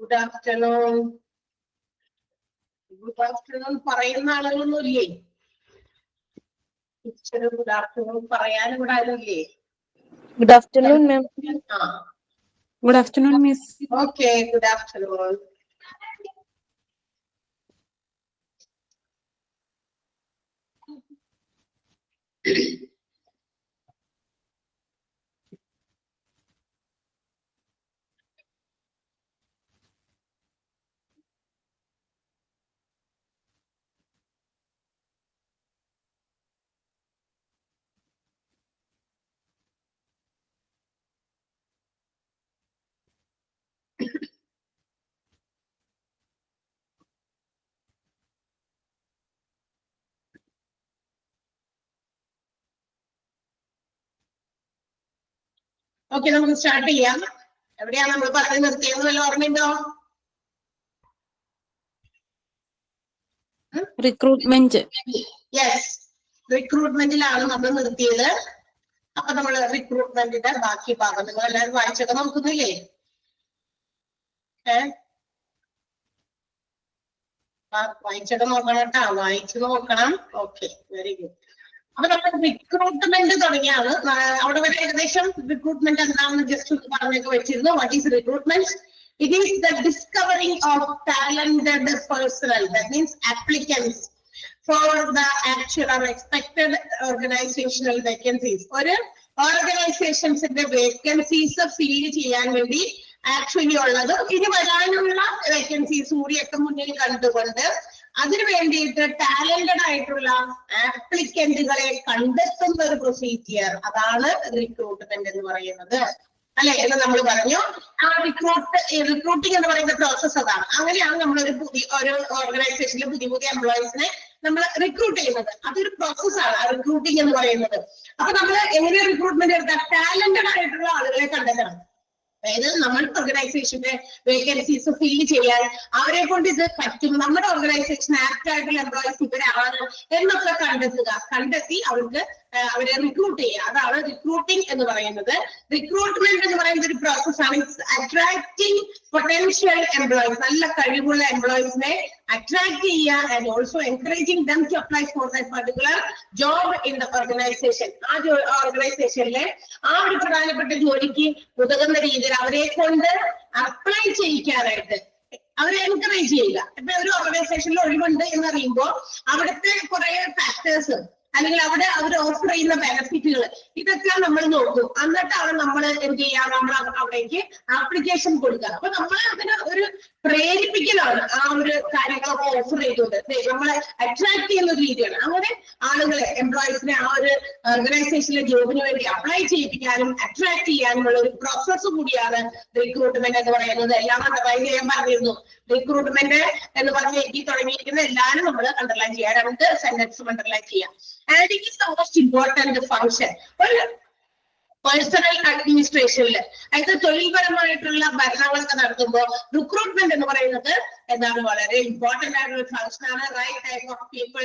Good afternoon. Good afternoon. പറയുന്ന ആളുകളൊന്നും ഇല്ലേ? ടീച്ചർ good afternoon പറയാൻ ഇവിടെ ആരുമില്ലേ? Good afternoon, ma'am. Good afternoon, miss. Okay, good afternoon. Okay, നമുക്ക് സ്റ്റാർട്ട് ചെയ്യാം. എവിടെയാണ് നമ്മൾ പറഞ്ഞു നിർത്തിയെന്ന് വല്ല ഓർമ്മയുണ്ടോ? Recruitment. യെസ്, റിക്രൂട്ട്മെന്റിലാണ് നമ്മൾ നിർത്തിയത്. അപ്പൊ നമ്മൾ റിക്രൂട്ട്മെന്റിന്റെ ബാക്കി ഭാഗം നിങ്ങൾ എല്ലാവരും വായിച്ചൊക്കെ നോക്കുന്നില്ലേ? വായിച്ചൊക്കെ നോക്കണം കേട്ടാ, വായിച്ചു നോക്കണം. Okay, very good. അപ്പൊ നമ്മൾ റിക്രൂട്ട്മെന്റ് തുടങ്ങിയാണ്. അവിടെ വരെ ഏകദേശം റിക്രൂട്ട്മെന്റ് എന്താണെന്ന് ജസ്റ്റ് പറഞ്ഞൊക്കെ വെച്ചിരുന്നു. What is recruitment? It is the discovering of talented personnel, that means applicants for the actual or expected organizational vacancies. ഒരു ഓർഗനൈസേഷൻസിന്റെ വേക്കൻസീസ് ഫില്ല് ചെയ്യാൻ വേണ്ടി ആക്ച്വലി ഉള്ളത് ഇനി വരാനുള്ള വേക്കൻസീസ് കൂടിയൊക്കെ മുന്നിൽ കണ്ടുകൊണ്ട് അതിനു വേണ്ടിയിട്ട് ടാലന്റഡ് ആയിട്ടുള്ള ആപ്ലിക്കന്റുകളെ കണ്ടെത്തുന്ന ഒരു പ്രൊസീജിയർ, അതാണ് റിക്രൂട്ട്മെന്റ് എന്ന് പറയുന്നത്. അല്ലെ എന്ന് നമ്മൾ പറഞ്ഞു. ആ റിക്രൂട്ടിംഗ് എന്ന് പറയുന്ന പ്രോസസ് അതാണ്. അങ്ങനെയാണ് നമ്മൾ ഒരു ഓർഗനൈസേഷനിൽ പുതിയ എംപ്ലോയീസിനെ നമ്മൾ റിക്രൂട്ട് ചെയ്യുന്നത്. അതൊരു പ്രോസസ്സാണ് റിക്രൂട്ടിംഗ് എന്ന് പറയുന്നത്. അപ്പൊ നമ്മൾ എങ്ങനെ റിക്രൂട്ട്മെന്റ് എടുത്താൽ ടാലന്റഡ് ആയിട്ടുള്ള ആളുകളെ കണ്ടെത്തണം. അതായത് നമ്മൾ ഓർഗനൈസേഷന്റെ വേക്കൻസീസ് ഫില്ല് ചെയ്യാൻ അവരെ കൊണ്ട് ഇത് പറ്റും, നമ്മുടെ ഓർഗനൈസേഷൻ ആപ്റ്റ് ആയിട്ടുള്ള എംപ്ലോയീസ് ഇവരാണ് എന്നൊക്കെ കണ്ടെത്തി അവരെ റിക്രൂട്ട് ചെയ്യുക. അതാണ് റിക്രൂട്ടിംഗ് എന്ന് പറയുന്നത്. റിക്രൂട്ട്മെന്റ് എന്ന് പറയുന്ന ഒരു പ്രോസസ്സാണ്. അട്രാക്ടിങ് പൊട്ടൻഷ്യൽ എംപ്ലോയീസ്, നല്ല കഴിവുള്ള എംപ്ലോയീസിനെ അട്രാക്ട് ചെയ്യുക and also encouraging them to apply for that particular job in the organization. ആ ഓർഗനൈസേഷനിലെ ആ ഒരു പ്രധാനപ്പെട്ട ജോലിക്ക് ഉതകുന്ന രീതിയിൽ അവരെ കൊണ്ട് അപ്ലൈ ചെയ്യിക്കാനായിട്ട് അവരെ എൻകറേജ് ചെയ്യുക. ഇപ്പൊ ഒരു ഓർഗനൈസേഷനിൽ ഒഴിവുണ്ട് എന്ന് അറിയുമ്പോൾ അവിടുത്തെ കുറെ ഫാക്ടേഴ്സ് അല്ലെങ്കിൽ അവിടെ അവർ ഓഫർ ചെയ്യുന്ന ബെനിഫിറ്റുകൾ ഇതൊക്കെ നമ്മൾ നോക്കും. എന്നിട്ടാണ് നമ്മൾ എന്ത് ചെയ്യുക, നമ്മൾ അവിടേക്ക് ആപ്ലിക്കേഷൻ കൊടുക്കുക. അപ്പൊ നമ്മൾ അതിന് ഒരു പ്രേരിപ്പിക്കലാണ് ആ ഒരു കാര്യങ്ങളൊക്കെ ഓഫർ ചെയ്തുകൊണ്ട് നമ്മളെ അട്രാക്ട് ചെയ്യുന്ന ഒരു രീതിയാണ്. അങ്ങനെ ആളുകളെ എംപ്ലോയീസിനെ ആ ഒരു ഓർഗനൈസേഷനിലെ ജോബിന് വേണ്ടി അപ്ലൈ ചെയ്യിപ്പിക്കാനും അട്രാക്ട് ചെയ്യാനുമുള്ള ഒരു പ്രോസസ്സ് കൂടിയാണ് റിക്രൂട്ട്മെന്റ് എന്ന് പറയുന്നത്. എല്ലാം അണ്ടർലൈൻ ചെയ്യാൻ പറഞ്ഞിരുന്നു. റിക്രൂട്ട്മെന്റ് എന്ന് പറഞ്ഞ് എഴുതി തുടങ്ങിയിരിക്കുന്ന എല്ലാവരും നമ്മൾ അണ്ടർലൈൻ ചെയ്യാം. 2 സെന്റൻസും അണ്ടർലൈൻ ചെയ്യാം. And it is the most important function. Personal അഡ്മിനിസ്ട്രേഷനിൽ, അതായത് തൊഴിൽപരമായിട്ടുള്ള ഭരണങ്ങളൊക്കെ നടത്തുമ്പോൾ റിക്രൂട്ട്മെന്റ് എന്ന് പറയുന്നത് എന്താണ് വളരെ ഇമ്പോർട്ടന്റ് ആയിട്ടുള്ള ഫംഗ്ഷൻ ആണ്. റൈറ്റ് ടൈപ്പ് ഓഫ് പീപ്പിൾ,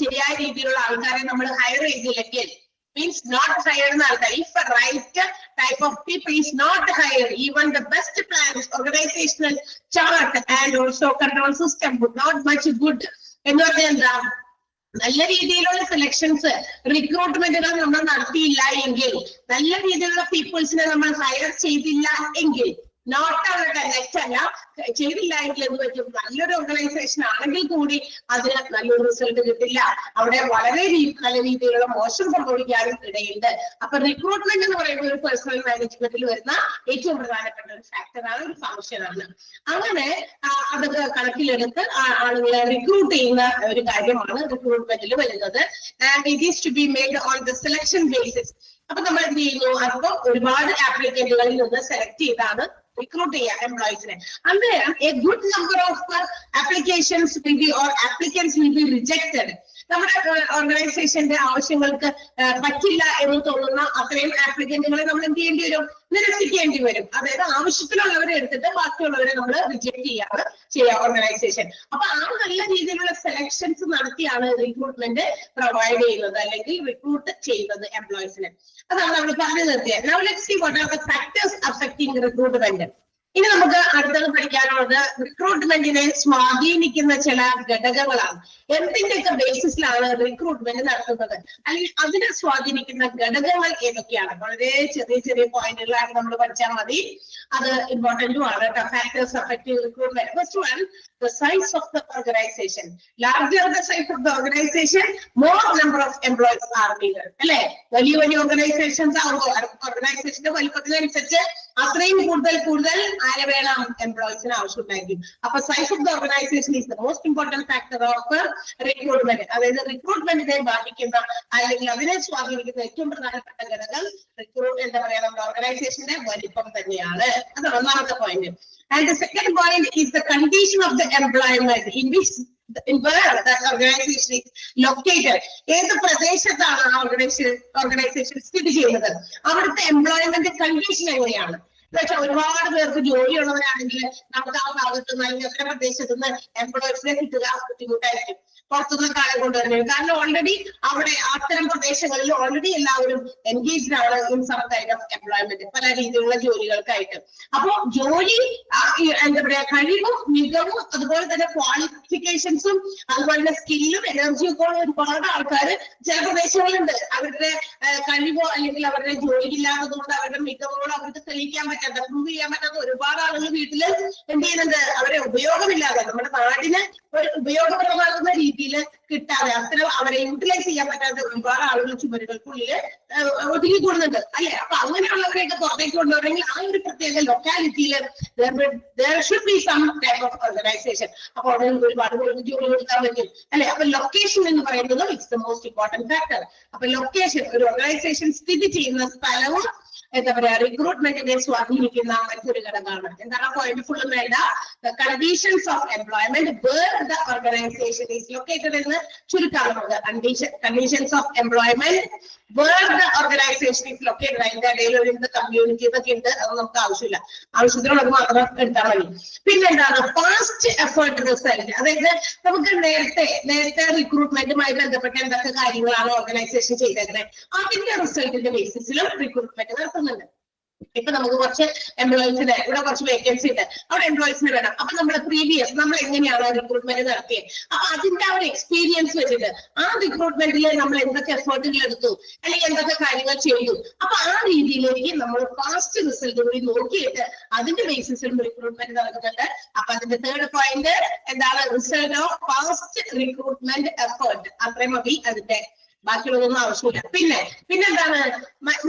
ശരിയായ രീതിയിലുള്ള ആൾക്കാരെ നമ്മൾ ഹയർ ചെയ്തില്ലെങ്കിൽ means not hired na alka. If a right type of people is not hired, even the best plans, organizational chart and also control system would not much good. എന്ന് പറഞ്ഞാൽ എന്താ, നല്ല രീതിയിലുള്ള സെലക്ഷൻസ് റിക്രൂട്ട്മെന്റുകൾ നമ്മൾ നടത്തിയില്ല എങ്കിൽ, നല്ല രീതിയിലുള്ള പീപ്പിൾസിനെ നമ്മൾ ഹയർ ചെയ്തില്ല എങ്കിൽ, നോട്ട് അവരുടെ നെറ്റ് അല്ല ചെയ്തില്ല എങ്കിൽ എന്ത് പറ്റും, നല്ലൊരു ഓർഗനൈസേഷൻ ആണെങ്കിൽ കൂടി അതിന് നല്ലൊരു റിസൾട്ട് കിട്ടില്ല. അവിടെ വളരെ നല്ല രീതിയിലുള്ള മോശം സംഭവിക്കാനും ഇടയുണ്ട്. അപ്പൊ റിക്രൂട്ട്മെന്റ് എന്ന് പറയുമ്പോൾ ഒരു പേഴ്സണൽ മാനേജ്മെന്റിൽ വരുന്ന ഏറ്റവും പ്രധാനപ്പെട്ട ഒരു ഫാക്ടറാണ്, ഒരു ഫംഗ്ഷനാണ്. അങ്ങനെ അതൊക്കെ കണക്കിലെടുത്ത് ആളുകളെ റിക്രൂട്ട് ചെയ്യുന്ന ഒരു കാര്യമാണ് റിക്രൂട്ട്മെന്റിൽ വരുന്നത്. And it is to be made on the selection basis. അപ്പൊ നമ്മൾ എന്ത് ചെയ്യുന്നു, അപ്പൊ ഒരുപാട് ആപ്ലിക്കന്റുകളിൽ നിന്ന് സെലക്ട് ചെയ്താണ് റിക്രൂട്ട് ചെയ്യുക എംപ്ലോയീസിനെ. അന്നേരം A good number of applications will be or applicants will be rejected. നമ്മുടെ ഓർഗനൈസേഷന്റെ ആവശ്യങ്ങൾക്ക് പറ്റില്ല എന്ന് തോന്നുന്ന അത്രയും ആപ്ലിക്കന്റുകളെ നമ്മൾ എന്ത് ചെയ്യേണ്ടി വരും, നിരസിക്കേണ്ടി വരും. അതായത് ആവശ്യത്തിലുള്ളവരെ എടുത്തിട്ട് ബാക്കിയുള്ളവരെ നമ്മൾ റിജക്ട് ചെയ്യാം ഓർഗനൈസേഷൻ. അപ്പൊ ആ നല്ല രീതിയിലുള്ള സെലക്ഷൻസ് നടത്തിയാണ് റിക്രൂട്ട്മെന്റ് പ്രൊവൈഡ് ചെയ്യുന്നത് അല്ലെങ്കിൽ റിക്രൂട്ട് ചെയ്യുന്നത് എംപ്ലോയീസിനെ. അതാണ് നമ്മൾ പറഞ്ഞു നിർത്തിയത്. Now let's see what are the factors affecting recruitment. ഇനി നമുക്ക് അടുത്തത് പഠിക്കാനുള്ളത് റിക്രൂട്ട്മെന്റിനെ സ്വാധീനിക്കുന്ന ചില ഘടകങ്ങളാണ്. എന്തിന്റെയൊക്കെ ബേസിസിലാണ് റിക്രൂട്ട്മെന്റ് നടത്തുന്നത്, അല്ലെങ്കിൽ അതിനെ സ്വാധീനിക്കുന്ന ഘടകങ്ങൾ ഏതൊക്കെയാണ്? വളരെ ചെറിയ ചെറിയ പോയിന്റുകളാണ് നമ്മൾ പഠിച്ചാൽ മതി. അത് ഇമ്പോർട്ടന്റും ആണ്. Factors affecting recruitment. First one, the size of the organization. Larger the size of the organization, more number of employees are needed. അല്ലെ? വലിയ വലിയ ഓർഗനൈസേഷൻസ് ആവുമ്പോൾ ഓർഗനൈസേഷന്റെ വലിപ്പത്തിനനുസരിച്ച് അത്രയും കൂടുതൽ ആരെ വേണം? എംപ്ലോയീസിന് ആവശ്യമുണ്ടായിരിക്കും. അപ്പൊ size of the organization is the most important factor of recruitment. അതായത് റിക്രൂട്ട്മെന്റിനെ ബാധിക്കുന്ന അല്ലെങ്കിൽ അതിനെ സ്വാധീനിക്കുന്ന ഏറ്റവും പ്രധാനപ്പെട്ട ഘടകം എന്താ പറയാ, നമ്മുടെ ഓർഗനൈസേഷന്റെ വലിപ്പം തന്നെയാണ്. അതാണ് ഒന്നാമത്തെ point. And the second point is the condition of the employment in which where that organization is located. ഏത് പ്രദേശത്താണ് ആ ഓർഗനൈസേഷൻ സ്ഥിതി ചെയ്യുന്നത്, അവിടുത്തെ എംപ്ലോയ്മെന്റ് കണ്ടീഷൻ എങ്ങനെയാണ്? പക്ഷെ ഒരുപാട് പേർക്ക് ജോലിയുള്ളവരാണെങ്കിൽ നമുക്ക് ആ ഭാഗത്ത് നിന്ന് അല്ലെങ്കിൽ അത്ര പ്രദേശത്ത് നിന്ന് എംപ്ലോയീസിനെ കിട്ടുക ബുദ്ധിമുട്ടായിരിക്കും. പുറത്തുനിന്ന് കാലം കൊണ്ടുവരുന്നത്. കാരണം ഓൾറെഡി അവിടെ അത്തരം പ്രദേശങ്ങളിൽ ഓൾറെഡി എല്ലാവരും എൻഗേജ്ഡ് ആണ് in some kind of employment, പല രീതിയിലുള്ള ജോലികൾക്കായിട്ട്. അപ്പോ ജോലി എന്താ പറയാ, കഴിവും മികവും അതുപോലെ തന്നെ ക്വാളിഫിക്കേഷൻസും അതുപോലെ തന്നെ സ്കില്ലും എനർജിയും ഒക്കെ ഒരുപാട് ആൾക്കാർ ചില പ്രദേശങ്ങളുണ്ട്. അവരുടെ കഴിവോ അല്ലെങ്കിൽ അവരുടെ ജോലി ഇല്ലാത്തത് കൊണ്ട് അവരുടെ മികവുകളോ അവർക്ക് തെളിയിക്കാൻ പറ്റാത്ത, പ്രൂവ് ചെയ്യാൻ പറ്റാത്ത ഒരുപാട് ആളുകൾ വീട്ടില് എന്ത് ചെയ്യുന്നുണ്ട്? അവരെ ഉപയോഗമില്ലാതെ, നമ്മുടെ നാടിന് ഒരു ഉപയോഗപ്രദമാകുന്ന രീതിയിൽ കിട്ടാതെ, അത്തരം അവരെ യൂട്ടിലൈസ് ചെയ്യാൻ പറ്റാത്ത ഒരുപാട് ആളുകൾ ചുമരുകൾക്കുള്ളില് ഒതുങ്ങിക്കൂടുന്നുണ്ട് അല്ലെ? അപ്പൊ അങ്ങനെയുള്ളവരെയൊക്കെ പുറത്തേക്ക് കൊണ്ടുവരണമെങ്കിൽ ആ ഒരു പ്രത്യേക ലൊക്കാലിറ്റിയിൽ there should be some type of organization. അപ്പൊ അവിടെ ഒരുപാട് പേർക്ക് ജോലി കൊടുക്കാൻ പറ്റും അല്ലെ? അപ്പൊ ലൊക്കേഷൻ എന്ന് പറയുന്നത് it's the most important factor. അപ്പൊ ലൊക്കേഷൻ, ഒരു ഓർഗനൈസേഷൻ സ്ഥിതി ചെയ്യുന്ന സ്ഥലവും എന്താ പറയാ റിക്രൂട്ട്മെന്റിനെ സ്വാധീനിക്കുന്ന മറ്റൊരു ഘടകമാണ്. എന്താണ് പോയിന്റ് ഫുള്ളും വേണ്ട. Conditions of employment where the organization is located എന്ന് ചുരുക്കാം നമുക്ക്. Conditions of employment where the organization is located. അതിന്റെ ഇടയിൽ ഒരു കമ്മ്യൂണിറ്റി ഇതൊക്കെ ഉണ്ട്, അത് നമുക്ക് ആവശ്യമില്ല. ആവശ്യത്തിനുള്ളത് മാത്രം എടുത്താൽ മതി. പിന്നെന്താണ് പാസ്റ്റ് എഫേർട്ട് റിസൾട്ട്. അതായത് നമുക്ക് നേരത്തെ റിക്രൂട്ട്മെന്റുമായി ബന്ധപ്പെട്ട എന്തൊക്കെ കാര്യങ്ങളാണ് ഓർഗനൈസേഷൻ ചെയ്തേക്കുന്നത്, അതിന്റെ റിസൾട്ടിന്റെ ബേസിസിലും റിക്രൂട്ട്മെന്റ് നടത്തുന്നുണ്ട്. ഇപ്പൊ നമുക്ക് കുറച്ച് എംപ്ലോയീസിന് ഇവിടെ കുറച്ച് വേക്കൻസി ഉണ്ട്, അവിടെ എംപ്ലോയീസിന് വേണം. അപ്പൊ നമ്മൾ നമ്മൾ എങ്ങനെയാണ് റിക്രൂട്ട്മെന്റ് നടത്തിയത്, അപ്പൊ അതിന്റെ ആ ഒരു എക്സ്പീരിയൻസ് വെച്ചിട്ട് ആ റിക്രൂട്ട്മെന്റിൽ നമ്മൾ എന്തൊക്കെ എഫേർട്ടുകൾ എടുത്തു അല്ലെങ്കിൽ എന്തൊക്കെ കാര്യങ്ങൾ ചെയ്തു, അപ്പൊ ആ രീതിയിലേക്ക് നമ്മൾ ഫാസ്റ്റ് റിസൾട്ട് കൂടി നോക്കിയിട്ട് അതിന്റെ ബേസിസിലും റിക്രൂട്ട്മെന്റ് നടക്കുന്നുണ്ട്. അപ്പൊ അതിന്റെ തേർഡ് പോയിന്റ് എന്താണ്? Result of fast recruitment effort. അത്രയും മതി, അതിന്റെ ബാക്കിയുള്ളതൊന്നും ആവശ്യമില്ല. പിന്നെന്താണ്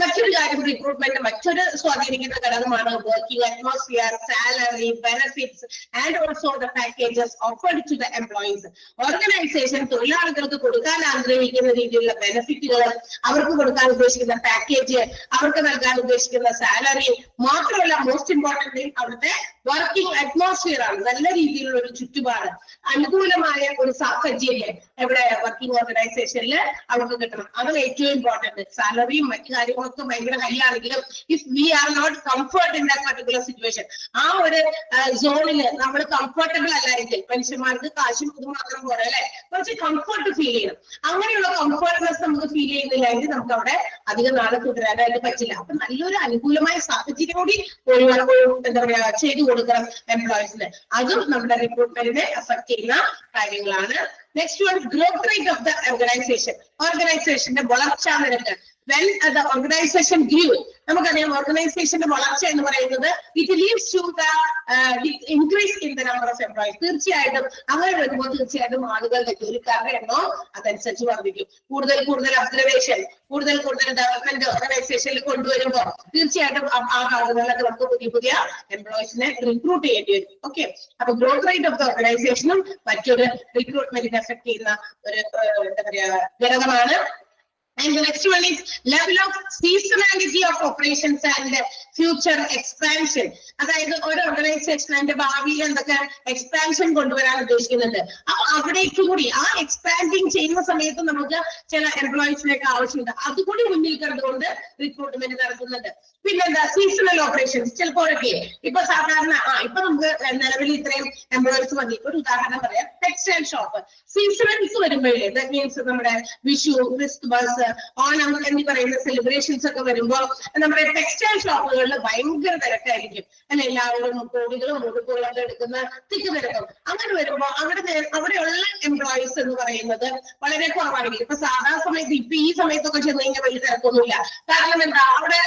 മറ്റൊരു കാര്യം, റിക്രൂട്ട്മെന്റ് മറ്റൊരു സ്വാധീനിക്കുന്ന ഘടകമാണ് working atmosphere, salary, benefits and also the packages offered to the employees. Organization തൊഴിലാളികൾക്ക് കൊടുക്കാൻ ആഗ്രഹിക്കുന്ന രീതിയിലുള്ള ബെനിഫിറ്റുകൾ, അവർക്ക് കൊടുക്കാൻ ഉദ്ദേശിക്കുന്ന പാക്കേജ്, അവർക്ക് നൽകാൻ ഉദ്ദേശിക്കുന്ന സാലറി, മാത്രമല്ല മോസ്റ്റ് ഇമ്പോർട്ടന്റ് അവിടുത്തെ വർക്കിംഗ് അറ്റ്മോസ്ഫിയർ ആണ്. നല്ല രീതിയിലുള്ള ഒരു ചുറ്റുപാട്, അനുകൂലമായ ഒരു സാഹചര്യം എവിടെ വർക്കിംഗ് ഓർഗനൈസേഷനിൽ അവർക്ക് കിട്ടണം. അതാണ് ഏറ്റവും ഇമ്പോർട്ടന്റ്. സാലറിയും മറ്റു കാര്യങ്ങളൊക്കെ ഭയങ്കര ഹൈ ആണെങ്കിലും if we are not comfort in that particular situation, ആ ഒരു സോണില് നമ്മൾ കംഫർട്ടബിൾ അല്ലായെങ്കിൽ, മനുഷ്യന്മാർക്ക് കാശും ഇത് മാത്രം പോലെ അല്ലെ, കുറച്ച് കംഫർട്ട് ഫീൽ ചെയ്യണം. അങ്ങനെയുള്ള കംഫർട്ട്നെസ് നമുക്ക് ഫീൽ ചെയ്യുന്നില്ലെങ്കിൽ നമുക്ക് അവിടെ അധികം നാളെ തുടരാനായിട്ട് പറ്റില്ല. അപ്പൊ നല്ലൊരു അനുകൂലമായ സാഹചര്യം കൂടി എന്താ പറയാ ചെയ്തു കൊടുക്കണം എംപ്ലോയീസിന്. അതും നമ്മുടെ റിക്രൂട്ട്മെന്റിനെ അഫക്ട് ചെയ്യുന്ന കാര്യങ്ങളാണ്. Next one, growth rate of the organisation. ഓർഗനൈസേഷന്റെ വളർച്ചാ നിരക്ക്. when the organization grew, നമുക്കറിയാം ഓർഗനൈസേഷന്റെ വളർച്ച എന്ന് പറയുന്നത് it leads to the increase in the number of employees. തീർച്ചയായിട്ടും അങ്ങനെ വരുമ്പോൾ തീർച്ചയായിട്ടും ആളുകളുടെ ജോലിക്കാരുടെ എണ്ണവും അതനുസരിച്ച് വർദ്ധിക്കും. കൂടുതൽ ഒബ്സർവേഷൻ, കൂടുതൽ ഡെവലപ്മെന്റ് ഓർഗനൈസേഷനിൽ കൊണ്ടുവരുമ്പോൾ തീർച്ചയായിട്ടും ആ ആളുകളിലൊക്കെ നമുക്ക് പുതിയ എംപ്ലോയീസിനെ റിക്രൂട്ട് ചെയ്യേണ്ടി വരും. ഓക്കെ, അപ്പൊ ഗ്രോത്ത് റേറ്റ് ഓഫ് ദ ഓർഗനൈസേഷനും മറ്റൊരു റിക്രൂട്ട്മെന്റിനെ എഫക്ട് ചെയ്യുന്ന ഒരു എന്താ പറയാ ഘടകമാണ്. And the next one is level of seasonality of operations and future expansion. അതായത് ഒരു ഓർഗനൈസേഷൻ അതിന്റെ ഭാവിയിൽ എന്തൊക്കെ എക്സ്പാൻഷൻ കൊണ്ടുവരാൻ ഉദ്ദേശിക്കുന്നുണ്ട്, അപ്പൊ അവിടേക്ക് കൂടി ആ എക്സ്പാൻഡിങ് ചെയ്യുന്ന സമയത്ത് നമുക്ക് ചില എംപ്ലോയീസിനൊക്കെ ആവശ്യമുണ്ട്. അതുകൂടി മുന്നിൽ കണ്ടുകൊണ്ട് റിക്രൂട്ട്മെന്റ് നടത്തുന്നുണ്ട്. പിന്നെന്താ സീസണൽ ഓപ്പറേഷൻസ്. ചിലപ്പോഴൊക്കെ ഇപ്പൊ സാധാരണ ഇപ്പൊ നമുക്ക് നിലവിൽ ഇത്രയും എംപ്ലോയീസ് മതി. ഒരു ഉദാഹരണം പറയാം, ടെക്സ്റ്റൈൽ ഷോപ്പ്. സീസണൽസ് വരുമ്പോഴേ, ദാറ്റ് മീൻസ് നമ്മുടെ വിഷു, ക്രിസ്മസ്, ഓണം എന്നീ പറയുന്ന സെലിബ്രേഷൻസ് ഒക്കെ വരുമ്പോൾ നമ്മുടെ ടെക്സ്റ്റൈൽ ഷോപ്പുകൾ ഓഫീസുകളിൽ ഭയങ്കര തിരക്കായിരിക്കും അല്ലെ, എല്ലാവരും കോടികളും മുടുക്കുകളൊക്കെ എടുക്കുന്ന തിക്ക് തിരക്കും. അങ്ങനെ വരുമ്പോൾ അവിടെയുള്ള എംപ്ലോയീസ് എന്ന് പറയുന്നത് വളരെ കുറവായിരിക്കും. ഇപ്പൊ സാധാരണ സമയത്ത് ഇപ്പൊ ഈ സമയത്തൊക്കെ ചെന്ന് കഴിഞ്ഞാൽ വലിയ തിരക്കൊന്നുമില്ല. കാരണം എന്താ, അവിടെ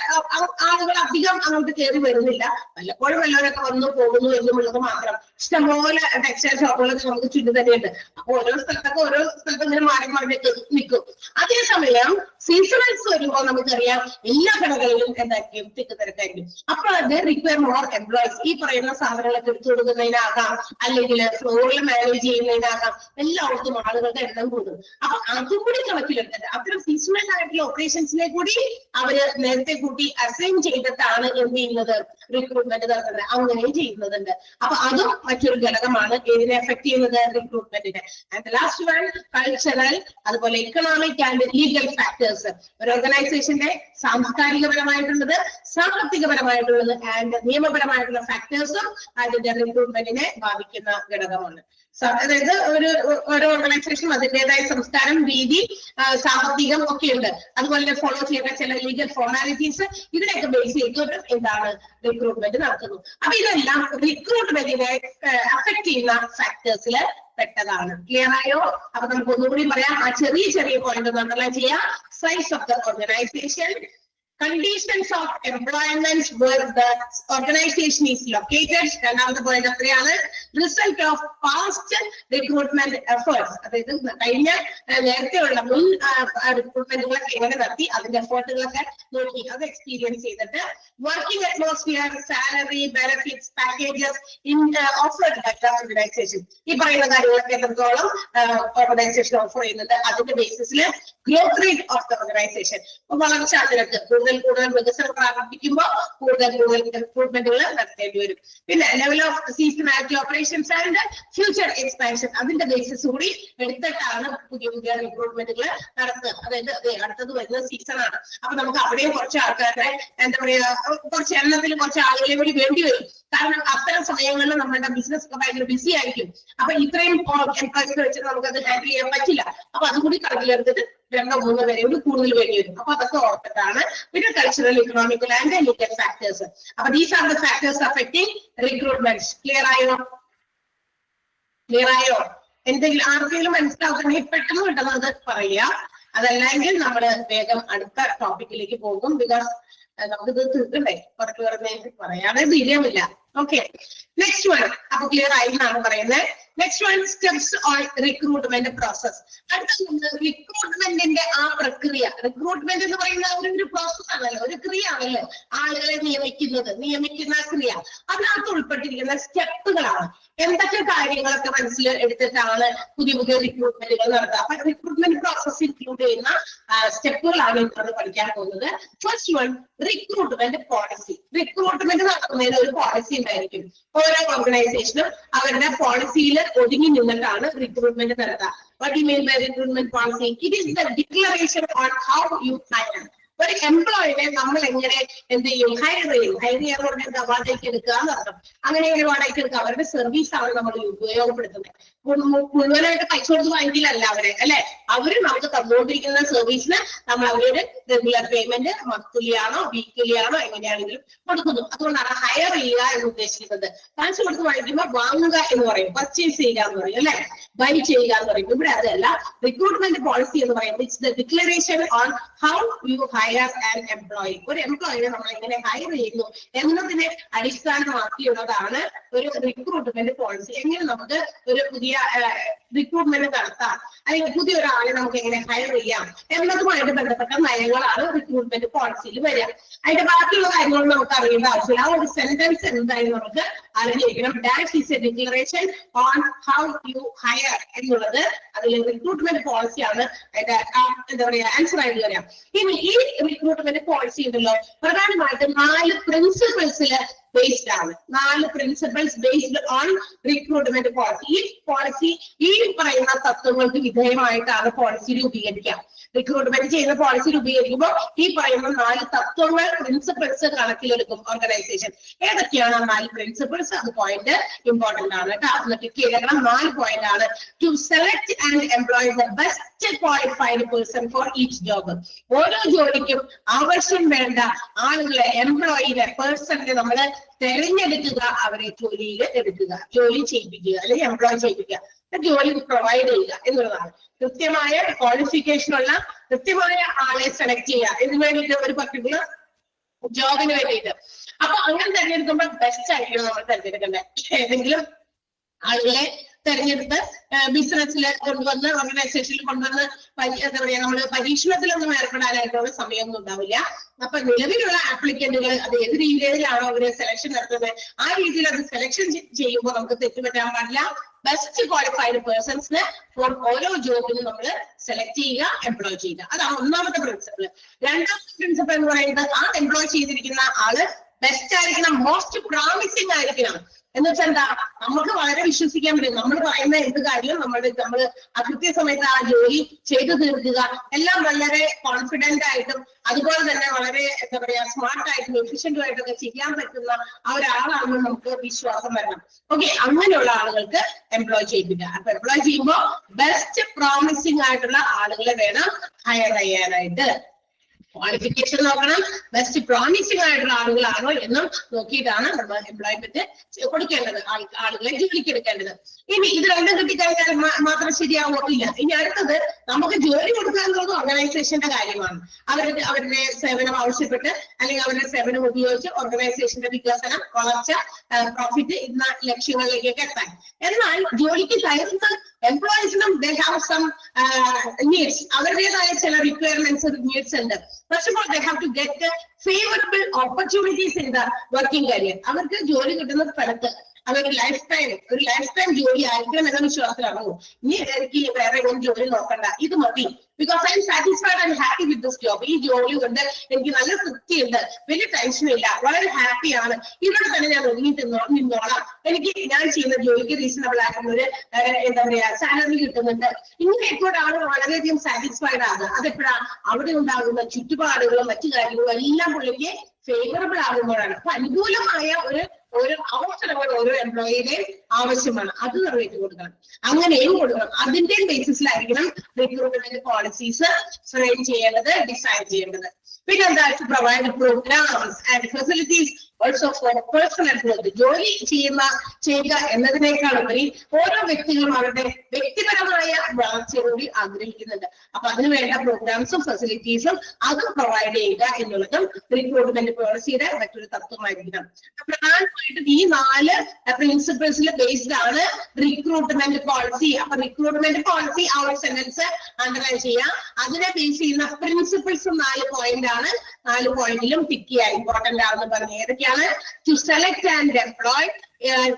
ആളുകൾ അധികം അങ്ങോട്ട് കയറി വരുന്നില്ല, വല്ലപ്പോഴും വല്ലവരൊക്കെ വന്നു പോകുന്നു എന്നുള്ളത് മാത്രം. ഇഷ്ടംപോലെ ടെക്സ്റ്റൈൽ ഷോപ്പുകളൊക്കെ നമുക്ക് ചുറ്റും തന്നെയുണ്ട്. അപ്പൊ ഓരോ സ്ഥലത്തും ഇങ്ങനെ മാറി മാറിയിട്ട് നിൽക്കും. അതേസമയം സീസണൽസ് വരുമ്പോൾ നമുക്കറിയാം എല്ലാ കടകളിലും എന്തായിരിക്കും, തിക്ക് തിരക്കായിരിക്കും. അപ്പൊ അത് റിക്വയർ മോർ എംപ്ലോയീസ്. ഈ പറയുന്ന സാധനങ്ങളൊക്കെ എടുത്തു കൊടുക്കുന്നതിനാകാം, അല്ലെങ്കിൽ ഫ്ലോറിൽ മാനേജ് ചെയ്യുന്നതിനാകാം, എല്ലായിടത്തും ആളുകളുടെ എണ്ണം കൂടും. അപ്പൊ അതും കൂടി കണക്കിലെടുത്തിട്ട് അത്തരം സീസണൽ ആയിട്ടുള്ള ഓപ്പറേഷൻസിനെ കൂടി അവര് നേരത്തെ കൂട്ടി അസൈൻ ചെയ്തിട്ടാണ് എന്ത് ചെയ്യുന്നത്, റിക്രൂട്ട്മെന്റ് നടത്തുന്നത്. അങ്ങനെയും ചെയ്യുന്നതുണ്ട്. അപ്പൊ അതും മറ്റൊരു ഘടകമാണ് ഇതിനെ എഫക്ട് ചെയ്യുന്നത്, റിക്രൂട്ട്മെന്റിനെ. ആൻഡ് ലാസ്റ്റ് വൺ കൾച്ചറൽ, അതുപോലെ ഇക്കണോമിക് ആൻഡ് ലീഗൽ ഫാക്ടേഴ്സ്. ഒരു ഓർഗനൈസേഷന്റെ സാംസ്കാരികപരമായിട്ടുള്ളത്, സാമ്പത്തികപരമായിട്ടുള്ളത് ആൻഡ് നിയമപരമായിട്ടുള്ള ഫാക്ടേഴ്സും അതിന്റെ റിക്രൂട്ട്മെന്റിനെ ബാധിക്കുന്ന ഘടകമാണ്. അതായത് ഓരോ ഓർഗനൈസേഷനും അതിൻ്റെതായ സംസ്കാരം, രീതി, സാമ്പത്തികം ഒക്കെ ഉണ്ട്. അതുപോലെ ഫോളോ ചെയ്യുന്ന ചില ലീഗൽ ഫോർമാലിറ്റീസ്, ഇതിനെയൊക്കെ ബേസ് ചെയ്തിട്ട് എന്താണ് റിക്രൂട്ട്മെന്റ് നടത്തുന്നു. അപ്പൊ ഇതെല്ലാം റിക്രൂട്ട്മെന്റിനെ അഫക്ട് ചെയ്യുന്ന ഫാക്ടേഴ്സിൽ പെട്ടതാണ്. ക്ലിയർ ആയോ? അപ്പൊ നമുക്ക് ഒന്നുകൂടി പറയാം. ആ ചെറിയ പോയിന്റ് അണ്ടർലൈൻ ചെയ്യാം. Size of the organisation, conditions of employment where the organization is located, രണ്ടാമത്തെ പോയിന്റ് എത്രയാണ്, result of past recruitment efforts. അതായത് കഴിഞ്ഞ നേരത്തെയുള്ള മുൻ റിക്രൂട്ട്മെന്റുകളൊക്കെ എങ്ങനെ നടത്തി, അതിന്റെ എഫേർട്ടുകളൊക്കെ നോക്കി അത് എക്സ്പീരിയൻസ് ചെയ്തിട്ട്, working atmosphere, salary, benefits, packages offered by the organisation. ഈ പറയുന്ന കാര്യങ്ങളൊക്കെ എത്രത്തോളം ഓർഗനൈസേഷൻ ഓഫർ ചെയ്യുന്നത്, അതിന്റെ ബേസിസിൽ growth rate of the organisation, വളർച്ചാ നിരക്ക്, കൂടുതൽ വികസനം പ്രാപിക്കുമ്പോൾ കൂടുതൽ റിക്രൂട്ട്മെന്റുകൾ നടത്തേണ്ടി വരും. പിന്നെ level of seasonality operations and future expansion, അതിന്റെ ബേസിസ് കൂടി എടുത്തിട്ടാണ് പുതിയ റിക്രൂട്ട്മെന്റുകൾ നടത്തുക. അതായത് അടുത്തത് വരുന്ന സീസണാണ്. അപ്പൊ നമുക്ക് അവിടെയും കുറച്ച് ആൾക്കാരെ എന്താ പറയാ, കുറച്ച് എണ്ണത്തിൽ കുറച്ച് ആളുകളെ കൂടി വേണ്ടി വരും. കാരണം അത്തരം സമയങ്ങളിൽ നമ്മുടെ ബിസിനസ് ഒക്കെ ഭയങ്കര ബിസി ആയിരിക്കും. അപ്പൊ ഇത്രയും എംപ്ലോയീസ് വെച്ച് നമുക്കത് ഹാൻഡിൽ ചെയ്യാൻ പറ്റില്ല. അപ്പൊ അതുകൂടി കണക്കിലെടുത്തിട്ട് 2-3 പേരോട് കൂടുതൽ വേണ്ടി വരും. അപ്പൊ അതൊക്കെ ഓർത്തിട്ടാണ്. പിന്നെ cultural, economical and legal factors. അപ്പൊ these are the factors affecting recruitment. Clear ആയോ? എന്തെങ്കിലും ആർക്കെങ്കിലും മനസ്സിലാവുകയാണെങ്കിൽ പെട്ടെന്ന് അത് പറയുക. അതല്ലെങ്കിൽ നമ്മൾ വേഗം അടുത്ത ടോപ്പിക്കിലേക്ക് പോകും. ബിക്കോസ് നമുക്കിത് തീർക്കണ്ടേ, കുറച്ച് പറയാതെ തീരുമില്ല. Okay, next one. അപ്പൊ ക്ലിയർ ആയി എന്നാണ് പറയുന്നത്. Next one, steps on recruitment process. അടുത്ത റിക്രൂട്ട്മെന്റിന്റെ ആ പ്രക്രിയ. റിക്രൂട്ട്മെന്റ് എന്ന് പറയുന്ന ഒരു പ്രോസസ് ആണല്ലോ, ഒരു ക്രിയ ആണല്ലോ. ആളുകളെ നിയമിക്കുന്ന ക്രിയ, അതിനകത്ത് ഉൾപ്പെട്ടിരിക്കുന്ന സ്റ്റെപ്പുകളാണ്. എന്തൊക്കെ കാര്യങ്ങളൊക്കെ മനസ്സിൽ എടുത്തിട്ടാണ് പുതിയ റിക്രൂട്ട്മെന്റുകൾ നടത്തുക. അപ്പൊ റിക്രൂട്ട്മെന്റ് പ്രോസസ് ഇൻക്ലൂഡ് ചെയ്യുന്ന സ്റ്റെപ്പുകളാണ് ഇന്ന് പഠിക്കാൻ പോകുന്നത്. First one, recruitment policy. Recruitment നടത്തുന്നതിന് ഒരു പോളിസി ഉണ്ടായിരിക്കും. ഓരോ ഓർഗനൈസേഷനും അവരുടെ പോളിസിയിൽ ഒതുങ്ങി നിന്നിട്ടാണ് റിക്രൂട്ട്മെന്റ് നടത്തുക. What do you mean by recruitment policy? It is the declaration on how you hire. ഒരു എംപ്ലോയിനെ നമ്മൾ എങ്ങനെ എന്ത് ചെയ്യും, ഹയർ ചെയ്യാൻ പറഞ്ഞാൽ വാടകയ്ക്ക് എടുക്കുക എന്നർത്ഥം. അങ്ങനെ വാടകയ്ക്ക് എടുക്കുക, അവരുടെ സർവീസ് ആണ് നമ്മൾ ഉപയോഗപ്പെടുത്തുന്നത്. മുഴുവനായിട്ട് പൈസ കൊടുത്ത് വാങ്ങിക്കില്ലല്ല അവരെ, അല്ലെ? അവര് നമുക്ക് തന്നുകൊണ്ടിരിക്കുന്ന സർവീസിന് നമ്മൾ അവരൊരു റെഗുലർ പേയ്മെന്റ് മന്ത്ലി ആണോ വീക്ക്ലി ആണോ എങ്ങനെയാണെങ്കിലും കൊടുക്കുന്നു. അതുകൊണ്ടാണ് ഹയർ ചെയ്യുക എന്ന് ഉദ്ദേശിക്കുന്നത്. കാശ് കൊടുത്ത് വാങ്ങിക്കുമ്പോൾ വാങ്ങുക എന്ന് പറയും, പർച്ചേസ് ചെയ്യുക എന്ന് പറയും, അല്ലെ? ബൈ ചെയ്യുക എന്ന് പറയും. ഇവിടെ അതല്ല. റിക്രൂട്ട്മെന്റ് പോളിസി എന്ന് പറയുന്നത് it's the declaration on how you higher an employee. ഒരു എംപ്ലോയിനെ നമ്മൾ എങ്ങനെ ഹയർ ചെയ്യുന്നു എന്നതിനെ അടിസ്ഥാനമാക്കിയുള്ളതാണ് ഒരു റിക്രൂട്ട്മെന്റ് പോളിസി. എങ്ങനെ നമുക്ക് ഒരു പുതിയ റിക്രൂട്ട്മെന്റ് നടത്താം, അല്ലെങ്കിൽ പുതിയ ഒരാളെ നമുക്ക് എങ്ങനെ ഹയർ ചെയ്യാം എന്നതുമായിട്ട് ബന്ധപ്പെട്ട നയങ്ങളാണ് റിക്രൂട്ട്മെന്റ് പോളിസിയിൽ വരിക. അതിന്റെ ബാക്കിയുള്ള കാര്യങ്ങൾ നമുക്ക് അറിയേണ്ട ആവശ്യമില്ല. ആ ഒരു സെന്റൻസ് എന്തായാലും നമുക്ക് അറിഞ്ഞിരിക്കണം. Dash is A declaration on how you higher എന്നുള്ളത് അതിൽ റിക്രൂട്ട്മെന്റ് പോളിസിയാണ് അതിന്റെ എന്താ പറയാ ആൻസർ ആയിട്ട് വരാം. ഇനി ഈ റിക്രൂട്ട്മെന്റ് പോളിസി ഉണ്ടല്ലോ, പ്രധാനമായിട്ടും 4 പ്രിൻസിപ്പിൾസിൽ ബേസ്ഡ് ആണ്. 4 principles based on recruitment policy. ഈ പോളിസി ഈ പറയുന്ന തത്വങ്ങൾക്ക് വിധേയമായിട്ടാണ് പോളിസി രൂപീകരിക്കുക. റിക്രൂട്ട്മെന്റ് ചെയ്യുന്ന പോളിസി രൂപീകരിക്കുമ്പോൾ ഈ പറയുന്ന 4 തത്വങ്ങൾ പ്രിൻസിപ്പിൾസ് കണക്കിലെടുക്കും ഓർഗനൈസേഷൻ. ഏതൊക്കെയാണ് 4 പ്രിൻസിപ്പിൾസ്? അത് പോയിന്റ് ഇമ്പോർട്ടന്റ് ആണ് കേട്ടോ. അന്ന് ക്ലിക്ക് ചെയ്തേക്കണം. 4 പോയിന്റ് ആണ്. To select and employ the best qualified person for each job. ഓരോ ജോലിക്കും ആവശ്യം വേണ്ട ആളുകളെ, എംപ്ലോയിനെ, പേഴ്സണിനെ നമ്മൾ തെരഞ്ഞെടുക്കുക, അവരെ ജോലിയിൽ എടുക്കുക, ജോലി ചെയ്യിപ്പിക്കുക അല്ലെങ്കിൽ എംപ്ലോയ് ചെയ്യിപ്പിക്കുക, ജോലി പ്രൊവൈഡ് ചെയ്യുക എന്നുള്ളതാണ്. കൃത്യമായ ക്വാളിഫിക്കേഷൻ ഉള്ള കൃത്യമായ ആളെ സെലക്ട് ചെയ്യുക. ഇതിനു വേണ്ടിയിട്ട് ഒരു പർട്ടിക്കുലർ ജോബിന് വേണ്ടിയിട്ട്. അപ്പൊ അങ്ങനെ തെരഞ്ഞെടുക്കുമ്പോൾ ബെസ്റ്റ് ആയിരിക്കും നമ്മൾ തെരഞ്ഞെടുക്കേണ്ടത്. ഏതെങ്കിലും ആളുകളെ തെരഞ്ഞെടുത്ത് ബിസിനസ്സിൽ കൊണ്ടുവന്ന് ഓർഗനൈസേഷനിൽ കൊണ്ടുവന്ന് എന്താ പറയാ നമ്മൾ പരീക്ഷണത്തിലൊന്നും ഏർപ്പെടാനായിട്ടുള്ള സമയമൊന്നും ഉണ്ടാവില്ല. അപ്പൊ നിലവിലുള്ള ആപ്ലിക്കന്റുകൾ അത് ഏത് രീതിയിലാണോ അവര് സെലക്ഷൻ നടത്തുന്നത് ആ രീതിയിൽ അത് സെലക്ഷൻ ചെയ്യുമ്പോൾ നമുക്ക് തെറ്റുപറ്റാൻ പാടില്ല. ബെസ്റ്റ് ക്വാളിഫൈഡ് പേഴ്സൺസിന് ഫോർ ഓരോ ജോബിനും നമ്മൾ സെലക്ട് ചെയ്യുക, എംപ്ലോയ് ചെയ്യുക. അതാണ് ഒന്നാമത്തെ പ്രിൻസിപ്പിൾ. രണ്ടാമത്തെ പ്രിൻസിപ്പിൾ എന്ന് പറയുന്നത് ആ എംപ്ലോയ് ചെയ്തിരിക്കുന്ന ആള് ബെസ്റ്റ് ആയിരിക്കണം, മോസ്റ്റ് പ്രോമിസിംഗ് ആയിരിക്കണം. എന്ന് വെച്ചാൽ എന്താ, നമുക്ക് വളരെ വിശ്വസിക്കാൻ പറ്റും. നമ്മൾ പറയുന്ന എന്ത് കാര്യവും നമ്മൾ ആ കൃത്യസമയത്ത് ആ ജോലി ചെയ്തു തീർക്കുക, എല്ലാം വളരെ കോൺഫിഡന്റ് ആയിട്ടും അതുപോലെ തന്നെ വളരെ എന്താ പറയാ സ്മാർട്ട് ആയിട്ടും എഫിഷ്യന്റും ആയിട്ടൊക്കെ ചെയ്യാൻ പറ്റുന്ന ആ ഒരാളാണെന്ന് നമുക്ക് വിശ്വാസം വരണം. ഓക്കെ, അങ്ങനെയുള്ള ആളുകൾക്ക് എംപ്ലോയ് ചെയ്യിപ്പിക്കുക. അപ്പൊ എംപ്ലോയ് ചെയ്യുമ്പോൾ ബെസ്റ്റ് പ്രോമിസിംഗ് ആയിട്ടുള്ള ആളുകളെ വേണം ഹയർ ചെയ്യാനായിട്ട്. ക്വാളിഫിക്കേഷൻ നോക്കണം, ബെസ്റ്റ് പ്രോമിസിംഗ് ആയിട്ടുള്ള ആളുകളാണോ എന്നും നോക്കിയിട്ടാണ് നമ്മൾ എംപ്ലോയ്മെന്റ് കൊടുക്കേണ്ടത്, ആളുകളെ ജോലിക്ക് എടുക്കേണ്ടത്. ഇനി ഇത് രണ്ടും കിട്ടിക്കഴിഞ്ഞാൽ മാത്രം ശരിയാവില്ല. ഇനി അടുത്തത് നമുക്ക് ജോലി കൊടുക്കുക എന്നുള്ളത് ഓർഗനൈസേഷന്റെ കാര്യമാണ്. അവരുടെ സേവനം ആവശ്യപ്പെട്ട് അല്ലെങ്കിൽ അവരുടെ സേവനം ഉപയോഗിച്ച് ഓർഗനൈസേഷന്റെ വികസനം, വളർച്ച, പ്രോഫിറ്റ് എന്ന ലക്ഷ്യങ്ങളിലേക്കൊക്കെ എത്താൻ. എന്നാൽ ജോലിക്ക് കയറുന്ന എംപ്ലോയീസിനും ദേ ഹാവ് സം നീഡ്സ്, അവരുടേതായ ചില റിക്വയർമെന്റ്സ്, നീഡ്സ് ഉണ്ട്. First of all, they have to get favorable opportunities in the working career. അവർക്ക് ജോലി കിട്ടുന്ന സ്ഥലത്ത് അതൊരു ലൈഫ് ടൈം ജോലി ആയിരിക്കണം എന്ന വിശ്വാസത്തിലാണോ ഇനി എനിക്ക് വേറെ ഒരു ജോലി നോക്കണ്ട, ഇത് മതി, because I M satisfied and happy with this job. ഈ ജോലി കൊണ്ട് എനിക്ക് നല്ല തൃപ്തിയുണ്ട്, വലിയ ടെൻഷനില്ല, വളരെ ഹാപ്പിയാണ്, ഇവിടെ തന്നെ ഞാൻ ഒതുങ്ങി നിന്നോളാം, എനിക്ക് ഞാൻ ചെയ്യുന്ന ജോലിക്ക് റീസണബിൾ ആയിട്ടുള്ള ഒരു എന്താ പറയാ സാലറി കിട്ടുന്നുണ്ട്. ഇങ്ങനെയൊക്കെ ആളുകൾ വളരെയധികം സാറ്റിസ്ഫൈഡ് ആകുക. അതെപ്പോഴാണ് അവിടെ ഉണ്ടാകുന്ന ചുറ്റുപാടുകളും മറ്റു കാര്യങ്ങളും എല്ലാം പുള്ളിക്ക് ഫേവറബിൾ ആകുമ്പോഴാണ്. അപ്പൊ അനുകൂലമായ ഒരു അവസരങ്ങൾ ഓരോ എംപ്ലോയിയുടെ ആവശ്യമാണ്, അത് നിറവേറ്റി കൊടുക്കണം. അങ്ങനെയും കൊടുക്കണം. അതിന്റെ ബേസിസിലായിരിക്കണം റിക്രൂട്ട്മെന്റ് പോളിസീസ് ഫ്രെയിം ചെയ്യേണ്ടത്, ഡിസൈൻ ചെയ്യേണ്ടത്. പിന്നെ എന്താ, to provide programs and facilities also for personal growth. ജോലി ചെയ്യുക എന്നതിനേക്കാൾ ഉപരി ഓരോ വ്യക്തികളും അവരുടെ വ്യക്തിപരമായ വളർച്ച കൂടി ആഗ്രഹിക്കുന്നുണ്ട്. അപ്പൊ അതിന് വേണ്ട പ്രോഗ്രാംസും ഫെസിലിറ്റീസും അത് പ്രൊവൈഡ് ചെയ്യുക എന്നുള്ളതും റിക്രൂട്ട്മെന്റ് പോളിസിയുടെ മറ്റൊരു തത്വമായിരിക്കണം. പ്രധാനമായിട്ടും ഈ 4 പ്രിൻസിപ്പിൾസിൽ ബേസ്ഡ് ആണ് റിക്രൂട്ട്മെന്റ് പോളിസി. അപ്പൊ റിക്രൂട്ട്മെന്റ് പോളിസി ആ ഒരു സെന്റൻസ് അണ്ടർലൈൻ ചെയ്യാം. അതിനെ ബേസ് ചെയ്യുന്ന പ്രിൻസിപ്പിൾസും 4 പോയിന്റ് ആണ്. 4 പോയിന്റിലും ടിക്ക് ചെയ്യാൻ ഇമ്പോർട്ടന്റ് ആണെന്ന് പറഞ്ഞ് ഏതൊക്കെയാണ്? To select and employ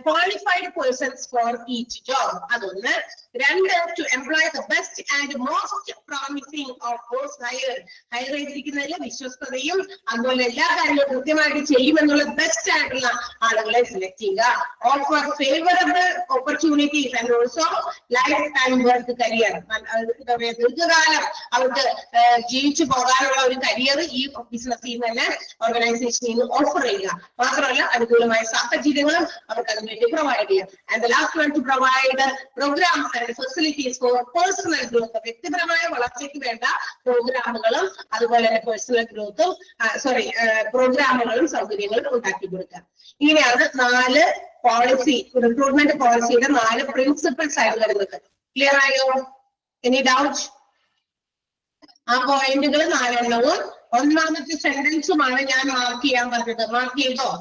qualified persons for each job. അതൊന്ന്. 2, to employ the best and most promising of those hired. Hire ചെയ്തിരിക്കുന്നതിൽ വിശ്വസ്തതയും അതുപോലെ എല്ലാ കാര്യങ്ങളും കൃത്യമായിട്ട് ചെയ്യുമെന്നുള്ള ബെസ്റ്റ് ആയിട്ടുള്ള ആളുകളെ സെലക്ട് ചെയ്യുക. Offer favourable opportunities and also life time work career. എന്താ പറയുക, ദീർഘകാലം അവർക്ക് ജീവിച്ചു പോകാനുള്ള ഒരു കരിയർ ഈ ബിസിനസ്സിൽ നിന്ന് തന്നെ ഓർഗനൈസേഷനിൽ നിന്ന് ഓഫർ ചെയ്യുക. മാത്രമല്ല അനുകൂലമായ സാഹചര്യങ്ങളും അവർക്ക് അതിനുവേണ്ടി പ്രൊവൈഡ് ചെയ്യാം. And the last one, to provide programs and facilities for personal growth. വ്യക്തിപരമായ വളർച്ചയ്ക്ക് വേണ്ട പ്രോഗ്രാമുകളും അതുപോലെ തന്നെ പേഴ്സണൽ ഗ്രോത്തും പ്രോഗ്രാമുകളും സൗകര്യങ്ങളും ഉണ്ടാക്കി കൊടുക്കുക. ഇങ്ങനെയാണ് 4 പോളിസി, റിക്രൂട്ട്മെന്റ് പോളിസിയുടെ 4 പ്രിൻസിപ്പിൾസ് ആയിട്ട് വരുന്നത്. ക്ലിയർ ആയോ? Any doubt? ആ പോയിന്റുകൾ 4 എണ്ണവും 1ാമത്തെ സെന്റൻസുമാണ് ഞാൻ മാർക്ക് ചെയ്യാൻ പറഞ്ഞത്. മാർക്ക് ചെയ്തോ?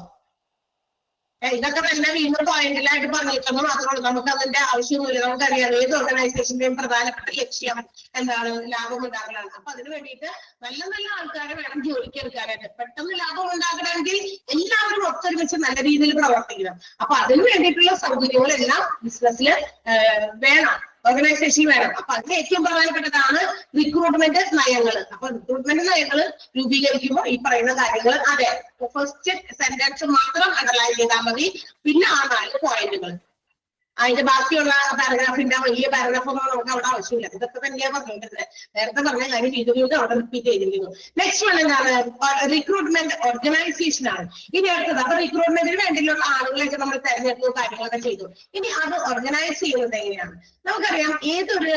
ഇതൊക്കെ തന്നെ വീണ്ടും പോയിന്റിലായിട്ട് പറഞ്ഞിട്ടെന്ന് മാത്രമേ നമുക്ക് അതിന്റെ ആവശ്യമൊന്നുമില്ല. നമുക്കറിയാം ഏത് ഓർഗനൈസേഷന്റെയും പ്രധാനപ്പെട്ട ലക്ഷ്യം എന്താണ്? ലാഭം ഉണ്ടാക്കലാണ്. അപ്പൊ അതിന് വേണ്ടിയിട്ട് നല്ല നല്ല ആൾക്കാരെ വേണം ജോലിക്ക് എടുക്കാനായിട്ട്. പെട്ടെന്ന് ലാഭം ഉണ്ടാക്കണമെങ്കിൽ എല്ലാവരും ഒത്തൊരുമിച്ച് നല്ല രീതിയിൽ പ്രവർത്തിക്കണം. അപ്പൊ അതിന് വേണ്ടിയിട്ടുള്ള സൗകര്യങ്ങളെല്ലാം ബിസിനസ്സിൽ വേണം. ഓർഗനൈസേഷൻ വേണം. അപ്പൊ അതിന് ഏറ്റവും പ്രധാനപ്പെട്ടതാണ് റിക്രൂട്ട്മെന്റ് നയങ്ങൾ. അപ്പൊ റിക്രൂട്ട്മെന്റ് നയങ്ങൾ രൂപീകരിക്കുമ്പോൾ ഈ പറയുന്ന കാര്യങ്ങൾ അതെ ഫസ്റ്റ് സെന്റൻസ് മാത്രം അണ്ടർലൈൻ ചെയ്താൽ മതി. പിന്നെ ആ 4 പോയിന്റുകൾ അതിന്റെ ബാക്കിയുള്ള പാരഗ്രാഫിന്റെ വലിയ പാരഗ്രാഫൊന്നും നമുക്ക് അവിടെ ആവശ്യമില്ല. ഇതൊക്കെ തന്നെയാണ് പറഞ്ഞിട്ടുള്ളത്. നേരത്തെ പറഞ്ഞ കാര്യം വീണ്ടും അവിടെ റിപ്പീറ്റ് ചെയ്തിരിക്കുന്നു. നെക്സ്റ്റ് വൺ എന്താണ്? റിക്രൂട്ട്മെന്റ് ഓർഗനൈസേഷൻ ആണ്. ഇനി അടുത്തത് അപ്പൊ റിക്രൂട്ട്മെന്റിന് വേണ്ടിയുള്ള ആളുകളെയൊക്കെ നമ്മൾ തെരഞ്ഞെടുക്കുന്ന കാര്യങ്ങളൊക്കെ ചെയ്തു. ഇനി അത് ഓർഗനൈസ് ചെയ്യുന്നത് എങ്ങനെയാണ്? നമുക്കറിയാം ഏതൊരു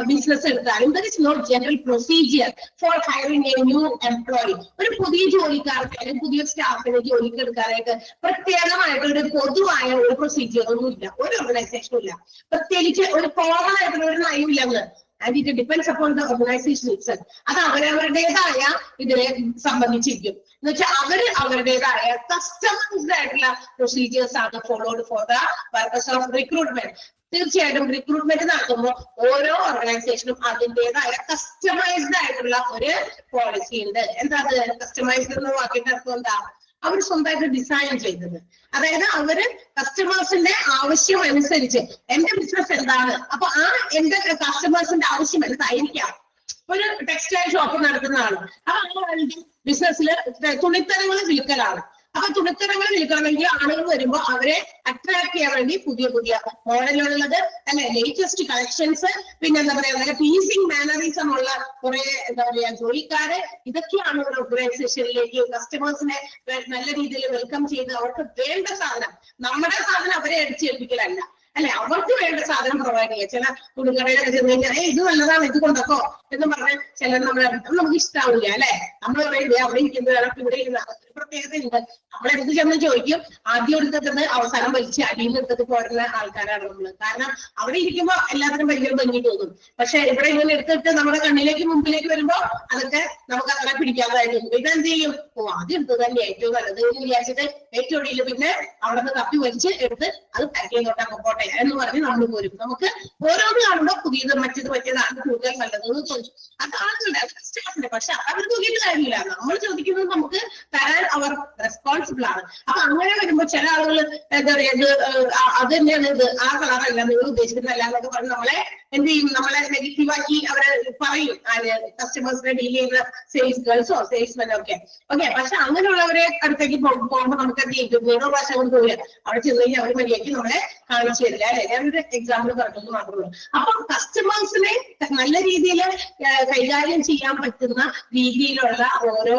ബിസിനസ് എടുത്താലും there is no general procedure for hiring a new employee. ഒരു പുതിയ ജോലിക്കാർക്ക് അല്ലെങ്കിൽ പുതിയ സ്റ്റാഫിനെ ജോലിക്ക് എടുക്കാനായിട്ട് പ്രത്യേകമായിട്ട് ഒരു പൊതുവായ ഒരു പ്രൊസീജിയർ ഒന്നും ഇല്ല, ഒരു ഓർഗനൈസേഷനും ഇല്ല. പ്രത്യേകിച്ച് ഒരു കോമൺ ആയിട്ടുള്ള ഒരു നയമില്ല എന്ന്. And it depends upon the organisation itself. അത് അവരവരുടേതായ ഇതിനെ സംബന്ധിച്ചിരിക്കും. എന്ന് വെച്ചാൽ അവരുടേതായ കസ്റ്റമൈസ്ഡ് ആയിട്ടുള്ള പ്രൊസീജിയേഴ്സ് ആണ് followed for the purpose of recruitment. തീർച്ചയായിട്ടും റിക്രൂട്ട്മെന്റ് നടത്തുമ്പോൾ ഓരോ ഓർഗനൈസേഷനും അതിൻ്റെതായ കസ്റ്റമൈസ്ഡ് ആയിട്ടുള്ള ഒരു പോളിസി ഉണ്ട്. എന്താ അത് കസ്റ്റമൈസ്ഡ് എന്ന് വാക്കിന്റെ അർത്ഥം എന്താ? അവർ സ്വന്തമായിട്ട് ഡിസൈൻ ചെയ്തത്. അതായത് അവര് കസ്റ്റമേഴ്സിന്റെ ആവശ്യം അനുസരിച്ച് എന്റെ ബിസിനസ് എന്താണ്, അപ്പൊ ആ എന്റെ കസ്റ്റമേഴ്സിന്റെ ആവശ്യം എന്തായിരിക്കാം. ഒരു ടെക്സ്റ്റൈൽ ഷോപ്പ് നടത്തുന്ന ആള് അപ്പൊ ആ ബിസിനസ്സിൽ തുണിത്തരങ്ങൾ വിൽക്കലാണ്. അപ്പൊ തുണിത്തരങ്ങൾ വിൽക്കണമെങ്കിൽ ആളുകൾ വരുമ്പോൾ അവരെ അട്രാക്ട് ചെയ്യാൻ വേണ്ടി പുതിയ പുതിയ മോഡലുള്ളത് അല്ലെ, ലേറ്റസ്റ്റ് കളക്ഷൻസ്, പിന്നെ എന്താ പറയാ പ്ലീസിങ് മാനറിസം ഉള്ള കുറെ എന്താ പറയാ ജോലിക്കാര്, ഇതൊക്കെയാണ് ഒരു ഓർഗനൈസേഷനിലേക്ക് കസ്റ്റമേഴ്സിനെ നല്ല രീതിയിൽ വെൽക്കം ചെയ്ത് അവർക്ക് വേണ്ട സാധനം, നമ്മുടെ സാധനം അവരെ അടിച്ചേൽപ്പിക്കലല്ല അല്ലെ, അവർക്ക് വേണ്ട സാധനം പ്രൊവൈഡ് ചെയ്യുക. ചില തുണിക്കടയിലൊക്കെ ചെന്ന് കഴിഞ്ഞാൽ ഇത് നല്ലതാണ് ഇത് കൊണ്ടൊക്കോ എന്ന് പറഞ്ഞാൽ ചിലർ നമുക്ക് ഇഷ്ടാവില്ല അല്ലെ. നമ്മൾ പറയുന്നത് അവിടെ ഇരിക്കുന്നത് ഇവിടെ ഇരുന്ന പ്രത്യേകത ഉണ്ട്. നമ്മളെടുത്ത് ചെന്ന് ചോദിക്കും, ആദ്യം എടുത്തത് അവസാനം വലിച്ച് അടിയിൽ എടുത്തിട്ട് പോരുന്ന ആൾക്കാരാണ് നമ്മള്. കാരണം അവിടെ ഇരിക്കുമ്പോ എല്ലാത്തിനും ഭയങ്കര ഭംഗി തോന്നും. പക്ഷെ ഇവിടെ ഇങ്ങനെ എടുത്തിട്ട് നമ്മുടെ കണ്ണിലേക്ക് മുമ്പിലേക്ക് വരുമ്പോ അതൊക്കെ നമുക്ക് അത്ര പിടിക്കാത്തതായിട്ട് തോന്നും. ഇതെന്ത് ചെയ്യും? ആദ്യം എടുത്തത് തന്നെ ഏറ്റവും നല്ലത് എന്ന് വിചാരിച്ചിട്ട് ഏറ്റവും അടിയിൽ പിന്നെ അവിടെ നിന്ന് തപ്പി വലിച്ച് എടുത്ത് അത് പാക്ക് ചെയ്തോട്ടാ പോട്ടെ എന്ന് പറഞ്ഞ് നമ്മൾ പോരും. നമുക്ക് ഓരോന്ന് കാണുമ്പോൾ പുതിയത് മറ്റേതാണ് കൂടുതൽ നല്ലതെന്ന് തോന്നും. അതാണ് സ്റ്റാഫിന്റെ. പക്ഷെ അവർ നോക്കിയിട്ട് കാര്യമില്ല, നമ്മൾ ചോദിക്കുന്നത് നമുക്ക് തരാൻ അവർ റെസ്പോൺസിബിൾ ആണ്. അപ്പൊ അങ്ങനെ വരുമ്പോൾ ചില ആളുകൾ എന്താ പറയാ അത് തന്നെയാണ് ഇത്, ആ കളറല്ല നിങ്ങൾ ഉദ്ദേശിക്കുന്നതല്ല എന്നൊക്കെ പറഞ്ഞ് നമ്മളെ എന്ത് ചെയ്യും, നമ്മളെ നെഗറ്റീവാക്കി അവരെ പറയും. കസ്റ്റമേഴ്സിനെ ഡീൽ ചെയ്യുന്ന സെയിൽസ് ഗേൾസോ സെയിൽസ്മെനോ ഒക്കെ ഓക്കെ. പക്ഷെ അങ്ങനെയുള്ളവരെ അടുത്തേക്ക് പോകുമ്പോൾ നമുക്ക് എന്ത് ചെയ്യും, വേറൊരു പ്രാവശ്യം കൊണ്ട് പോവില്ല. അവിടെ ചെന്ന് കഴിഞ്ഞാൽ അവർ മര്യാദയ്ക്ക് നമ്മളെ കാണിച്ചു തരില്ല അല്ലെ. ഞാനൊരു എക്സാമ്പിൾ പറഞ്ഞത് മാത്രമേ ഉള്ളൂ. അപ്പൊ കസ്റ്റമേഴ്സിനെ നല്ല രീതിയിൽ കൈകാര്യം ചെയ്യാൻ പറ്റുന്ന രീതിയിലുള്ള ഓരോ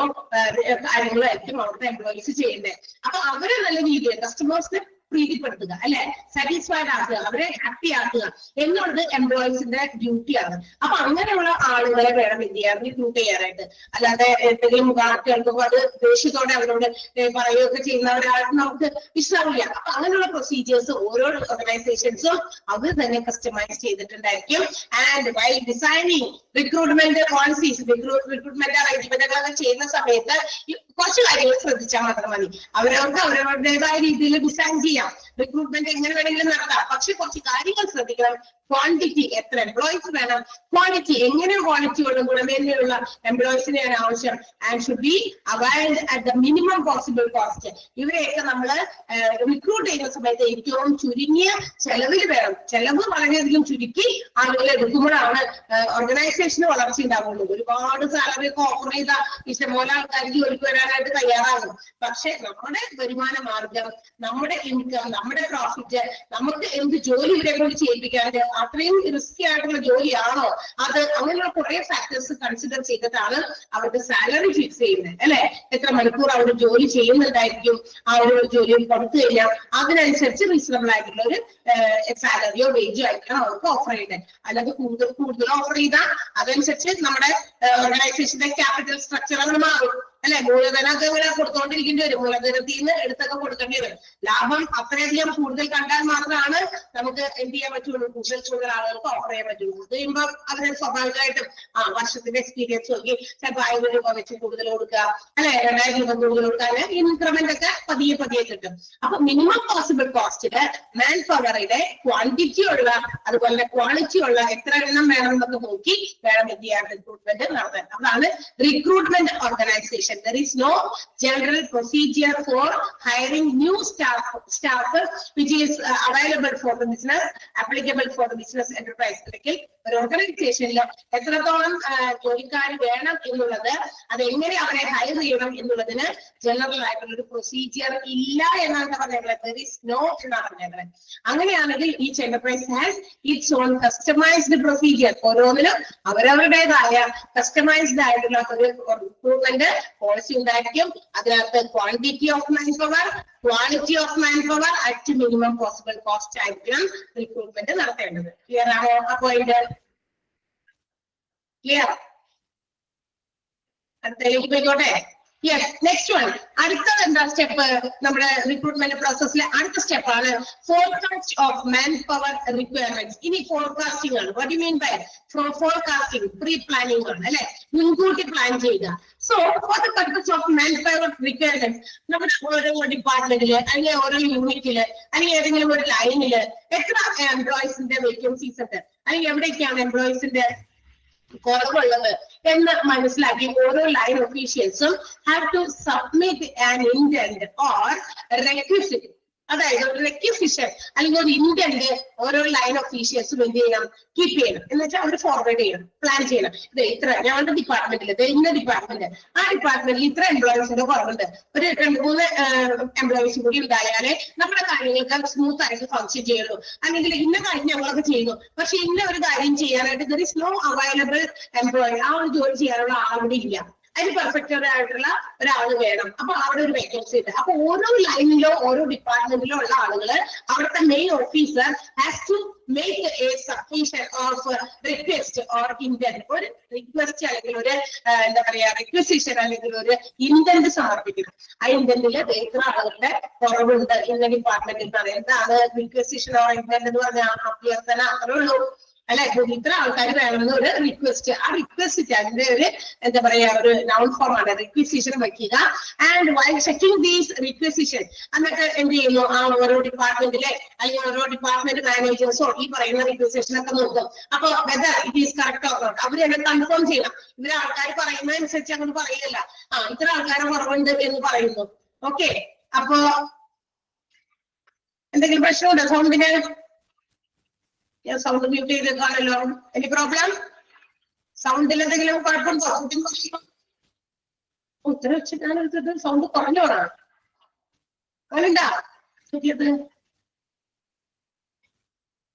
കാര്യങ്ങളായിരിക്കും അവിടുത്തെ എംപ്ലോയീസ് ചെയ്യേണ്ടത്. അപ്പൊ അവരെ നല്ല രീതിയിൽ കസ്റ്റമേഴ്സിനെ പ്രീതിപ്പെടുത്തുക അല്ലെ, സാറ്റിസ്ഫൈഡ് ആക്കുക, അവരെ ഹാപ്പി ആക്കുക എന്നുള്ളത് എംപ്ലോയീസിന്റെ ഡ്യൂട്ടിയാണ്. അപ്പൊ അങ്ങനെയുള്ള ആളുകളെ വേണം എന്ത് ചെയ്യാൻ, റിക്രൂട്ട് ചെയ്യാനായിട്ട്. അല്ലാതെ എന്തെങ്കിലും കേൾക്കുമ്പോൾ അത് ദേഷ്യത്തോടെ അവരോട് പറയുകയൊക്കെ ചെയ്യുന്നവരാണ് നമുക്ക് ഇഷ്ടമില്ല. അപ്പൊ അങ്ങനെയുള്ള പ്രൊസീജിയേഴ്സ് ഓരോ ഓർഗനൈസേഷൻസും അവർ തന്നെ കസ്റ്റമൈസ് ചെയ്തിട്ടുണ്ടായിരിക്കും. And why designing recruitment policies, recruitment അറേഞ്ച്മെന്റുകളൊക്കെ ചെയ്യുന്ന സമയത്ത് കുറച്ച് കാര്യങ്ങൾ ശ്രദ്ധിച്ചാൽ മാത്രം മതി. അവരവർക്ക് അവരവരുടേതായ രീതിയിൽ ഡിസൈൻ ചെയ്യാം, റിക്രൂട്ട്മെന്റ് എങ്ങനെ വേണമെങ്കിലും നടത്താം. പക്ഷെ കുറച്ച് കാര്യങ്ങൾ ശ്രദ്ധിക്കണം. ക്വാണ്ടിറ്റി, എത്ര എംപ്ലോയീസ് വേണം, ക്വാളിറ്റി എങ്ങനെ ക്വാളിറ്റിയുള്ള ഗുണമേന്മയുള്ള എംപ്ലോയീസിനെയാണ് ആവശ്യം. And should be availed at the minimum possible cost. ഇവരെയൊക്കെ നമ്മൾ റിക്രൂട്ട് ചെയ്യുന്ന സമയത്ത് ഏറ്റവും ചുരുങ്ങിയ ചെലവിൽ വേണം. ചെലവ് വളരെയധികം ചുരുക്കി ആളുകളെ എടുക്കുമ്പോഴാണ് ഓർഗനൈസേഷന് വളർച്ച ഉണ്ടാവുള്ളൂ. ഒരുപാട് സാലറി ഒക്കെ ഓഫർ ചെയ്ത ഇഷ്ടംപോലെ ആൾക്കാർ ജോലിക്ക് വരാനായിട്ട് തയ്യാറാകും. പക്ഷെ നമ്മുടെ വരുമാന മാർഗം, നമ്മുടെ ഇൻകം, നമ്മുടെ പ്രോഫിറ്റ്, നമുക്ക് എന്ത് ജോലി ഇവരെ കൊണ്ട് ചെയ്യിപ്പിക്കാതെ അത്രയും റിസ്കി ആയിട്ടുള്ള ജോലിയാണോ അത്, അങ്ങനെയുള്ള കുറെ ഫാക്ടേഴ്സ് കൺസിഡർ ചെയ്തിട്ടാണ് അവർക്ക് സാലറി ഫിക്സ് ചെയ്യുന്നത് അല്ലെ. എത്ര മണിക്കൂർ അവർ ജോലി ചെയ്യുന്നുണ്ടായിരിക്കും, ആ ഒരു ജോലി കൊടുത്തു കഴിഞ്ഞാൽ അതിനനുസരിച്ച് റീസണബിൾ ആയിട്ടുള്ള ഒരു സാലറിയോ വേജോ ആയിരിക്കണം അവർക്ക് ഓഫർ ചെയ്യുന്നത്. അല്ലാതെ കൂടുതൽ ഓഫർ ചെയ്താൽ അതനുസരിച്ച് നമ്മുടെ ഓർഗനൈസേഷന്റെ ക്യാപിറ്റൽ സ്ട്രക്ചർ അങ്ങനെ മാറും അല്ലെ. മൂലധനമൊക്കെ ഇങ്ങനെ കൊടുത്തോണ്ടിരിക്കേണ്ടി വരും, മൂലധനത്തിൽ നിന്ന് എടുത്തൊക്കെ കൊടുക്കേണ്ടി വരും. ലാഭം അത്രയധികം കൂടുതൽ കണ്ടാൽ മാത്രമാണ് നമുക്ക് എന്ത് ചെയ്യാൻ പറ്റുള്ളൂ, കൂടുതൽ ആളുകൾക്ക് ഓഫർ ചെയ്യാൻ പറ്റുള്ളൂ. അത് കഴിയുമ്പോൾ അതിന് സ്വാഭാവികമായിട്ടും വർഷത്തിന്റെ എക്സ്പീരിയൻസ് നോക്കി ചിലപ്പോൾ 1000 രൂപ വെച്ച് കൂടുതൽ കൊടുക്കുക അല്ലെ, 2000 രൂപ കൂടുതൽ കൊടുക്കാൻ ഇൻക്രിമെന്റ് ഒക്കെ പതിയെ കിട്ടും. അപ്പൊ മിനിമം പോസിബിൾ കോസ്റ്റില് മാൻ പവറിന്റെ ക്വാണ്ടിറ്റി ഉള്ള അതുപോലെ ക്വാളിറ്റി ഉള്ള എത്ര എണ്ണം വേണം എന്നൊക്കെ നോക്കി വേണം എന്ത് ചെയ്യാൻ റിക്രൂട്ട്മെന്റ് നടത്താൻ. അതാണ് recruitment organisation. organization. There is no general procedure for hiring new staff which is available for the business, applicable for the business enterprise. ഒരു ഓർഗനൈസേഷനിൽ എത്രത്തോളം ജോലിക്കാർ വേണം എന്നുള്ളത്, അത് എങ്ങനെ അവരെ ഹയർ ചെയ്യണം എന്നുള്ളതിന് ജനറൽ ആയിട്ടുള്ള ഒരു പ്രൊസീജിയർ ഇല്ല എന്നാണ് പറഞ്ഞത്. There is no എന്നാണ് പറഞ്ഞത്. അങ്ങനെയാണെങ്കിൽ each enterprise has its own customised procedure. ഓരോന്നിനും അവരവരുടേതായ കസ്റ്റമൈസ്ഡ് ആയിട്ടുള്ള ഒരു റിക്രൂട്ട്മെന്റ് പോളിസി ഉണ്ടായിരിക്കും. അതിനകത്ത് quantity of manpower, quality of manpower at minimum possible cost ആയിരിക്കണം റിക്രൂട്ട്മെന്റ് നടത്തേണ്ടത്. ക്ലിയർ ആണോ? അപ്പൊ ഇത് ക്ലിയർ? അടുത്തേക്ക് പോയിക്കോട്ടെ. Yes, next one. അടുത്ത എന്താ സ്റ്റെപ്പ്? നമ്മുടെ റിക്രൂട്ട്മെന്റ് പ്രോസസ്സിലെ അടുത്ത സ്റ്റെപ്പാണ് forecast of manpower requirements. ഇനി ഫോർകാസ്റ്റിംഗ് ആണ്. What you mean by forecasting? Pre planning ആണ് അല്ലെ, മുൻകൂട്ടി പ്ലാൻ ചെയ്യുക. So for the purpose of manpower requirements, നമ്മുടെ ഓരോ ഡിപ്പാർട്ട്മെന്റില് അല്ലെങ്കിൽ ഓരോ യൂണിറ്റില് അല്ലെങ്കിൽ ഏതെങ്കിലും ഒരു ലൈനില് എത്ര എംപ്ലോയീസിന്റെ വേക്കൻസീസ് ഉണ്ട്, അല്ലെങ്കിൽ എവിടേക്കാണ് എംപ്ലോയീസിന്റെ കുറവുള്ളത് എന്ന് മനസ്സിലാക്കി ഓരോ ലൈൻ ഒഫീഷ്യൽസും have to submit an intent or requisite. അതായത് ഒരു റെക്വിസിഷൻ അല്ലെങ്കിൽ ഒരു ഇന്റന്റ് ഓരോ ലൈൻ ഒഫീഷ്യൽസും എന്ത് ചെയ്യണം? കീപ്പ് ചെയ്യണം. എന്ന് വെച്ചാൽ അവർ ഫോർവേഡ് ചെയ്യണം, പ്ലാൻ ചെയ്യണം. ഇത് ഇത്ര ഞങ്ങളുടെ ഡിപ്പാർട്ട്മെന്റിൽ, ഇന്ന ഡിപ്പാർട്ട്മെന്റ്, ആ ഡിപ്പാർട്ട്മെന്റിൽ ഇത്ര എംപ്ലോയീസിന്റെ കുറവുണ്ട്, ഒരു 2-3 എംപ്ലോയീസ് കൂടി ഉണ്ടായാലേ നമ്മുടെ കാര്യങ്ങൾക്ക് സ്മൂത്ത് ആയിട്ട് ഫങ്ഷൻ ചെയ്യുള്ളൂ. അല്ലെങ്കിൽ ഇന്ന കാര്യം ഞങ്ങളൊക്കെ ചെയ്യുന്നു, പക്ഷെ ഇന്ന ഒരു കാര്യം ചെയ്യാനായിട്ട് there is no available employee. ആ ഒരു ജോലി ചെയ്യാനുള്ള ആളവിടെ ഇല്ല, അതിന് പെർഫെക്റ്റ് ആയിട്ടുള്ള ഒരാൾ വേണം. അപ്പൊ അവിടെ ഒരു വേക്കൻസി ഉണ്ട്. അപ്പൊ ഓരോ ലൈനിലോ ഓരോ ഡിപ്പാർട്ട്മെന്റിലോ ഉള്ള ആളുകള് അവിടുത്തെ main officer has to make a submission of request or intent. ഒരു റിക്വസ്റ്റ് അല്ലെങ്കിൽ ഒരു എന്താ പറയാ റിക്വസിഷൻ അല്ലെങ്കിൽ ഒരു ഇന്റന്റ് സമർപ്പിക്കണം. ആ ഇന്റന്റില് ഇത്ര ആളുകളുടെ കുറവുണ്ട് ഇന്ന ഡിപ്പാർട്ട്മെന്റിൽ പറയാം. എന്താണ് റിക്വസിഷൻ ഓർ ഇന്റന്റ് എന്ന് പറഞ്ഞാൽ? അഭ്യർത്ഥന, അത്രേ ഉള്ളൂ അല്ലെ. ഇത്ര ആൾക്കാർ വേണമെന്ന് ഒരു റിക്വസ്റ്റ്. ആ റിക്വസ്റ്റ് അതിന്റെ ഒരു എന്താ പറയാ ഒരു നൗൺ ഫോം ആണ്, റിക്വസിഷൻ വയ്ക്കുക. And while checking these requisition, എന്നിട്ട് എന്ത് ചെയ്യുന്നു? ആ ഓരോ ഡിപ്പാർട്ട്മെന്റിലെ അല്ലെങ്കിൽ ഓരോ ഡിപ്പാർട്ട്മെന്റ് മാനേജേഴ്സോ ഈ പറയുന്ന റിക്വസിഷൻ ഒക്കെ നോക്കും. അപ്പൊ whether it is correct or not അവർ എന്നെ കൺഫേം ചെയ്യണം. ഇവര് ആൾക്കാർ പറയുന്നതനുസരിച്ച് അങ്ങനെ പറയില്ല. ഇത്ര ആൾക്കാരെ കുറവുണ്ട് എന്ന് പറയുന്നു. ഓക്കെ, അപ്പൊ എന്തെങ്കിലും പ്രശ്നമുണ്ടോ സൗണ്ടിന്? ഞാൻ സൗണ്ട് മ്യൂട്ട് ചെയ്തേക്കാണല്ലോ. Any problem? സൗണ്ടിൽ എന്തെങ്കിലും കുഴപ്പമുണ്ടോ? ഉത്തരം വെച്ചിട്ടാണ് സൗണ്ട് കുറഞ്ഞോടാ അങ്ങനെണ്ടാ?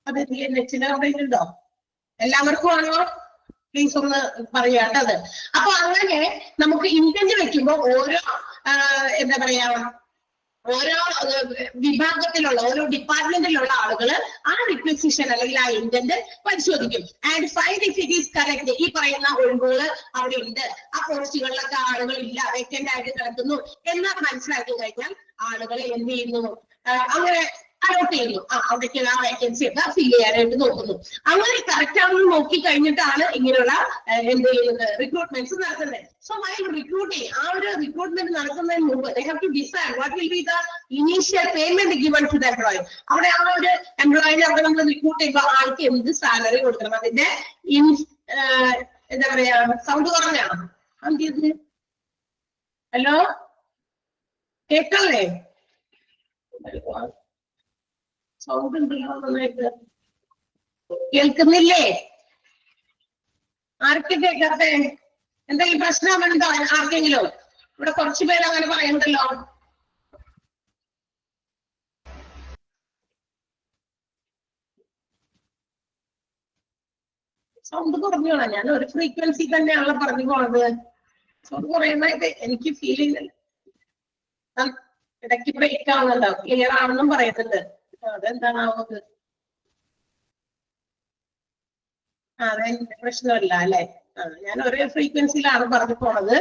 അതെ, നെറ്റിന്റെ കംപ്ലൈന്റ് ഉണ്ടോ? എല്ലാവർക്കും ആണോ? പ്ലീസ് ഒന്ന് പറയാട്ടത്. അപ്പൊ അങ്ങനെ നമുക്ക് ഇന്റന്റ് വെക്കുമ്പോ ഓരോ എന്താ പറയാ ഓരോ വിഭാഗത്തിലുള്ള ഓരോ ഡിപ്പാർട്ട്മെന്റിലുള്ള ആളുകള് ആ റിക്വസിഷൻ അല്ലെങ്കിൽ ആ ഇന്റന്റ് പരിശോധിക്കും. And find if it is correct. ഈ പറയുന്ന ഒഴിവുകൾ അവിടെ ഉണ്ട്, ആ പോസ്റ്റുകളിലൊക്കെ ആളുകൾ ഇല്ല, വേക്കന്റ് ആയിട്ട് കിടക്കുന്നു എന്ന് മനസ്സിലാക്കി കഴിഞ്ഞാൽ ആളുകൾ എന്ത് ചെയ്യുന്നു? അങ്ങനെ അലോട്ട് ചെയ്യുന്നു. അവിടേക്ക് ആ വേക്കൻസി ഒക്കെ ഫിൽ ചെയ്യാനായിട്ട് നോക്കുന്നു. അങ്ങനെ കറക്റ്റ് ആണെന്ന് നോക്കി കഴിഞ്ഞിട്ടാണ് ഇങ്ങനെയുള്ള എന്ത് ചെയ്യുന്നത്? റിക്രൂട്ട്മെന്റ്സ് നടത്തുന്നത്. സോ വൈൽ റിക്രൂട്ടിംഗ്, ആ ഒരു റിക്രൂട്ട്മെന്റ് നടത്തുന്നതിന് മുമ്പ് they have to decide what will be the initial payment given to the employee. അവിടെ ആ ഒരു എംപ്ലോയിനെ അവിടെ നമ്മൾ റിക്രൂട്ട് ചെയ്യുമ്പോൾ ആൾക്ക് എന്ത് സാലറി കൊടുക്കണം, അതിന്റെ എന്താ പറയാ സൗണ്ട് കുറഞ്ഞാണ്. ഹലോ, കേൾക്കല്ലേ? സൗണ്ട് ഉണ്ടല്ലോ നന്നായിട്ട്. കേൾക്കുന്നില്ലേ? ആർക്കും കേൾക്കാത്തെ? എന്തെങ്കിലും പ്രശ്നമുണ്ടോ ആർക്കെങ്കിലും? ഇവിടെ കുറച്ചു പേര് അങ്ങനെ പറയുന്നുണ്ടല്ലോ. സൗണ്ട് കുറഞ്ഞോളാം. ഞാൻ ഒരു ഫ്രീക്വൻസി തന്നെയാണല്ലോ പറഞ്ഞു പോണത്. സൗണ്ട് കുറയുന്നതായിട്ട് എനിക്ക് ഫീൽ ചെയ്യുന്നില്ല. ഇടയ്ക്ക് ബ്രേക്ക് ആവുന്നുണ്ടോ? ക്ലിയർ ആണെന്നും പറയുന്നുണ്ട്. അതെന്താണാവുന്നത്? അതെന്റെ പ്രശ്നമല്ല അല്ലെ. ഞാൻ ഒരേ ഫ്രീക്വൻസിയിലാണ് പറഞ്ഞു പോണത്.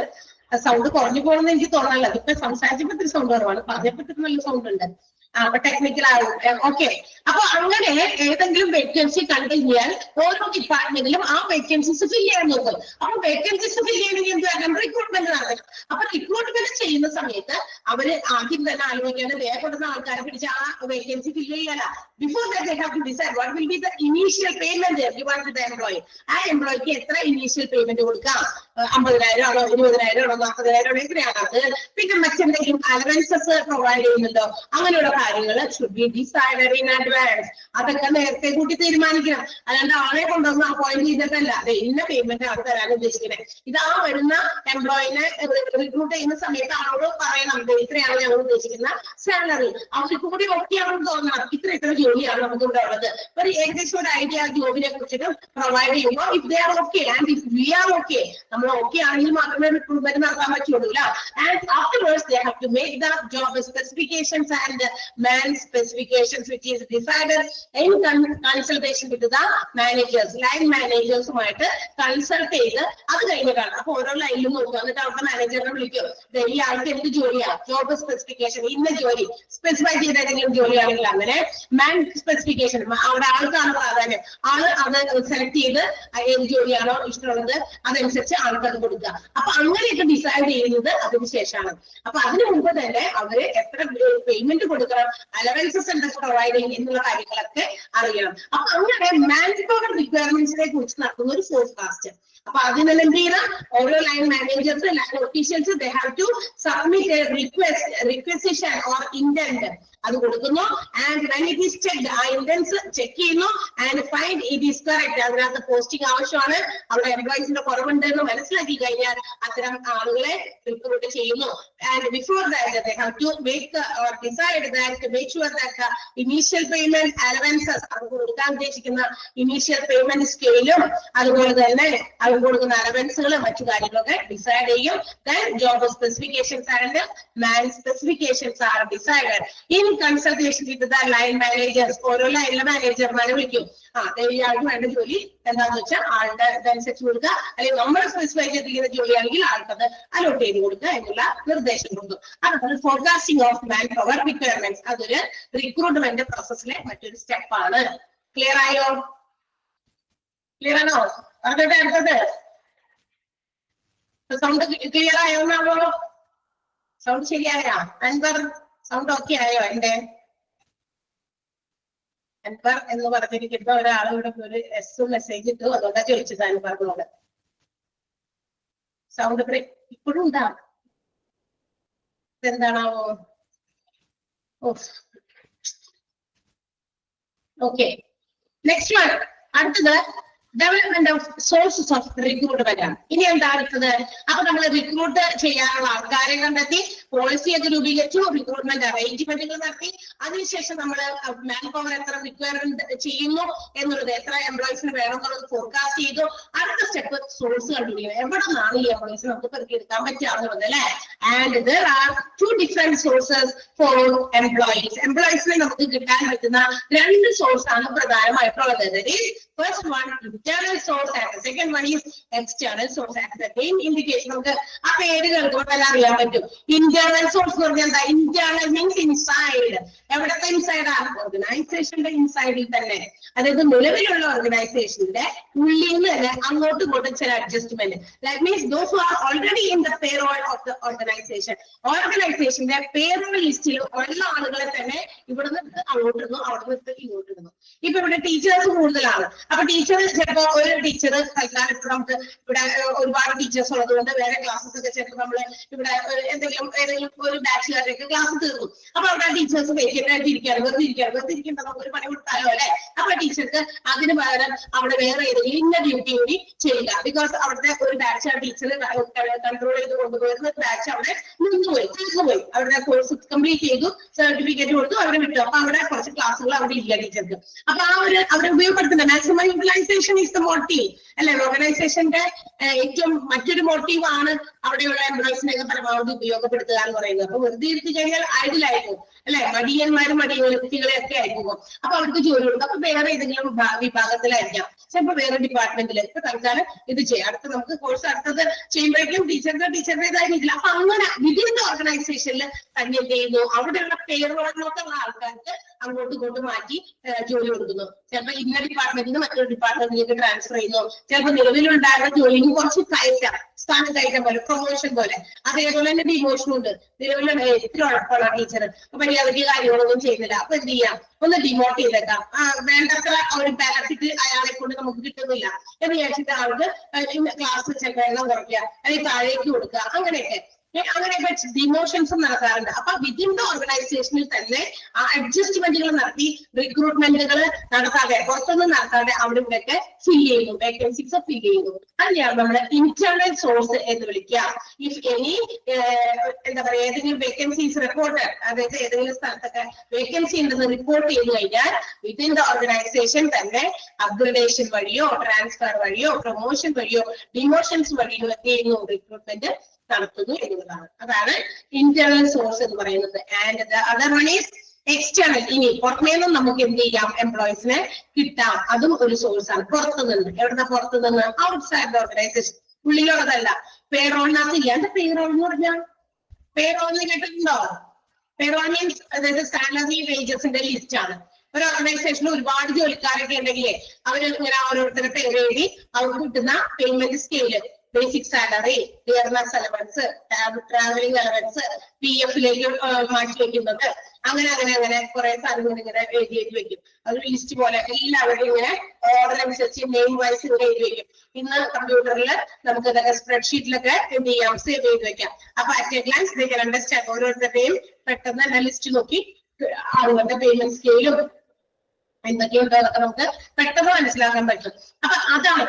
സൗണ്ട് കുറഞ്ഞു പോകണമെന്ന് എനിക്ക് തോന്നാനില്ല. ഇപ്പൊ സംസാരിച്ചപ്പോ സൗണ്ട് കുറവാണ്, പറഞ്ഞപ്പോ നല്ല സൗണ്ട് ഉണ്ട്. അപ്പൊ ടെക്നിക്കൽ ആവും. ഓക്കെ, അപ്പൊ അങ്ങനെ ഏതെങ്കിലും വേക്കൻസി കണ്ടു കഴിഞ്ഞാൽ ഓരോ ഡിപ്പാർട്ട്മെന്റിലും ആ വേക്കൻസീസ് ഫിൽ ചെയ്യാൻ നോക്കും. അപ്പൊ വേക്കൻസീസ് ഫിൽ ചെയ്യണമെങ്കിൽ എന്ത് വേണം? റിക്രൂട്ട്മെന്റ് നടത്തണം. അപ്പൊ റിക്രൂട്ട്മെന്റ് ചെയ്യുന്ന സമയത്ത് അവര് ആദ്യം തന്നെ ആലോചിക്കേണ്ടത് ദേഹപ്പെടുന്ന ആൾക്കാരെ പിടിച്ച് ആ വേക്കൻസി ഫില്ല് ചെയ്യാല. Before that they have to decide what will be the initial payment given to the employee. ആ എംപ്ലോയിക്ക് എത്ര ഇനീഷ്യൽ പേയ്മെന്റ് കൊടുക്കാം, 50,000 ആണോ 20,000 ആണോ 40,000 ആണോ എത്രയാണ് അത്, പിന്നെ മറ്റെന്തെങ്കിലും അലവൻസസ് പ്രൊവൈഡ് ചെയ്യുന്നുണ്ടോ, അങ്ങനെയുള്ള കാര്യങ്ങൾ should be decided in advance. അതൊക്കെ നേരത്തെ കൂട്ടി തീരുമാനിക്കണം. അല്ലാണ്ട് ആളെ കൊണ്ടുവന്ന് അപ്പോയിന്റ് ചെയ്തിട്ടല്ല ഇന്ന പേയ്മെന്റ് ആണ് തരാൻ ഉദ്ദേശിക്കുന്നത്. ഇത് ആ വരുന്ന എംപ്ലോയിനെ റിക്രൂട്ട് ചെയ്യുന്ന സമയത്ത് ആളോട് പറയണം ഇത്രയാണ് ഞങ്ങൾ ഉദ്ദേശിക്കുന്ന സാലറി. അവർക്ക് കൂടി ഓക്കെ ആണെന്ന് തോന്നണം ഇത്ര ജോലിയാണ് നമുക്ക് ഇവിടെ ഉള്ളത്. ഒരു ഏകദേശം ഒരു ഐഡിയ ജോബിനെ കുറിച്ചിട്ട് പ്രൊവൈഡ് ചെയ്യുമ്പോൾ if they are okay and if we are okay, നമ്മൾ ഓക്കെ ആണെങ്കിൽ മാത്രമേ റിക്രൂട്ട്മെന്റ് നടത്താൻ പറ്റുള്ളൂ. And afterwards they have to make the job specifications and man specifications which is decided in consultation with the managers. Line മാനേജേഴ്സുമായിട്ട് consult ചെയ്ത് അത് കഴിഞ്ഞിട്ടാണ്. അപ്പൊ ഓരോ ലൈനിലും നോക്കുക, എന്നിട്ട് അവരുടെ മാനേജറിനെ വിളിക്കും, ഈ ആൾക്ക് എന്ത് ജോലിയാ, ജോബ് സ്പെസിഫിക്കേഷൻ ഇന്ന ജോലി സ്പെസിഫൈ ചെയ്ത ഏതെങ്കിലും ജോലിയാണെങ്കിൽ അങ്ങനെ മാൻ സ്പെസിഫിക്കേഷൻ അവിടെ ആൾക്കാണ് പ്രാധാന്യം. ആള് അത് സെലക്ട് ചെയ്ത് ഏത് ജോലിയാണോ ഇഷ്ടമുള്ളത് അതനുസരിച്ച് ആൾക്ക് അത് കൊടുക്കുക. അപ്പൊ അങ്ങനെയൊക്കെ ഡിസൈഡ് ചെയ്യുന്നത് അതിനുശേഷമാണ്. അപ്പൊ അതിനു മുമ്പ് തന്നെ അവര് എത്ര പേയ്മെന്റ് കൊടുക്കണം, അലവൻസസ് എന്തൊക്കെ പ്രൊവൈഡ് ചെയ്യും എന്നുള്ള കാര്യങ്ങളൊക്കെ അറിയണം. അപ്പൊ അങ്ങനെ മാൻ പവർ റിക്വയർമെന്റ്സിനെ കുറിച്ച് നടത്തുന്ന ഒരു ഫോർകാസ്റ്റ്. അപ്പൊ അതിനെല്ലാം എന്ത് ചെയ്യണം, ഓരോ line managers line officials they have to submit requisition or intent അത് കൊടുക്കുന്നു. And when it is checked, ആ ഇന്റൻസ് ചെക്ക് ചെയ്യുന്നു and find it is correct. അതിനകത്ത് പോസ്റ്റിംഗ് ആവശ്യമാണ്, അവിടെ എംപ്ലോയീസിന്റെ കുറവുണ്ട് എന്ന് മനസ്സിലാക്കി കഴിഞ്ഞാൽ അത്തരം ആളുകളെ റിക്രൂട്ട് ചെയ്യുന്നു. And before that they have to make or decide that make sure that initial payment allowances അത് കൊടുക്കാൻ ഉദ്ദേശിക്കുന്ന ഇനീഷ്യൽ പേയ്മെന്റ് സ്കെയിലും അതുപോലെ തന്നെ അവർ കൊടുക്കുന്ന അലവൻസുകളും മറ്റു കാര്യങ്ങളൊക്കെ ഡിസൈഡ് ചെയ്യും. Then job specifications and man specifications are decided in consultation with the line managers. ഓരോ ലൈനിലെ മാനേജർമാരെ വിളിക്കും. ഇയാൾക്ക് വേണ്ട ജോലി എന്താണെന്ന് വെച്ചാൽ ആളുടെ ഇതനുസരിച്ച് കൊടുക്കുക, അല്ലെങ്കിൽ നമ്മൾ സ്പെസിഫൈ ചെയ്തിരിക്കുന്ന ജോലിയാണെങ്കിൽ ആൾക്കത് അലോട്ട് ചെയ്ത് കൊടുക്കുക എന്നുള്ള നിർദ്ദേശം കൊടുക്കും. അതാണ് forecasting of manpower requirements. അതൊരു റിക്രൂട്ട്മെന്റ് പ്രോസസ്സിലെ മറ്റൊരു സ്റ്റെപ്പാണ്. ക്ലിയർ ആയോ? ക്ലിയർ ആണോ? അതിന്റെ അടുത്തത് സൗണ്ട് ക്ലിയർ ആയോ എന്നാണോ? സൗണ്ട് ശരിയായോ? അൻവർ സൗണ്ട് ഓക്കെ ആയോ? എന്റെ അൻവർ എന്ന് പറഞ്ഞിരിക്കുന്ന ഒരാൾ ഇവിടെ ഒരു എസ് മെസ്സേജ് ഇട്ടു, അതുകൊണ്ടാ ചോദിച്ചത് അൻവറിനോട്. സൗണ്ട് ബ്രേക്ക് ഇപ്പോഴും ഉണ്ടാ? എന്താണാവോ? Okay, next one. അടുത്തത് development of sources of recruitment ആണ്. ഇനി എന്താ അടുത്തത്? അപ്പൊ നമ്മൾ റിക്രൂട്ട് ചെയ്യാനുള്ള ആൾക്കാരെ കണ്ടെത്തി, പോളിസിയൊക്കെ രൂപീകരിച്ചു, റിക്രൂട്ട്മെന്റ് അറേഞ്ച്മെന്റുകൾ നടത്തി, അതിനുശേഷം നമ്മൾ മാൻ പവർ എത്ര റിക്വയർമെന്റ് ചെയ്യുന്നു എന്നുള്ളത്, എത്ര എംപ്ലോയീസിന് വേണം എന്നുള്ളത് ഫോർകാസ്റ്റ് ചെയ്തു. അടുത്ത സ്റ്റെപ്പ് സോഴ്സ് കണ്ടുപിടിക്കണം. എവിടെ നിന്നാണ് ഈ എംപ്ലോയീസ് നമുക്ക് പെറുക്കിയെടുക്കാൻ പറ്റാവുന്നത് അല്ലെ? And there are two different sources for employees. എംപ്ലോയീസിനെ നമുക്ക് കിട്ടാൻ പറ്റുന്ന രണ്ട് സോഴ്സ് ആണ് പ്രധാനമായിട്ടുള്ളത്. First one internal source and the second one is external source. As the name indicates, നമുക്ക് ആ പേര് കേൾക്കുമ്പോൾ അറിയാൻ പറ്റും. ഇന്റേണൽ സോഴ്സ് എന്ന് പറഞ്ഞാൽ എന്താ? Internal means inside. എവിടത്തെ ഇൻസൈഡ് ആണ്? ഓർഗനൈസേഷന്റെ ഇൻസൈഡിൽ തന്നെ. അതായത് നിലവിലുള്ള ഓർഗനൈസേഷന്റെ ഉള്ളിൽ നിന്ന് തന്നെ അങ്ങോട്ടും ഇങ്ങോട്ടും ചില adjustment. That means those who are already in the payroll of the organisation. ഓർഗനൈസേഷന്റെ പേറോൾ ലിസ്റ്റിൽ ഉള്ള ആളുകളെ തന്നെ ഇവിടെ നിന്ന് അങ്ങോട്ട് ഇടുന്നു, അവിടെ നിന്ന് ഇങ്ങോട്ട് ഇടുന്നു. ഇപ്പൊ ഇവിടെ ടീച്ചേഴ്സ് കൂടുതലാണ്. അപ്പൊ ടീച്ചർ ചിലപ്പോ ഒരു ടീച്ചർ തൽക്കാലം ഇപ്പൊ നമുക്ക് ഇവിടെ ഒരുപാട് ടീച്ചേഴ്സ് ഉള്ളത് കൊണ്ട് വേറെ ക്ലാസ്സസ് ഒക്കെ ചിലപ്പോൾ നമ്മള് ഇവിടെ ഏതെങ്കിലും ഒരു ബാച്ചുകാരൊക്കെ ക്ലാസ് തീർന്നു. അപ്പൊ അവിടെ ടീച്ചേഴ്സ് വേക്കൻ്റ് ആയിട്ട് ഇരിക്കുകയാണ്, വെറുതെ ഇരിക്കേണ്ട നമുക്ക് ഒരു പണി കൊടുത്താലോ അല്ലെ? അപ്പൊ ടീച്ചർക്ക് അതിന് പകരം അവിടെ വേറെ ഏതെങ്കിലും ഇന്ന ഡ്യൂട്ടി കൂടി ചെയ്യുക. ബിക്കോസ് അവിടുത്തെ ഒരു ബാച്ച് ആ ടീച്ചർ കൺട്രോൾ ചെയ്ത് കൊണ്ടുപോയിരുന്ന ബാച്ച് അവിടെ നിന്നുപോയി. അവരുടെ കോഴ്സ് കംപ്ലീറ്റ് ചെയ്തു, സർട്ടിഫിക്കറ്റ് കൊടുത്തു, അവരെ വിട്ടു. അപ്പൊ അവിടെ കുറച്ച് ക്ലാസ്സുകൾ അവിടെ ഇല്ല ടീച്ചർക്ക്. അപ്പൊ ആ ഒരു അവരെ ഉപയോഗപ്പെടുത്തുന്ന maximum utilization is the motive അല്ലെ? ഓർഗനൈസേഷന്റെ ഏറ്റവും മറ്റൊരു മോട്ടീവ് ആണ് അവിടെയുള്ള എംപ്ലോയീസിനെയൊക്കെ പരമാവധി ഉപയോഗപ്പെടുത്തുക എന്ന് പറയുന്നത്. അപ്പൊ വെറുതെ ഇരുത്തി കഴിഞ്ഞാൽ ഐഡിലായിരിക്കും അല്ലെ? മടിയന്മാരും മടിയന്മാരെ ഒക്കെ ആയിരിക്കും. അപ്പൊ അവർക്ക് ജോലി കൊടുക്കും. അപ്പൊ വേറെ ഏതെങ്കിലും വിഭാഗത്തിലായിരിക്കാം, ചിലപ്പോ വേറെ ഡിപ്പാർട്ട്മെന്റിൽ. ഇപ്പൊ തൽക്കാലം ഇത് ചെയ്യാം, അടുത്ത നമുക്ക് കോഴ്സ് അടുത്തത് ചെയ്യുമ്പോഴേക്കും ടീച്ചറുടെ ഇതായിരിക്കില്ല. അപ്പൊ അങ്ങനെ വിതിൻ ദ ഓർഗനൈസേഷൻ ഓർഗനൈസേഷനിൽ തന്നെ എന്ത് ചെയ്യുന്നു, അവിടെയുള്ള പേരുകളൊക്കെയുള്ള ആൾക്കാർക്ക് അങ്ങോട്ടും ഇങ്ങോട്ടും മാറ്റി ജോലി കൊടുക്കുന്നു. ചിലപ്പോൾ ഇന്ന ഡിപ്പാർട്ട്മെന്റിൽ നിന്ന് മറ്റൊരു ഡിപ്പാർട്ട്മെന്റിലേക്ക് ട്രാൻസ്ഫർ ചെയ്യുന്നു. ചിലപ്പോൾ നിലവിലുണ്ടായിരുന്ന ജോലിക്ക് കുറച്ച് കയറ്റാം, സ്ഥാനം കയറ്റം പോലെ, പ്രൊമോഷൻ പോലെ. അതേപോലെ തന്നെ ഡിമോഷനും ഉണ്ട്. നിലവിലുള്ള ഇത്തിരി ഉഴപ്പുള്ള ടീച്ചർ മര്യാദയ്ക്ക് കാര്യങ്ങളൊന്നും ചെയ്യുന്നില്ല, അപ്പൊ എന്ത് ചെയ്യാം, ഒന്ന് ഡിമോട്ട് ചെയ്തേക്കാം. വേണ്ടത്ര ഒരു ബെനഫിറ്റ് അയാളെ കൊണ്ട് നമുക്ക് കിട്ടുന്നില്ല എന്ന് വിചാരിച്ചിട്ട് ആൾക്ക് ക്ലാസ് ചെലവെണ്ണം കുറയ്ക്കുക, അല്ലെങ്കിൽ താഴേക്ക് കൊടുക്കുക, അങ്ങനെയൊക്കെ ഡിമോഷൻസും നടക്കാറുണ്ട്. അപ്പൊ വിത്തിൻ ദ ഓർഗനൈസേഷനിൽ തന്നെ അഡ്ജസ്റ്റ്മെന്റുകൾ നടത്തി റിക്രൂട്ട്മെന്റുകൾ നടത്താതെ, പുറത്തൊന്നും നടത്താതെ അവിടെ ഇവിടെയൊക്കെ ഫില്ല് ചെയ്യുന്നു, വേക്കൻസീസ് ഫില്ല് ചെയ്യുന്നു. അതിനെയാണ് നമ്മൾ ഇന്റേണൽ സോഴ്സ് എന്ന് വിളിക്കുക. ഇഫ് എനി എന്താ പറയാ, ഏതെങ്കിലും വേക്കൻസീസ് റിപ്പോർട്ട്, അതായത് ഏതെങ്കിലും സ്ഥലത്തൊക്കെ വേക്കൻസി ഉണ്ടെന്ന് റിപ്പോർട്ട് ചെയ്ത് കഴിഞ്ഞാൽ വിത്തിൻ ദ ഓർഗനൈസേഷൻ തന്നെ അപ്ഗ്രഡേഷൻ വഴിയോ ട്രാൻസ്ഫർ വഴിയോ പ്രൊമോഷൻ വഴിയോ ഡിമോഷൻസ് വഴിയോ എന്ത് ചെയ്യുന്നു, റിക്രൂട്ട്മെന്റ് നടത്തുന്നു എന്നുള്ളതാണ്. അതാണ് ഇന്റേണൽ സോഴ്സ് എന്ന് പറയുന്നത്. And the other one is external. ഇനി പുറമേന്നും നമുക്ക് എന്ത് ചെയ്യാം, എംപ്ലോയീസിനെ കിട്ടാം, അതും ഒരു സോഴ്സ് ആണ്. പുറത്തുനിന്ന്, എവിടുന്ന പുറത്തുനിന്ന്, ഔട്ട്സൈഡ് ദ ഓർഗനൈസേഷൻ, ഉള്ളിലുള്ളതല്ല. പേറോളിനകത്ത് ഇല്ല. എന്താ പേറോൾ എന്ന് പറഞ്ഞാൽ? പേറോളിന് കേട്ടിട്ടുണ്ടോ? പേറോൾ മീൻസ് അതായത് സാലറി വേജസിന്റെ ലിസ്റ്റ് ആണ്. ഒരു ഓർഗനൈസേഷനിൽ ഒരുപാട് ജോലിക്കാരൊക്കെ ഉണ്ടെങ്കിലേ അവര് ഇങ്ങനെ ഓരോരുത്തരുടെ പേര് എഴുതി അവർക്ക് കിട്ടുന്ന payment scale, basic salary, dearness allowance, travelling allowance, PF-ലേക്ക് മാറ്റി വെക്കുന്നത്, അങ്ങനെ കുറെ സാധനങ്ങൾ ഇങ്ങനെ എഴുതി വെക്കും. അതൊരു ലിസ്റ്റ് പോലെ എല്ലാവരും ഇങ്ങനെ ഓർഡർ അനുസരിച്ച് നെയിം വൈസ് ഇങ്ങനെ എഴുതി വെക്കും. ഇന്ന് കമ്പ്യൂട്ടറിൽ നമുക്ക് ഇതൊക്കെ സ്പ്രെഡ്ഷീറ്റിലൊക്കെ എന്ത് ചെയ്യാം, സേവ് ചെയ്ത് വെക്കാം. അപ്പൊ at a glance they can understand, ഓരോരുത്തരുടെയും പെട്ടെന്ന് ലിസ്റ്റ് നോക്കി ആളുകളുടെ പേയ്മെന്റ് സ്കെയിലും എന്തൊക്കെയുണ്ടോ അതൊക്കെ നമുക്ക് പെട്ടെന്ന് മനസ്സിലാക്കാൻ പറ്റും. അപ്പൊ അതാണ്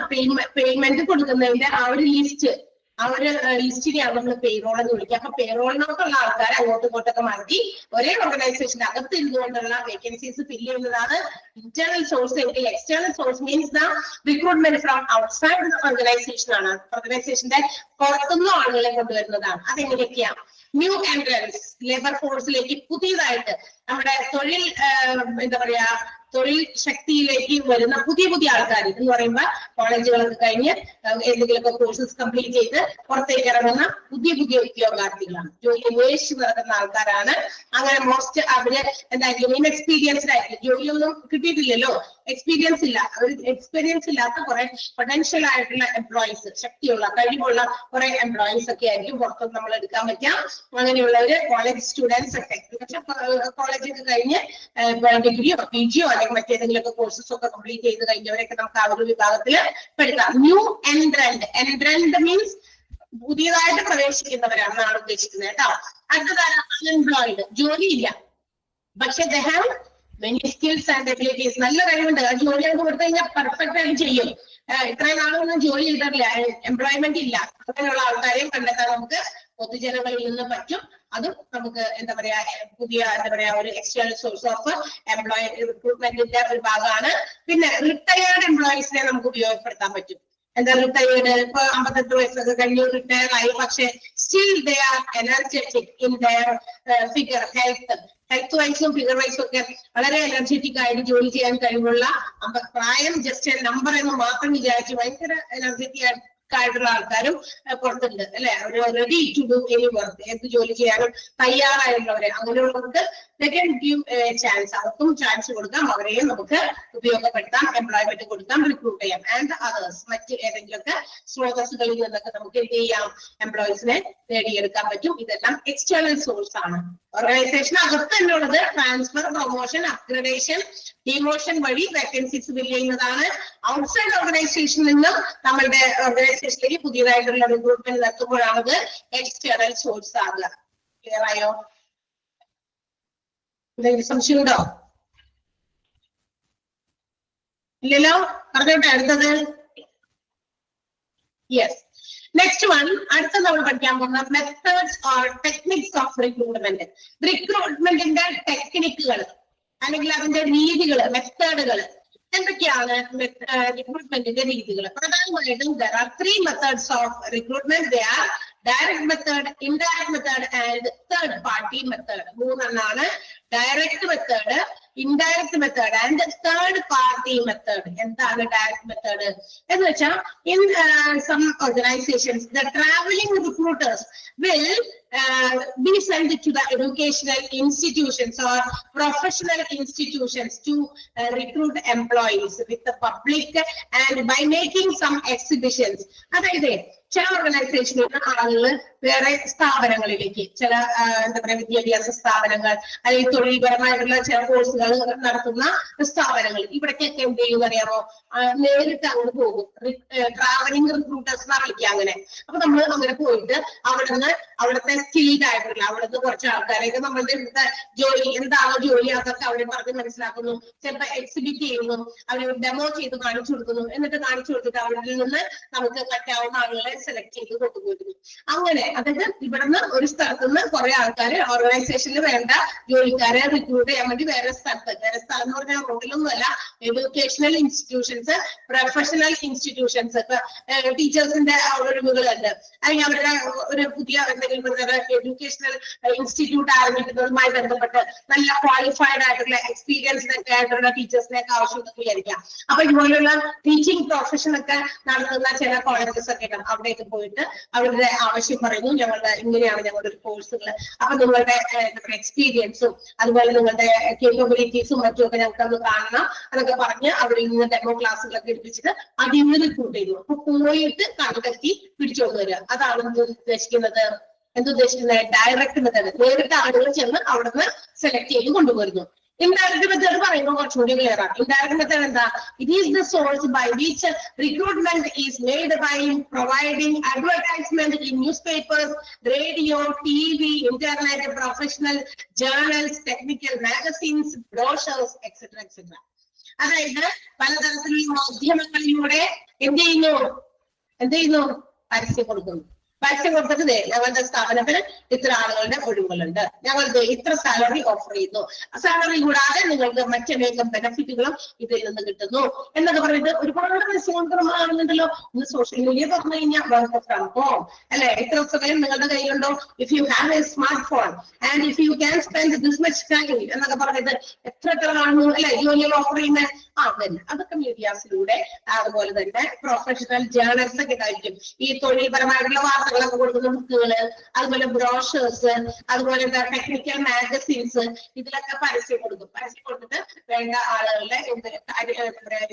പേയ്മെന്റ് കൊടുക്കുന്നതിന്റെ ആ ഒരു ലിസ്റ്റ്, ആ ഒരു ലിസ്റ്റിനെയാണ് നമ്മൾ പേറോൾ എന്ന് വിളിക്കുക. അപ്പൊ പേറോളിനകത്തുള്ള ആൾക്കാരെ അങ്ങോട്ടും ഇങ്ങോട്ടൊക്കെ മാറ്റി ഒരേ ഓർഗനൈസേഷന്റെ അകത്ത് ഇരുന്നുകൊണ്ടുള്ള വേക്കൻസീസ് ഫില്ല് ചെയ്യുന്നതാണ് ഇന്റേണൽ സോഴ്സ് എങ്കിൽ external source means the recruitment from outside organisation ആണ്. ഓർഗനൈസേഷന്റെ പുറത്തുനിന്നും ആളുകളെ കൊണ്ടുവരുന്നതാണ്. അതെങ്ങനെയൊക്കെയാണ്? ന്യൂ എൻട്രൻസ്, ലേബർ ഫോഴ്സിലേക്ക് പുതിയതായിട്ട് നമ്മുടെ തൊഴിൽ എന്താ പറയാ, തൊഴിൽ ശക്തിയിലേക്ക് വരുന്ന പുതിയ ആൾക്കാർ എന്ന് പറയുമ്പോൾ കോളേജുകളൊക്കെ കഴിഞ്ഞ് എന്തെങ്കിലുമൊക്കെ കോഴ്സസ് കംപ്ലീറ്റ് ചെയ്ത് പുറത്തേക്ക് ഇറങ്ങുന്ന പുതിയ ഉദ്യോഗാർത്ഥികളാണ്. ജോലി അന്വേഷിച്ച് നടക്കുന്ന ആൾക്കാരാണ്. അങ്ങനെ മോസ്റ്റ് അവര് എന്തായാലും ഇൻഎക്സ്പീരിയൻസ്ഡ് ആയിട്ട്, ജോലിയൊന്നും കിട്ടിയിട്ടില്ലല്ലോ, എക്സ്പീരിയൻസ് ഇല്ല, എക്സ്പീരിയൻസ് ഇല്ലാത്ത കുറെ പൊട്ടൻഷ്യൽ ആയിട്ടുള്ള എംപ്ലോയീസ്, ശക്തിയുള്ള കഴിവുള്ള കുറെ എംപ്ലോയീസ് ഒക്കെ ആയിരിക്കും പുറത്തുനിന്ന് നമ്മൾ എടുക്കാൻ പറ്റാം. അങ്ങനെയുള്ളവര് കോളേജ് സ്റ്റുഡൻസ് ഒക്കെ, പക്ഷെ കോളേജൊക്കെ കഴിഞ്ഞ് ഡിഗ്രിയോ PG-യോ അല്ലെങ്കിൽ മറ്റേതെങ്കിലുമൊക്കെ കോഴ്സസ് ഒക്കെ കംപ്ലീറ്റ് ചെയ്ത് കഴിഞ്ഞവരൊക്കെ നമുക്ക് ആ ഒരു വിഭാഗത്തിൽ പെടുത്താം. ന്യൂ എൻട്രന്റ് മീൻസ് പുതിയതായിട്ട് പ്രവേശിക്കുന്നവരാണെന്നാണ് ഉദ്ദേശിക്കുന്നത് കേട്ടോ. അടുത്തതാണ് അൺഎംപ്ലോയിഡ്, ജോലിയില്ല പക്ഷെ they have many skills and abilities, നല്ല കഴിവുണ്ട്, ജോലി അങ്ങ് കൊടുത്തു കഴിഞ്ഞാൽ പെർഫെക്റ്റ് ആയിട്ട് ചെയ്യും. ഇത്രയും നാളൊന്നും ജോലി ചെയ്തിട്ടില്ല, എംപ്ലോയ്മെന്റ് ഇല്ല, അങ്ങനെയുള്ള ആൾക്കാരെയും കണ്ടെത്താൻ നമുക്ക് പൊതുജനങ്ങളിൽ നിന്ന് പറ്റും. അതും നമുക്ക് എന്താ പറയാ, പുതിയ എന്താ പറയാ ഒരു എക്സ്റ്റേണൽ സോഴ്സ് ഓഫ് എംപ്ലോയി റിക്രൂട്ട്മെന്റിന്റെ ഒരു ഭാഗമാണ്. പിന്നെ റിട്ടയേർഡ് എംപ്ലോയീസിനെ നമുക്ക് ഉപയോഗപ്പെടുത്താൻ പറ്റും. എന്താ റിട്ടയേർഡ്, ഇപ്പൊ 58 വയസ്സൊക്കെ കഴിഞ്ഞ് റിട്ടയർ ആയി, പക്ഷെ still they are energetic in their figure, health വൈസും ഫിഗർ വൈസും ഒക്കെ വളരെ എനർജറ്റിക് ആയിട്ട് ജോലി ചെയ്യാൻ കഴിവുള്ള, പ്രായം ജസ്റ്റ് നമ്പർ എന്ന് മാത്രം വിചാരിച്ച് ഭയങ്കര എനർജറ്റിക് ആയിട്ടുള്ള ആൾക്കാരും പുറത്തുണ്ട് അല്ലെ. അവർ ready to do any work, എന്ത് ജോലി ചെയ്യാനും തയ്യാറായിട്ടുള്ളവരെ, അങ്ങനെയുള്ളവർക്ക് ചാൻസ്, അവർക്കും ചാൻസ് കൊടുക്കാം, അവരെയും നമുക്ക് ഉപയോഗപ്പെടുത്താം, എംപ്ലോയ്മെന്റ് കൊടുക്കാം, റിക്രൂട്ട് ചെയ്യാം. ആൻഡ് അതേഴ്സ്, മറ്റ് ഏതെങ്കിലുമൊക്കെ സ്രോതസ്സുകളിൽ നിന്നൊക്കെ നമുക്ക് എന്ത് ചെയ്യാം, എംപ്ലോയീസിനെ നേടിയെടുക്കാൻ പറ്റും. ഇതെല്ലാം എക്സ്റ്റേണൽ സോഴ്സ് ആണ്. ഓർഗനൈസേഷൻ അകത്ത് തന്നെയുള്ളത് ട്രാൻസ്ഫർ, പ്രൊമോഷൻ, അപ്ഗ്രഡേഷൻ, ഡിമോഷൻ വഴി വേക്കൻസീസ് ഫില്ല് ചെയ്യുന്നതാണ്. ഔട്ട്സൈഡ് ഓർഗനൈസേഷനിൽ നിന്നും നമ്മളുടെ ഓർഗനൈസേഷനിലേക്ക് പുതിയതായിട്ടുള്ള റിക്രൂട്ട്മെന്റ് നടത്തുമ്പോഴാണത് എക്സ്റ്റേണൽ സോഴ്സ് ആകുക. ക്ലിയർ ആയോ? എന്തെങ്കിലും സംശയമുണ്ടോ? ഇല്ലല്ലോ, പറഞ്ഞോട്ടെ. അടുത്തത് യെസ്, നെക്സ്റ്റ് വൺ. അടുത്ത നമ്മൾ പഠിക്കാൻ പോകുന്ന methods or techniques of recruitment. റിക്രൂട്ട്മെന്റിന്റെ ടെക്നിക്കുകൾ അല്ലെങ്കിൽ അതിന്റെ രീതികൾ, മെത്തേഡുകൾ എന്തൊക്കെയാണ്? റിക്രൂട്ട്മെന്റിന്റെ രീതികൾ പ്രധാനമായിട്ടും there are 3 methods of recruitment. They are direct method, indirect method and third party method. മൂന്നെണ്ണാണ്. Direct method, indirect method and third party method. എന്താണ് ഡയറക്റ്റ് മെത്തേഡ് എന്ന് വെച്ചാൽ in some organisations the travelling recruiters will be sent to the educational institutions or professional institutions to recruit employees with the public and by making some exhibitions. അതായത് ചില ഓർഗനൈസേഷനിൽ ആളുകൾ വേറെ സ്ഥാപനങ്ങളിലേക്ക്, ചില എന്താ പറയുക വിദ്യാഭ്യാസ സ്ഥാപനങ്ങൾ അല്ലെങ്കിൽ തൊഴിൽപരമായിട്ടുള്ള ചില കോഴ്സുകൾ നടത്തുന്ന സ്ഥാപനങ്ങൾ, ഇവിടേക്കൊക്കെ എന്ത് ചെയ്യുമെന്ന് അറിയാമോ, നേരിട്ട് അങ്ങോട്ട് പോകും. ട്രാവലിംഗ് റിക്രൂട്ടേഴ്സ് എന്നാ വിളിക്കുക അങ്ങനെ. അപ്പൊ നമ്മൾ അങ്ങനെ പോയിട്ട് അവിടുത്തെ സ്കിൽഡ് ആയിട്ടുള്ള അവിടുത്തെ കുറച്ച് ആൾക്കാരെയൊക്കെ നമ്മളുടെ ഇവിടുത്തെ ജോലി എന്താണോ ജോലി അതൊക്കെ അവരെ പറഞ്ഞ് മനസ്സിലാക്കുന്നു, ചിലപ്പോൾ എക്സിബിറ്റ് ചെയ്യുന്നു, അവർ ഡെമോ ചെയ്ത് കാണിച്ചു കൊടുക്കുന്നു. എന്നിട്ട് കാണിച്ചു കൊടുത്തിട്ട് അവരിൽ നിന്ന് നമുക്ക് പറ്റാവുന്ന ആളുകളെ സെലക്ട് ചെയ്ത് കൊണ്ടുപോയിരുന്നു. അങ്ങനെ അതായത് ഇവിടുന്ന് ഒരു സ്ഥലത്ത് നിന്ന് കുറെ ആൾക്കാര് ഓർഗനൈസേഷനിൽ വേണ്ട ജോലിക്കാരെ റിക്രൂട്ട് ചെയ്യാൻ വേണ്ടി വേറെ സ്ഥലം എന്ന് പറഞ്ഞാൽ റോഡിലൊന്നുമല്ല, എഡ്യൂക്കേഷണൽ ഇൻസ്റ്റിറ്റ്യൂഷൻസ്, പ്രൊഫഷണൽ ഇൻസ്റ്റിറ്റ്യൂഷൻസ്, ഇപ്പൊ ടീച്ചേഴ്സിന്റെ ഒഴിവുകളുണ്ട്, അല്ലെങ്കിൽ അവരുടെ ഒരു പുതിയ എന്തെങ്കിലും എഡ്യൂക്കേഷണൽ ഇൻസ്റ്റിറ്റ്യൂട്ട് ആരംഭിക്കുന്നതുമായി ബന്ധപ്പെട്ട് നല്ല ക്വാളിഫൈഡ് ആയിട്ടുള്ള എക്സ്പീരിയൻസ്ഡ് ഒക്കെ ആയിട്ടുള്ള ടീച്ചേഴ്സിനെ ഒക്കെ ആവശ്യമെന്ന് വിചാരിക്കാം. അപ്പൊ ഇതുപോലെയുള്ള ടീച്ചിങ് പ്രൊഫഷൻ ഒക്കെ നടത്തുന്ന ചില കോളേജസ് ഒക്കെ ഉണ്ട്. അവിടേക്ക് പോയിട്ട് അവരുടെ ആവശ്യം പറയുന്നു, ഇങ്ങനെയാണ് ഞങ്ങളുടെ ഒരു കോഴ്സുകൾ, അപ്പൊ നിങ്ങളുടെ എക്സ്പീരിയൻസും അതുപോലെ നിങ്ങളുടെ കേപ്പബിലിറ്റീസും മറ്റുമൊക്കെ ഞങ്ങൾക്ക് അത് കാണണം എന്നൊക്കെ പറഞ്ഞ് അവരിൽ നിന്ന് ഡെമോ ക്ലാസ്സുകളൊക്കെ എടുപ്പിച്ചിട്ട് അതിൽ നിന്ന് റിക്രൂട്ട് ചെയ്തു. അപ്പൊ പോയിട്ട് കണ്ടെത്തി പിടിച്ചോണ്ട് വരിക. അതാണ് ഉദ്ദേശിക്കുന്നത്. എന്തുദ്ദേശിക്കുന്നത്? Direct method. നേരിട്ട് ആളുകൾ ചെന്ന് അവിടുന്ന് സെലക്ട് ചെയ്ത് കൊണ്ടുവരുന്നു. ഇൻഡയറക്റ്റ് മെത്തേഡ് പറയുമ്പോൾ കുറച്ചുകൂടി ക്ലിയർ ആണ്. ഇൻഡയറക്റ്റ് മെത്തേഡ് എന്താ? It is the source by which recruitment is made by providing advertisement in news papers, radio, TV, internet, professional journals, technical magazines, brochures etcetera etcetera. അതായത് പലതരത്തിലുള്ള മാധ്യമങ്ങളിലൂടെ എന്ത് ചെയ്യുന്നു? പരസ്യം കൊടുക്കുന്നു. പരസ്യം കൊടുത്തിട്ട് ഞങ്ങളുടെ സ്ഥാപനത്തിന് ഇത്ര ആളുകളുടെ ഒഴിവുകളുണ്ട്, ഞങ്ങൾ ഇത്ര സാലറി ഓഫർ ചെയ്യുന്നു, സാലറി കൂടാതെ നിങ്ങൾക്ക് മറ്റനേകം ബെനിഫിറ്റുകളും ഇതിൽ നിന്ന് കിട്ടുന്നു എന്നൊക്കെ പറയുന്നത് ഒരുപാട് പരസ്യങ്ങൾ ആണെന്നുണ്ടല്ലോ. ഇന്ന് സോഷ്യൽ മീഡിയ പറഞ്ഞു കഴിഞ്ഞാൽ വർക്ക് ഫ്രം ഹോം അല്ലെ, ഇത്ര സമയം നിങ്ങളുടെ കയ്യിലുണ്ടോ, if you have a smartphone and if you can spend this much time എന്നൊക്കെ പറഞ്ഞത് എത്ര കാണുന്നു അല്ലെ, ജോലികൾ ഓഫർ ചെയ്യുന്നത്. അതൊക്കെ മീഡിയാസിലൂടെ, അതുപോലെ തന്നെ പ്രൊഫഷണൽ ജേർണൽസ് ഒക്കെ ആയിരിക്കും. ഈ തൊഴിൽപരമായിട്ടുള്ള വാർത്തകളൊക്കെ കൊടുക്കുന്ന ബുക്കുകള്, അതുപോലെ ബ്രോഷേഴ്സ്, അതുപോലെ ടെക്നിക്കൽ മാഗസീൻസ്, ഇതിലൊക്കെ പരസ്യം കൊടുക്കും. പരസ്യം കൊടുത്തിട്ട് വേണ്ട ആളുകളുടെ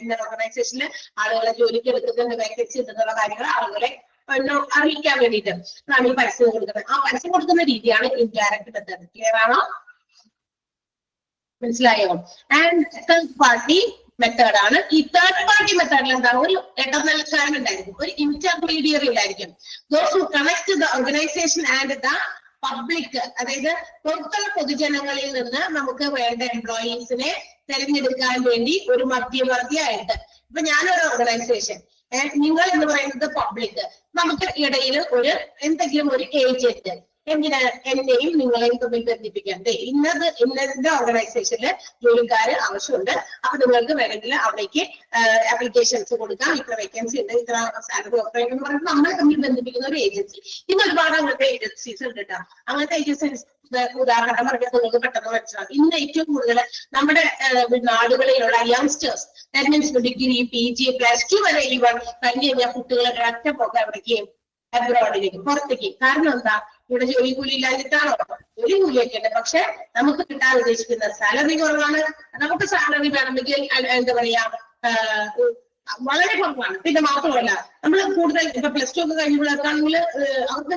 ഇന്ന ഓർഗനൈസേഷനിൽ ആളുകളെ ജോലിക്ക് എടുക്കുന്നുണ്ട്, വേക്കൻസി എന്നുള്ള കാര്യങ്ങൾ ആളുകളെ അറിയിക്കാൻ വേണ്ടിയിട്ട് ആണ് ഈ പരസ്യം കൊടുക്കുന്നത്. ആ പരസ്യം കൊടുക്കുന്ന രീതിയാണ് ഇൻഡയറക്റ്റ് മെത്തേഡ്. ക്ലിയർ ആണോ? മനസ്സിലായോ? ആൻഡ് തേർഡ് പാർട്ടി മെത്തേഡ് ആണ്. ഈ തേർഡ് പാർട്ടി മെത്തേഡിൽ എന്താ? ഒരു ഇടനിലക്കാരൻ ഉണ്ടായിരിക്കും, ഒരു ഇന്റർമീഡിയറി ഉണ്ടായിരിക്കും. Those who connect the organisation and the public. അതായത് പുറത്തുള്ള പൊതുജനങ്ങളിൽ നിന്ന് നമുക്ക് വേണ്ട എംപ്ലോയീസിനെ തിരഞ്ഞെടുക്കാൻ വേണ്ടി ഒരു മധ്യവർത്തിയായിട്ട്, ഇപ്പൊ ഞാനൊരു ഓർഗനൈസേഷൻ, നിങ്ങൾ എന്ന് പറയുന്നത് പബ്ലിക്, നമുക്ക് ഇടയിൽ എന്തെങ്കിലും ഒരു ഏജന്റ്, എന്നെയും നിങ്ങളെയും തമ്മിൽ ബന്ധിപ്പിക്കാം. ഇന്നത്തെ ഓർഗനൈസേഷനിൽ ജോലിക്കാര് ആവശ്യമുണ്ട്, അപ്പൊ നിങ്ങൾക്ക് വേണമെങ്കിൽ അവിടേക്ക് ആപ്ലിക്കേഷൻസ് കൊടുക്കാം, ഇത്ര വേക്കൻസി ഉണ്ട്, ഇത്ര സാലറി ഓഫർ എന്ന് പറഞ്ഞിട്ട് നമ്മളെ തമ്മിൽ ബന്ധിപ്പിക്കുന്ന ഒരു ഏജൻസി. ഇന്ന് ഒരുപാട് അങ്ങനത്തെ ഏജൻസീസ് ഉണ്ട് കേട്ടോ. അങ്ങനത്തെ ഏജൻസീസ് ഉദാഹരണം പറഞ്ഞാൽ നിങ്ങൾക്ക് പെട്ടെന്ന് മനസ്സിലാവും. ഇന്ന് ഏറ്റവും കൂടുതൽ നമ്മുടെ നാടുകളിലുള്ള youngsters, that means degree, PG, +2 വരെ കഴിഞ്ഞ് കഴിഞ്ഞാൽ കുട്ടികളെ ഒറ്റ പോകാൻ അവിടേക്ക് അബ്രോഡിലേക്ക്, പുറത്തേക്ക്. കാരണം എന്താ? ഇവിടെ ജോലി കൂലി ഇല്ലാഞ്ഞിട്ടാണോ? ജോലി കൂലിയൊക്കെ ഉണ്ട്, പക്ഷെ നമുക്ക് കിട്ടാൻ ഉദ്ദേശിക്കുന്ന സാലറി കുറവാണ്. നമുക്ക് സാലറി വേണമെങ്കിൽ എന്താ പറയാ വളരെ കുറവാണ്. പിന്നെ മാത്രമല്ല നമ്മൾ കൂടുതൽ ഇപ്പൊ +2 ഒക്കെ കഴിയുമ്പോഴേക്കാണെങ്കിൽ അവർക്ക്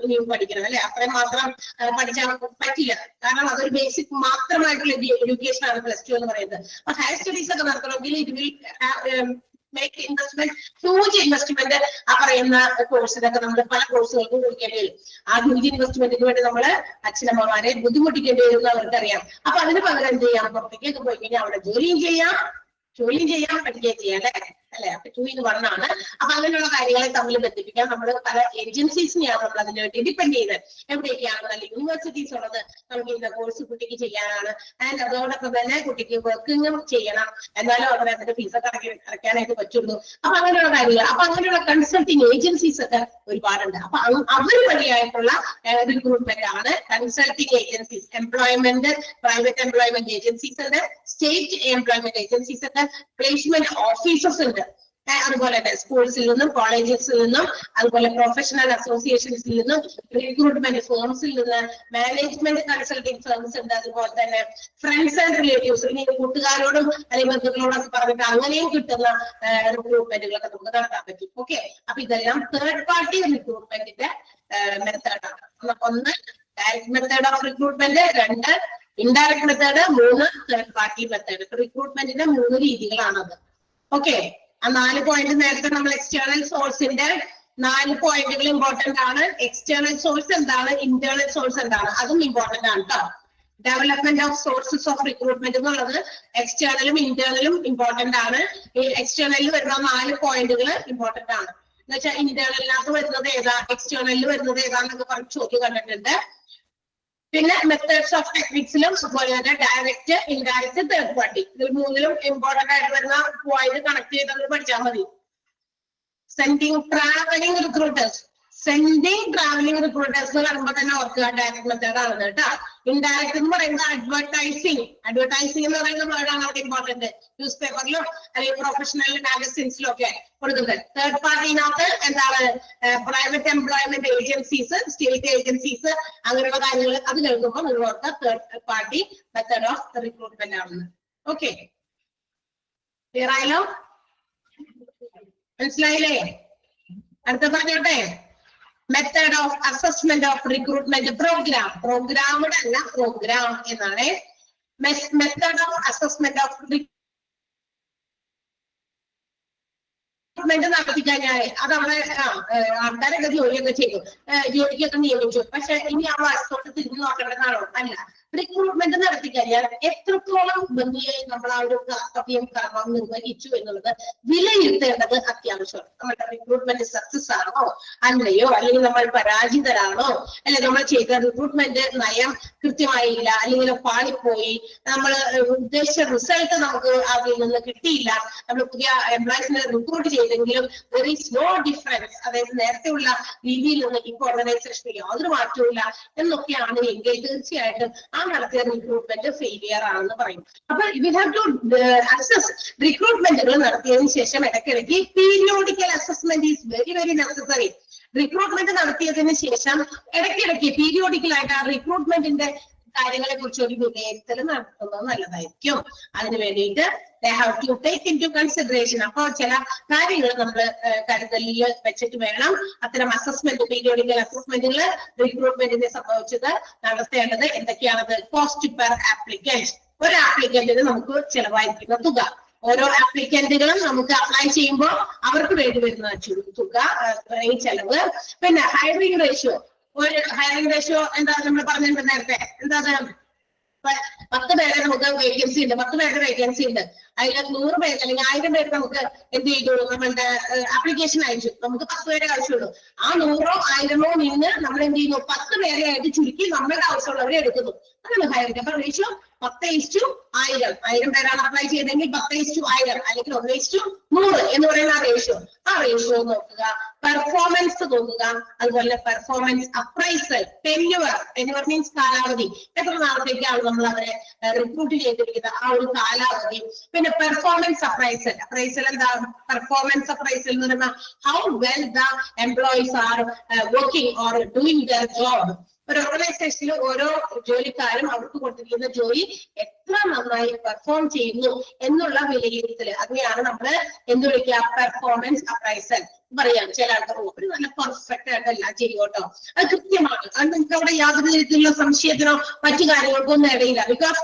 ഇനിയും പഠിക്കണം അല്ലെ, അത്രയും മാത്രം പഠിച്ചാൽ പറ്റില്ല. കാരണം അതൊരു ബേസിക് മാത്രമായിട്ടുള്ള എഡ്യൂക്കേഷൻ ആണ് +2 എന്ന് പറയുന്നത്. അപ്പൊ ഹയർ സ്റ്റഡീസ് ഒക്കെ നടത്തണമെങ്കിൽ ഇത് മേക്ക് ഇൻവെസ്റ്റ്മെന്റ്, ഹ്യൂജ് ഇൻവെസ്റ്റ്മെന്റ്. ആ പറയുന്ന കോഴ്സിനൊക്കെ നമ്മൾ പല കോഴ്സുകൾക്കും കൊടുക്കേണ്ടി വരും. ആ ഹ്യൂജ് ഇൻവെസ്റ്റ്മെന്റിന് വേണ്ടി നമ്മള് അച്ഛനമ്മമാരെ ബുദ്ധിമുട്ടിക്കേണ്ടി വരും എന്ന് അവർക്കറിയാം. അപ്പൊ അതിന് പകരം എന്ത് ചെയ്യാം? പുറത്തേക്കൊക്കെ പോയി കഴിഞ്ഞാൽ അവിടെ ജോലിയും ചെയ്യാം, പഠിക്കുകയും ചെയ്യാം അല്ലെ. അല്ലെ? അപ്പൊ 2 in 1 ആണ്. അപ്പൊ അങ്ങനെയുള്ള കാര്യങ്ങളെ തമ്മിൽ ബന്ധിപ്പിക്കാൻ നമ്മൾ പല ഏജൻസീസിനെയാണ് നമ്മൾ അതിന് വേണ്ടി ഡിപ്പെൻഡ് ചെയ്യുന്നത്. എവിടെയൊക്കെയാണ് നല്ല യൂണിവേഴ്സിറ്റീസ് ഉള്ളത്, നമുക്ക് ഇന്ന കോഴ്സ് കുട്ടിക്ക് ചെയ്യാനാണ്, ആൻഡ് അതോടൊപ്പം തന്നെ കുട്ടിക്ക് വർക്കിങ്ങും ചെയ്യണം, എന്നാലും അവർ അതിന്റെ ഫീസൊക്കെ അടയ്ക്കാനായിട്ട് പറ്റുള്ളൂ. അപ്പൊ അങ്ങനെയുള്ള കാര്യങ്ങൾ, അപ്പൊ അങ്ങനെയുള്ള കൺസൾട്ടിങ് ഏജൻസീസ് ഒക്കെ ഒരുപാടുണ്ട്. അപ്പൊ അവർ വഴിയായിട്ടുള്ള റിക്രൂട്ട്മെന്റ് ആണ് consulting agencies. Employment, private employment agencies ഉണ്ട്, സ്റ്റേറ്റ് എംപ്ലോയ്മെന്റ് ഏജൻസീസ് ഉണ്ട്, പ്ലേസ്മെന്റ് ഓഫീസേഴ്സ് ഉണ്ട്. അതുപോലെ തന്നെ സ്കൂൾസിൽ നിന്നും കോളേജസിൽ നിന്നും അതുപോലെ പ്രൊഫഷണൽ അസോസിയേഷൻസിൽ നിന്നും റിക്രൂട്ട്മെന്റ് ഫേംസിൽ നിന്ന് മാനേജ്മെന്റ് കൺസൾട്ടിങ് ഫേംസ് ഉണ്ട്. അതുപോലെ തന്നെ ഫ്രണ്ട്സ് ആൻഡ് റിലേറ്റീവ്സ്, ഇനി കൂട്ടുകാരോടും അല്ലെങ്കിൽ ബന്ധുക്കളോടൊക്കെ പറഞ്ഞിട്ട് അങ്ങനെയും കിട്ടുന്ന റിക്രൂട്ട്മെന്റുകളൊക്കെ നമുക്ക് നടത്താൻ പറ്റും. ഓക്കെ, അപ്പൊ ഇതെല്ലാം തേർഡ് പാർട്ടി റിക്രൂട്ട്മെന്റിന്റെ മെത്തേഡാണ്. ഒന്ന് direct method of recruitment, 2 indirect method, 3 third party method. റിക്രൂട്ട്മെന്റിന്റെ 3 രീതികളാണത്. ഓക്കെ, ആ 4 പോയിന്റ് നേരത്തെ നമ്മൾ എക്സ്റ്റേണൽ സോഴ്സിന്റെ 4 പോയിന്റുകൾ ഇമ്പോർട്ടന്റ് ആണ്. എക്സ്റ്റേണൽ സോഴ്സ് എന്താണ്, ഇന്റേണൽ സോഴ്സ് എന്താണ്, അതും ഇമ്പോർട്ടന്റ് ആണ് കേട്ടോ. Development of sources of recruitment എന്നുള്ളത് എക്സ്റ്റേണലും ഇന്റേണലും ഇമ്പോർട്ടന്റ് ആണ്. ഈ എക്സ്റ്റേണലിൽ വരുന്ന 4 പോയിന്റുകൾ ഇമ്പോർട്ടന്റ് ആണ്. എന്ന് വെച്ചാൽ ഇന്റേണലിനകത്ത് വരുന്നത് ഏതാ, എക്സ്റ്റേണലിൽ വരുന്നത് ഏതാന്നൊക്കെ പറഞ്ഞ് ചോദ്യം കണ്ടിട്ടുണ്ട്. പിന്നെ മെത്തേഡ്സ് ഓഫ് ടെക്നിക്സിലും അതുപോലെ തന്നെ ഡയറക്റ്റ്, ഇൻഡയറക്റ്റ്, തേർഡ് പാർട്ടി, ഇതിൽ 3ലും ഇമ്പോർട്ടന്റ് ആയിട്ട് വരുന്ന പോയിന്റ് കണക്ട് ചെയ്ത് പഠിച്ചാൽ മതി. Sending travelling recruiters, travelling recruiters എന്ന് പറയുമ്പോൾ തന്നെ ഓർക്കുക ഡയറക്ട് മെത്തേഡ് ആണ് കേട്ടോ. ഇൻഡയറക്റ്റ് എന്ന് പറയുന്നത് അഡ്വർടൈസിങ് എന്ന് പറയുന്ന വേർഡാണ് അവിടെ ഇമ്പോർട്ടന്റ്. ന്യൂസ് പേപ്പറിലോ അല്ലെങ്കിൽ പ്രൊഫഷണൽ മാഗസിൻസിലോ ഒക്കെ കൊടുക്കുന്നത്. തേർഡ് പാർട്ടിനകത്ത് എന്താണ്, private employment agencies, state agencies, അങ്ങനെയുള്ള കാര്യങ്ങൾ അത് കേൾക്കുമ്പോൾ നിങ്ങൾ ഓർക്കുക third party method of recruitment ആണെന്ന്. ഓക്കെ, ക്ലിയർ ആയല്ലോ? മനസ്സിലായില്ലേ? അടുത്ത പറഞ്ഞോട്ടെ, method of assessment of recruitment programme. പ്രോഗ്രാമുടെ അല്ല, പ്രോഗ്രാം എന്നാണ്. Method of assessment of recruitment നടത്തി കഴിഞ്ഞാല് അത് അവിടെ ആൾക്കാരൊക്കെ ജോലിയൊക്കെ ചെയ്തു, ജോലിക്കൊക്കെ നിയമിച്ചു. പക്ഷെ ഇനി ആ വശത്തോട്ട് തിരിഞ്ഞു നോക്കേണ്ടതാണോ? അല്ല. റിക്രൂട്ട്മെന്റ് നടത്തി കഴിഞ്ഞാൽ എത്രത്തോളം ഭംഗിയായി നമ്മൾ ആ ഒരു കർത്തവ്യം കർമ്മം നിർവഹിച്ചു എന്നുള്ളത് വിലയിരുത്തേണ്ടത് അത്യാവശ്യമാണ്. നമ്മുടെ റിക്രൂട്ട്മെന്റ് സക്സസ് ആണോ അല്ലയോ, അല്ലെങ്കിൽ നമ്മൾ പരാജിതരാണോ, അല്ലെ നമ്മൾ ചെയ്ത റിക്രൂട്ട്മെന്റ് നയം കൃത്യമായില്ല, അല്ലെങ്കിൽ പാളിപ്പോയി, നമ്മൾ ഉദ്ദേശിച്ച റിസൾട്ട് നമുക്ക് അതിൽ നിന്ന് കിട്ടിയില്ല, നമ്മൾ പുതിയ എംപ്ലോയീസിനെ റിക്രൂട്ട് ചെയ്തെങ്കിലും there is no difference, അതായത് നേരത്തെ ഉള്ള രീതിയിൽ നിന്ന് ഇപ്പോൾ ഓർഗനൈസേഷന് യാതൊരു മാറ്റവും ഇല്ല എന്നൊക്കെയാണ് എങ്കിൽ തീർച്ചയായിട്ടും ആ നടത്തിയ റിക്രൂട്ട്മെന്റ് ഫെയിലിയർ ആണെന്ന് പറയും. അപ്പൊ വി ഹാവ് ടു അസസ്. റിക്രൂട്ട്മെന്റുകൾ നടത്തിയതിനു ശേഷം ഇടയ്ക്കിടയ്ക്ക് periodical assessment is very very necessary. Recruitment നടത്തിയതിനു ശേഷം ഇടയ്ക്കിടയ്ക്ക് പീരിയോഡിക്കലായിട്ട് ആ റിക്രൂട്ട്മെന്റിന്റെ കാര്യങ്ങളെ കുറിച്ച് ഒരു വിലയിരുത്തൽ നടത്തുന്നത് നല്ലതായിരിക്കും. അതിന് വേണ്ടിയിട്ട് they have to take into consideration. അപ്പൊ ചില കാര്യങ്ങൾ നമ്മൾ കരുതലിൽ വെച്ചിട്ട് വേണം അത്തരം അസസ്മെന്റ്, പീരിയോഡിക്കൽ അസസ്മെന്റുകൾ റിക്രൂട്ട്മെന്റിനെ സംബന്ധിച്ചത് നടത്തേണ്ടത്. എന്തൊക്കെയാണത്? കോസ്റ്റ് പെർ ആപ്ലിക്കന്റ്, ഒരു ആപ്ലിക്കന്റിന് നമുക്ക് ചെലവായിരിക്കുന്ന തുക, ഓരോ ആപ്ലിക്കന്റുകളും നമുക്ക് അപ്ലൈ ചെയ്യുമ്പോൾ അവർക്ക് വേണ്ടി വരുന്ന തുക, ചെലവ്. പിന്നെ ഹയറിംഗ് റേഷ്യോ, ഒരു ഹയറിംഗ് റേഷ്യോ എന്താ നമ്മൾ പറഞ്ഞിട്ടുണ്ട് നേരത്തെ, എന്താ 10 പേരെ നമുക്ക് വേക്കൻസി ഉണ്ട്, 10 പേരുടെ വേക്കൻസി ഉണ്ട്, അതിൽ 100 പേര് അല്ലെങ്കിൽ 1000 പേര് നമുക്ക് എന്ത് ചെയ്തു, നമ്മളുടെ ആപ്ലിക്കേഷൻ അയച്ചു, നമുക്ക് 10 പേരെ ആവശ്യമുള്ളൂ. ആ 100ഓ 1000ഓ നിന്ന് നമ്മൾ എന്ത് ചെയ്യുന്നു, 10 പേരെ ആയിട്ട് ചുരുക്കി നമ്മുടെ ആവശ്യമുള്ളവരെ എടുക്കുന്നു. അതാണ് ഹയറിംഗ്. അപ്പൊ റേഷ്യോ 10:1000. 1000 പേരാണ് അപ്ലൈ ചെയ്തെങ്കിൽ 10:1000 അല്ലെങ്കിൽ 1:100 എന്ന് പറയുന്ന ആ റേഷ്യോ നോക്കുക. പെർഫോമൻസ് നോക്കുക. അതുപോലെ പെർഫോമൻസ് അപ്രൈസൽ, ടെന്യുവർ മീൻസ് കാലാവധി, എത്ര നാളത്തേക്കാണ് നമ്മൾ അവരെ റിക്രൂട്ട് ചെയ്തിരിക്കുന്നത്, ആ ഒരു കാലാവധി. പിന്നെ പെർഫോമൻസ് അപ്രൈസൽ എന്താ? പെർഫോമൻസ് അപ്രൈസൽ എന്ന് പറയുമ്പോൾ how well the employees are working or doing there job. ഒരു ഓർഗനൈസേഷനിൽ ഓരോ ജോലിക്കാരും അവർക്ക് കൊടുത്തിരിക്കുന്ന ജോലി എത്ര നന്നായി പെർഫോം ചെയ്യുന്നു എന്നുള്ള വിലയിരുത്തൽ, അതിനെയാണ് നമ്മൾ എന്ത് വിളിക്കുക, പെർഫോമൻസ് അപ്രൈസൽ പറയാം. ചില ആൾക്കാർ ഒരു നല്ല പെർഫെക്റ്റ് ആയിട്ട് എല്ലാം ചെയ്യും കേട്ടോ, അത് കൃത്യമാണ്, അത് നിങ്ങൾക്ക് അവിടെ യാതൊരു രീതിയിലുള്ള സംശയത്തിനോ മറ്റു കാര്യങ്ങൾക്കോ ഒന്നും ഇടയില്ല. ബിക്കോസ്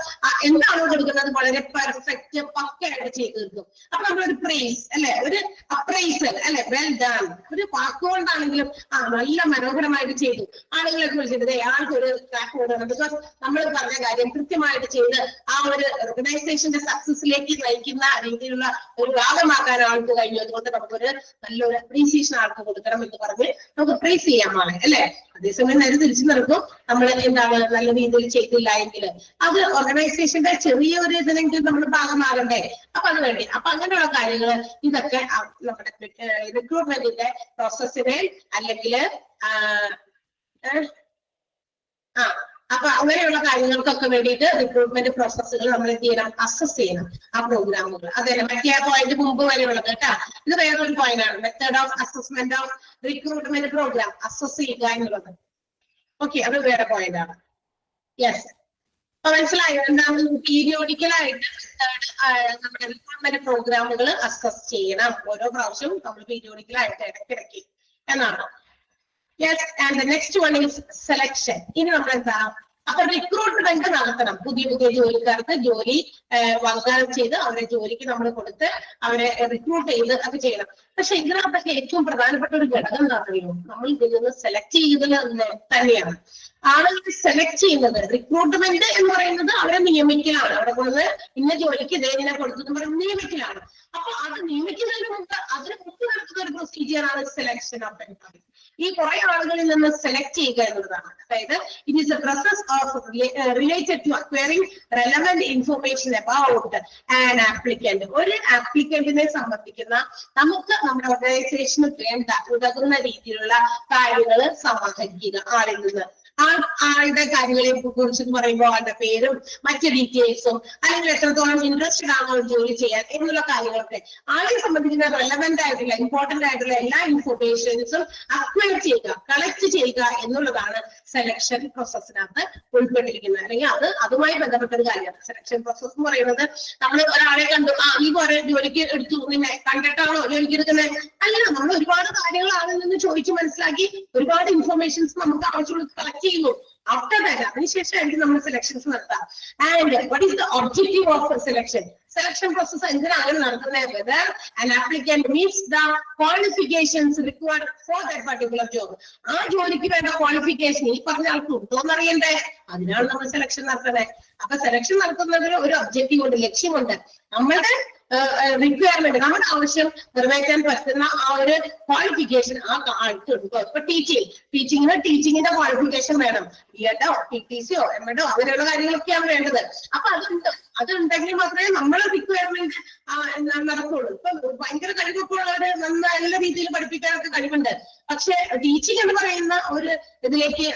എന്താണോ കൊടുക്കുന്നത് വളരെ പെർഫെക്റ്റ് പക്കയായിട്ട് ചെയ്തു തീർക്കും. അപ്പൊ നമ്മളൊരു പ്രൈസ് അല്ലെ, ഒരു അപ്രൈസൽ അല്ലെ, വെൽ ഡൺ, ഒരു വാക്കുകൊണ്ടാണെങ്കിലും നല്ല മനോഹരമായിട്ട് ചെയ്തു, ആളുകളെ വിളിച്ചിട്ട് ആൾക്ക് ഒരു ക്ലാപ്പ് കൊടുക്കണം. ബിക്കോസ് നമ്മൾ പറഞ്ഞ കാര്യം കൃത്യമായിട്ട് ചെയ്ത് ആ ഒരു ഓർഗനൈസേഷന്റെ സക്സസിലേക്ക് നയിക്കുന്ന രീതിയിലുള്ള ഒരു ഭാഗമാക്കാൻ ആൾക്ക് കഴിഞ്ഞു. അതുകൊണ്ട് നമുക്കൊരു നല്ലൊരു അപ്രീസിയേഷൻ ആൾക്ക് കൊടുക്കണം എന്ന് പറഞ്ഞ് നമുക്ക് പ്രൈസ് ചെയ്യാൻ ആളെ അല്ലെ. അതേസമയം നേരെ തിരിച്ചു നടക്കും, നമ്മൾ എന്താണ് നല്ല രീതിയിൽ ചെയ്തില്ല എങ്കിൽ അത് ഓർഗനൈസേഷന്റെ ചെറിയൊരു ഇതിനെങ്കിലും നമ്മൾ ഭാഗമാകണ്ടേ. അപ്പൊ അത് വേണ്ടി അപ്പൊ അങ്ങനെയുള്ള കാര്യങ്ങൾ ഇതൊക്കെ നമ്മുടെ റിക്രൂട്ട്മെന്റിന്റെ പ്രോസസ്സിനെ അല്ലെങ്കിൽ അപ്പൊ അങ്ങനെയുള്ള കാര്യങ്ങൾക്കൊക്കെ വേണ്ടിയിട്ട് റിക്രൂട്ട്മെന്റ് പ്രോസസ്സുകൾ നമ്മൾ എന്ത് ചെയ്യണം, അസസ് ചെയ്യണം ആ പ്രോഗ്രാമുകൾ. അതെ, മറ്റേ പോയിന്റ് മുമ്പ് വരെയുള്ളത് കേട്ടാ. ഇത് വേറൊരു പോയിന്റ് ആണ്, method of assessment of recruitment program, assess ചെയ്യുക എന്നുള്ളത്. ഓക്കെ, അത് വേറെ പോയിന്റ് ആണ്. യെസ്, അപ്പൊ മനസ്സിലായോ എന്താണ് പീരിയോഡിക്കലായിട്ട് നമ്മുടെ റിക്രൂട്ട്മെന്റ് പ്രോഗ്രാമുകൾ അസസ് ചെയ്യണം. ഓരോ പ്രാവശ്യം നമ്മൾ പീരിയോഡിക്കലായിട്ട് ഇടയ്ക്കിടയ്ക്ക് എന്നാണ്. Yes, and the next one is selection. ഇനി നമ്മൾ എന്താ, അപ്പൊ റിക്രൂട്ട്മെന്റ് നടത്തണം. പുതിയ പുതിയ ജോലിക്കാർക്ക് ജോലി വാഗ്ദാനം ചെയ്ത് അവരെ ജോലിക്ക് നമ്മൾ കൊടുത്ത് അവരെ റിക്രൂട്ട് ചെയ്ത് അത് ചെയ്യണം. പക്ഷെ ഇതിനകത്തൊക്കെ ഏറ്റവും പ്രധാനപ്പെട്ട ഒരു ഘടകം എന്താ അറിയുമോ, നമ്മൾ ഇതിൽ നിന്ന് സെലക്ട് ചെയ്യുന്നത് തന്നെയാണ്. ആളുകൾ സെലക്ട് ചെയ്യുന്നത്, റിക്രൂട്ട്മെന്റ് എന്ന് പറയുന്നത് അവരെ നിയമിക്കലാണ്. അവിടെ കൊണ്ട് ഇന്ന ജോലിക്ക് ഇതേതിനെ കൊടുത്തെന്ന് പറയുന്നത് നിയമിക്കലാണ്. അപ്പൊ അത് നിയമിക്കുന്നതിന് മുമ്പ് അതിന് മുമ്പ് നടത്തുന്ന ഒരു പ്രൊസീജിയർ ആണ് സെലക്ഷൻ ഓഫ് എംപ്ലോയി. ഈ കുറെ ആളുകളിൽ നിന്ന് സെലക്ട് ചെയ്യുക എന്നുള്ളതാണ്. അതായത് it is a process of related to acquiring relevant information about an applicant. ഒരു ആപ്ലിക്കന്റിനെ സംബന്ധിക്കുന്ന നമുക്ക് നമ്മുടെ ഓർഗനൈസേഷന് വേണ്ട ഉതകുന്ന രീതിയിലുള്ള കാര്യങ്ങൾ സമാഹരിക്കുക ആളിൽ നിന്ന്. ആളുടെ കാര്യങ്ങളെ കുറിച്ച് പറയുമ്പോൾ ആളുടെ പേരും മറ്റ് ഡീറ്റെയിൽസും അല്ലെങ്കിൽ എത്രത്തോളം ഇൻട്രസ്റ്റഡ് ആണോ ജോലി ചെയ്യാൻ എന്നുള്ള കാര്യങ്ങളൊക്കെ ആളെ സംബന്ധിക്കുന്ന റെലവെന്റ് ആയിട്ടുള്ള ഇമ്പോർട്ടന്റ് ആയിട്ടുള്ള എല്ലാ ഇൻഫർമേഷൻസും അക്വയർ ചെയ്യുക, കളക്ട് ചെയ്യുക എന്നുള്ളതാണ് സെലക്ഷൻ പ്രോസസ്സിനകത്ത് ഉൾപ്പെട്ടിരിക്കുന്നത്. അല്ലെങ്കിൽ അതുമായി ബന്ധപ്പെട്ട ഒരു കാര്യമാണ് സെലക്ഷൻ പ്രോസസ് എന്ന് പറയുന്നത്. നമ്മൾ ഒരാളെ കണ്ടു, ഈ കുറെ ജോലിക്ക് എടുത്തു, നിന്നെ കണ്ടിട്ടാണോ ജോലിക്ക് എടുക്കുന്നത്? അല്ല, നമ്മൾ ഒരുപാട് കാര്യങ്ങൾ ആളിൽ നിന്ന് ചോദിച്ചു മനസ്സിലാക്കി ഒരുപാട് ഇൻഫർമേഷൻസ് നമുക്ക് ആവശ്യമുള്ള കളക്ട് ചെയ്യുന്നു. ആഫ്റ്റർ ദാറ്റ് അതിനുശേഷമായിരിക്കും നമ്മൾ സെലക്ഷൻസ് നടത്താം. And what is the objective of selection? Selection process എന്തിനാണ് നടത്തുന്നത്? Whether an applicant meats the qualifications required for that particular job. ആ ജോലിക്ക് വേണ്ട ക്വാളിഫിക്കേഷൻ ഈ പറഞ്ഞ ആൾക്ക് ഉണ്ടോ എന്നറിയണ്ടേ? അതിനാണ് നമ്മൾ സെലക്ഷൻ നടത്തുന്നത്. അപ്പൊ സെലക്ഷൻ നടത്തുന്നതിന് ഒരു ഒബ്ജക്റ്റീവ് ഉണ്ട്, ലക്ഷ്യമുണ്ട്. നമ്മളുടെ റിക്വയർമെന്റ്, നമ്മുടെ ആവശ്യം നിറവേറ്റാൻ പറ്റുന്ന ആ ഒരു ക്വാളിഫിക്കേഷൻ ആ ആൾക്ക് ഉണ്ടോ? ഇപ്പൊ ടീച്ചിങ്ങിന്റെ ക്വാളിഫിക്കേഷൻ വേണം. ബിഎഡോ ടിടിസിയോ എംഎഡോ അങ്ങനെയുള്ള കാര്യങ്ങളൊക്കെയാണ് വേണ്ടത്. അപ്പൊ അതുണ്ടെങ്കിൽ മാത്രമേ നമ്മളെ റിക്വയർമെന്റ് നടക്കുള്ളൂ. ഇപ്പൊ ഭയങ്കര കഴിവൊക്കെ ഉള്ളവര് നല്ല രീതിയിൽ പഠിപ്പിക്കാനൊക്കെ കഴിവുണ്ട്. പക്ഷെ ടീച്ചിങ് എന്ന് പറയുന്ന ഒരു ഇതിലേക്ക്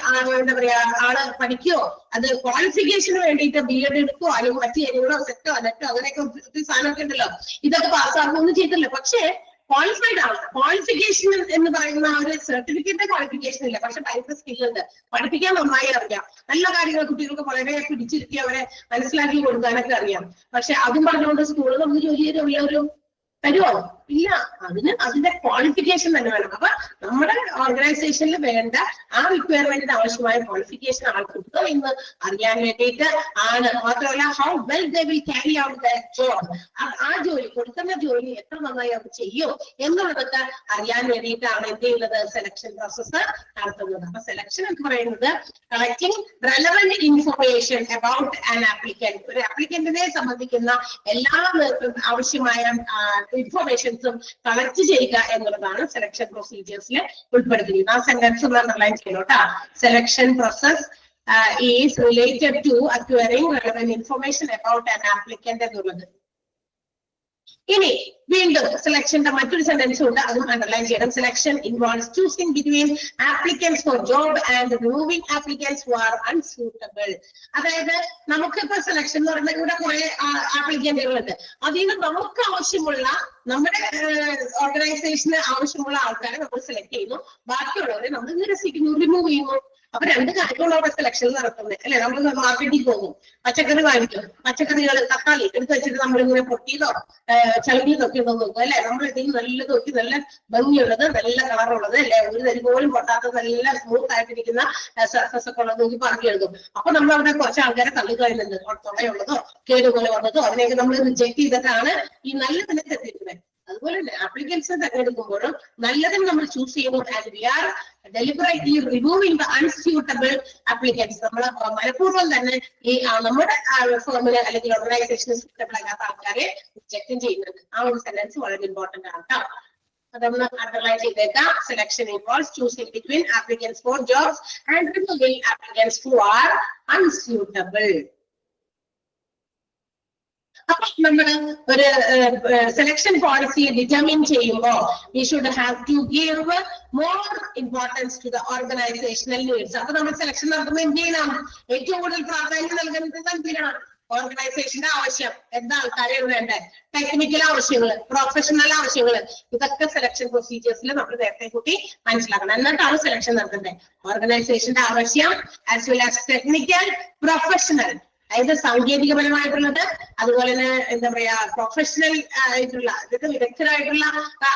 എന്താ പറയാ ആള് പഠിക്കുകയോ അത് ക്വാളിഫിക്കേഷന് വേണ്ടിയിട്ട് ബിഎഡ് എടുക്കുകയോ അല്ലെങ്കിൽ മറ്റു കാര്യങ്ങളോ സെറ്റോ നെറ്റോ അങ്ങനെയൊക്കെ ഒത്തിരി സാധനമൊക്കെ ഉണ്ടല്ലോ, ഇതൊക്കെ പാസ്സാകുമൊന്നും ചെയ്തില്ല. പക്ഷേ ക്വാളിഫൈഡ് ആണ്. ക്വാളിഫിക്കേഷൻ എന്ന് പറയുന്ന ഒരു സർട്ടിഫിക്കറ്റ് ക്വാളിഫിക്കേഷൻ ഇല്ല, പക്ഷെ ഭയങ്കര സ്കില്ലുണ്ട്. പഠിപ്പിക്കാൻ നന്നായി അറിയാം. നല്ല കാര്യങ്ങൾ കുട്ടികൾക്ക് വളരെ പിടിച്ചിരുത്തി അവരെ മനസ്സിലാക്കി കൊടുക്കാനൊക്കെ അറിയാം. പക്ഷെ അതും പറഞ്ഞുകൊണ്ട് സ്കൂളിൽ നമുക്ക് ജോലി തരുമോ? ഇല്ല. അതിന്റെ ക്വാളിഫിക്കേഷൻ തന്നെ വേണം. അപ്പൊ നമ്മുടെ ഓർഗനൈസേഷനിൽ വേണ്ട ആ റിക്വയർമെന്റിന് ആവശ്യമായ ക്വാളിഫിക്കേഷൻ ആൾക്കുണ്ടോ എന്ന് അറിയാൻ വേണ്ടിയിട്ട് ആണ്. മാത്രമല്ല how well they will carry out the job, ആ ജോലി കൊടുക്കുന്ന ജോലി എത്ര നന്നായി അവർ ചെയ്യും എന്നുള്ളതൊക്കെ അറിയാൻ വേണ്ടിയിട്ടാണ് എന്ത് ചെയ്യുന്നത്, സെലക്ഷൻ പ്രോസസ് നടത്തുന്നത്. അപ്പൊ സെലക്ഷൻ എന്ന് പറയുന്നത് collecting relevant information about an applicant. ഒരു ആപ്ലിക്കന്റിനെ സംബന്ധിക്കുന്ന എല്ലാ ആവശ്യമായ ഇൻഫർമേഷൻസും കളക്ട് ചെയ്യുക എന്നുള്ളതാണ് സെലക്ഷൻ പ്രൊസീജിയേഴ്സിൽ ഉൾപ്പെടുത്തിയിരിക്കുന്നത്. ആ സെന്റൻസ് ഒന്ന് അണ്ടർലൈൻ ചെയ്യണോട്ടാ. Selection process is related to acquiring relevant information about an applicant എന്നുള്ളത്. ഇനി വീണ്ടും സെലക്ഷന്റെ മറ്റൊരു സെന്റൻസ് ഉണ്ട്, അതും അണ്ടർലൈൻ ചെയ്യണം. Selection involves choosing between applicants for job and removing applicants who are unsuitable. അതായത് നമുക്കിപ്പോ സെലക്ഷൻ എന്ന് പറയുന്നത് ഇവിടെ കുറെ ആപ്ലിക്കന്റുകളുണ്ട്. അതിൽ നിന്ന് നമുക്ക് ആവശ്യമുള്ള നമ്മുടെ ഓർഗനൈസേഷന് ആവശ്യമുള്ള ആൾക്കാരെ നമ്മൾ സെലക്ട് ചെയ്യുന്നു, ബാക്കിയുള്ളവരെ നമ്മൾ നിരസിക്കുന്നു, റിമൂവ് ചെയ്യുന്നു. അപ്പൊ രണ്ട് കാര്യങ്ങളോടെ സെലക്ഷൻ നടത്തുന്നത് അല്ലെ. നമ്മൾ മാർക്കറ്റിൽ പോകും, പച്ചക്കറി വാങ്ങിക്കും, പച്ചക്കറികൾ തക്കാളി എടുത്ത് വെച്ചിട്ട് നമ്മളിങ്ങനെ പൊട്ടിയതോ ചളിയതൊക്കെ ഉണ്ടോ നോക്കും അല്ലെ. നമ്മൾ എന്തെങ്കിലും നല്ലത് നോക്കി നല്ല ഭംഗിയുള്ളത് നല്ല കളറുള്ളത് അല്ലെ, ഒരു തരി പോലും പൊട്ടാത്ത നല്ല സ്മൂത്ത് ആയിട്ടിരിക്കുന്ന സർഫസ് ഒക്കെ ഉള്ളത് നോക്കി പറഞ്ഞു എഴുതും. അപ്പൊ നമ്മൾ അവിടെ കുറച്ച് ആൾക്കാരെ തള്ളിക്കളയുന്നുണ്ട്, തുണയുള്ളതോ കേടുപോലെ വന്നതോ അതിനെയൊക്കെ നമ്മൾ റിജക്ട് ചെയ്തിട്ടാണ് ഈ നല്ലതിനെ തെറ്റിക്കുന്നത്. അതുപോലെ തന്നെ ആപ്ലിക്കൻസ് തെരഞ്ഞെടുക്കുമ്പോഴും നല്ലതിന് നമ്മൾ ചൂസ് ചെയ്യുമ്പോൾ and we are deliberately removing the unsuitable applicants. നമ്മൾ മനഃപൂർവ്വം തന്നെ ഈ നമ്മുടെ ഫേമിന് അല്ലെങ്കിൽ ഓർഗനൈസേഷന് സൂട്ടബിൾ അല്ലാത്ത ആൾക്കാരെ റിജക്റ്റും ചെയ്യുന്നുണ്ട്. ആ ഒരു സെന്റൻസ് വളരെ ഇമ്പോർട്ടന്റ് ആണ് കേട്ടോ. അതൊന്ന് അണ്ടർലൈൻ ചെയ്തേക്കാം. Selection involves choosing between applicants for jobs and removing applicants who are unsuitable. അപ്പൊ നമ്മൾ ഒരു സെലക്ഷൻ പോളിസി ഡിറ്റർമിൻ ചെയ്യുമ്പോൾ we should have to give more importance to the organizational needs. അപ്പൊ നമ്മൾ സെലക്ഷൻ നടത്തുമ്പോൾ എന്ത് ചെയ്യണം? ഏറ്റവും കൂടുതൽ പ്രാധാന്യം നൽകുന്നത് എന്ത് ചെയ്യണം? ഓർഗനൈസേഷന്റെ ആവശ്യം, എന്താ ആൾക്കാരെയാണ് വേണ്ടത്, ടെക്നിക്കൽ ആവശ്യങ്ങൾ, പ്രൊഫഷണൽ ആവശ്യങ്ങൾ, ഇതൊക്കെ സെലക്ഷൻ പ്രൊസീജിയേഴ്സിൽ നമ്മൾ നേരത്തെ കൂട്ടി മനസ്സിലാക്കണം. എന്നിട്ടാണ് സെലക്ഷൻ നടത്തുന്നത്. ഓർഗനൈസേഷന്റെ ആവശ്യം as well as technical, professional, അതായത് സാങ്കേതികപരമായിട്ടുള്ളത്, അതുപോലെ തന്നെ എന്താ പറയാ പ്രൊഫഷണൽ ആയിട്ടുള്ള ഇതൊക്കെ വിദഗ്ധരായിട്ടുള്ള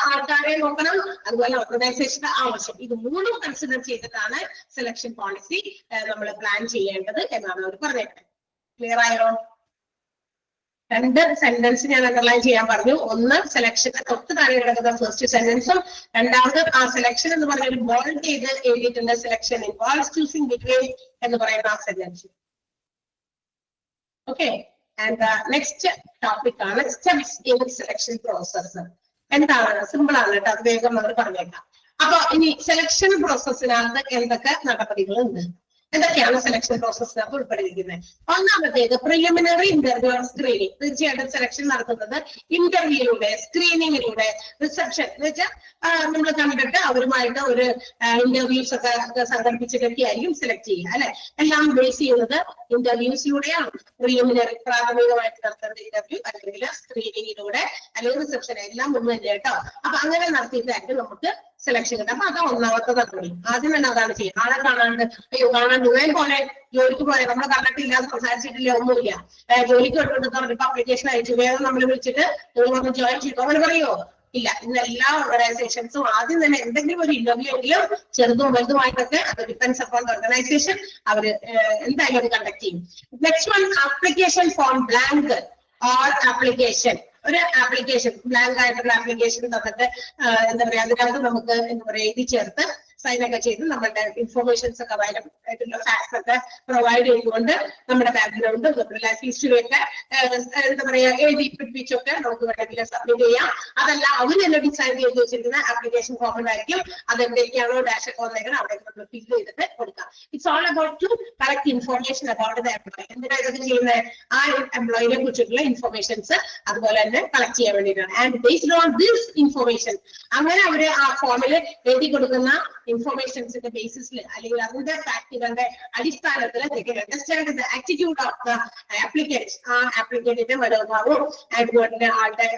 ആൾക്കാരെ നോക്കണം, അതുപോലെ ഓർഗനൈസേഷന്റെ ആവശ്യം. ഇത് മൂന്നും കൺസിഡർ ചെയ്തിട്ടാണ് സെലക്ഷൻ പോളിസി നമ്മൾ പ്ലാൻ ചെയ്യേണ്ടത് എന്നാണ് അവർ പറഞ്ഞത്. ക്ലിയർ ആയോ? രണ്ട് സെന്റൻസ് ഞാൻ അണ്ടർലൈൻ ചെയ്യാൻ പറഞ്ഞു. ഒന്ന് സെലക്ഷൻ തൊട്ട് താഴെ കിടക്കുന്ന ഫസ്റ്റ് സെന്റൻസും, രണ്ടാമത് ആ സെലക്ഷൻ എന്ന് പറഞ്ഞ ബോൾഡ് ചെയ്ത് എഴുതിയിട്ടുണ്ട്. സെലക്ഷൻ ഇൻവോൾവ്സ് ചൂസിംഗ് ബിറ്റ്വീൻ എന്ന് പറയുന്ന ആ sentence. Okay, and next topic ആണ് സ്റ്റെപ്സ് ഇൻ സെലക്ഷൻ പ്രോസസ്. എന്താണ്? സിമ്പിൾ ആണ് കേട്ടോ, അത് വേഗം നമ്മൾ പറഞ്ഞേക്കാം. അപ്പൊ ഇനി സെലക്ഷൻ പ്രോസസ്സിനകത്ത് എന്തൊക്കെ നടപടികളുണ്ട്, എന്തൊക്കെയാണ് സെലക്ഷൻ പ്രോസസ്സിനകത്ത് ഉൾപ്പെട്ടിരിക്കുന്നത്? ഒന്നാമത്തേത് പ്രിലിമിനറി ഇന്റർവ്യൂ സ്ക്രീനിങ്. തീർച്ചയായിട്ടും സെലക്ഷൻ നടത്തുന്നത് ഇന്റർവ്യൂയിലൂടെ, സ്ക്രീനിങ്ങിലൂടെ, റിസപ്ഷൻ എന്ന് വെച്ചാൽ നമ്മൾ കണ്ടിട്ട് അവരുമായിട്ട് ഒരു ഇന്റർവ്യൂസ് ഒക്കെ സംഘടിപ്പിച്ചിട്ടൊക്കെ ആയിരിക്കും സെലക്ട് ചെയ്യുക അല്ലെ. എല്ലാം ബേസ് ചെയ്യുന്നത് ഇന്റർവ്യൂസിലൂടെയാണ്. പ്രിലിമിനറി പ്രാഥമികമായിട്ട് നടത്തേണ്ട ഇന്റർവ്യൂ, അല്ലെങ്കിൽ സ്ക്രീനിങ്ങിലൂടെ, അല്ലെങ്കിൽ റിസപ്ഷൻ, എല്ലാം ഒന്ന് തന്നെ കേട്ടോ. അപ്പൊ അങ്ങനെ നടത്തിയിട്ടായിരിക്കും നമുക്ക് സെലക്ഷൻ കിട്ടും. അപ്പൊ അത് ഒന്നാമത്തെ നടപടി. ആദ്യം തന്നെ അതാണ് ചെയ്യുക. ആളെ കാണാണ്ട് അയ്യോ കാണാൻ ദൂരം പോലെ ജോലിക്ക് പോലെ നമ്മൾ കണ്ടിട്ടില്ല, സംസാരിച്ചിട്ടില്ല, ഒന്നുമില്ല, ജോലിക്ക് കൊടുത്തിട്ട് ഇപ്പൊ അപ്ലിക്കേഷൻ അയച്ചു, വേഗം നമ്മൾ വിളിച്ചിട്ട് നിങ്ങൾ വന്ന് ജോയിൻ ചെയ്തു അവര് പറയോ? ഇല്ല. ഇന്ന് എല്ലാ ഓർഗനൈസേഷൻസും ആദ്യം തന്നെ എന്തെങ്കിലും ഒരു ഇന്റർവ്യൂ എങ്കിലും ചെറുതും വലുതുമായിട്ടൊക്കെ, അത് ഡിപ്പെൻസ് അപ്പോൺ ഓർഗനൈസേഷൻ, അവര് എന്തായാലും അത് കണ്ടക്ട് ചെയ്യും. Next one application form blank or application. ഒരു ആപ്ലിക്കേഷൻ ബ്ലാങ്ക് ആയിട്ടുള്ള ആപ്ലിക്കേഷൻ തന്നിട്ട് എന്താ പറയാ അതിനകത്ത് നമുക്ക് എന്താ പറയാ എഴുതി ചേർത്ത് സൈൻ ഒക്കെ ചെയ്ത് നമ്മുടെ ഇൻഫർമേഷൻസ് ഒക്കെ ആയിട്ടുള്ള ഫാക്ട്സ് ഒക്കെ പ്രൊവൈഡ് ചെയ്തുകൊണ്ട് നമ്മുടെ ബാക്ക്ഗ്രൗണ്ട്, നമ്മുടെ ലൈഫ് ഹിസ്റ്ററി ഒക്കെ എന്താ പറയാ എഴുതി പിടിപ്പിച്ചൊക്കെ നമുക്ക് വേണമെങ്കിൽ സബ്മിറ്റ് ചെയ്യാം. അതല്ല അവർ തന്നെ ഡിസൈൻ ചെയ്ത് വെച്ചിരിക്കുന്ന ആപ്ലിക്കേഷൻ ഫോമിലായിരിക്കും. അതെന്തൊക്കെയാണോ ഡാഷ് ഒക്കെ വന്നേക്കണം അവിടെ നമ്മൾ ഫിൽ ചെയ്തിട്ട് കൊടുക്കാം. It's all about to collect information about the employee. എന്തിനാണ് ഇതൊക്കെ ചെയ്യുന്നത്? ആ എംപ്ലോയിനെ കുറിച്ചിട്ടുള്ള ഇൻഫർമേഷൻസ് അതുപോലെ തന്നെ കളക്ട് ചെയ്യാൻ വേണ്ടിയിട്ടാണ്. And based on this information, അങ്ങനെ അവര് ആ ഫോമിൽ എഴുതി കൊടുക്കുന്ന ഇൻഫർമേഷൻസിന്റെ ബേസിസിൽ അല്ലെങ്കിൽ അതിന്റെ ഫാക്ടുകളുടെ അടിസ്ഥാനത്തിൽ understand the attitude of the applicants, ആ ആപ്ലിക്കന്റിന്റെ മനോഭാവവും അതുപോലെ ആളുടെ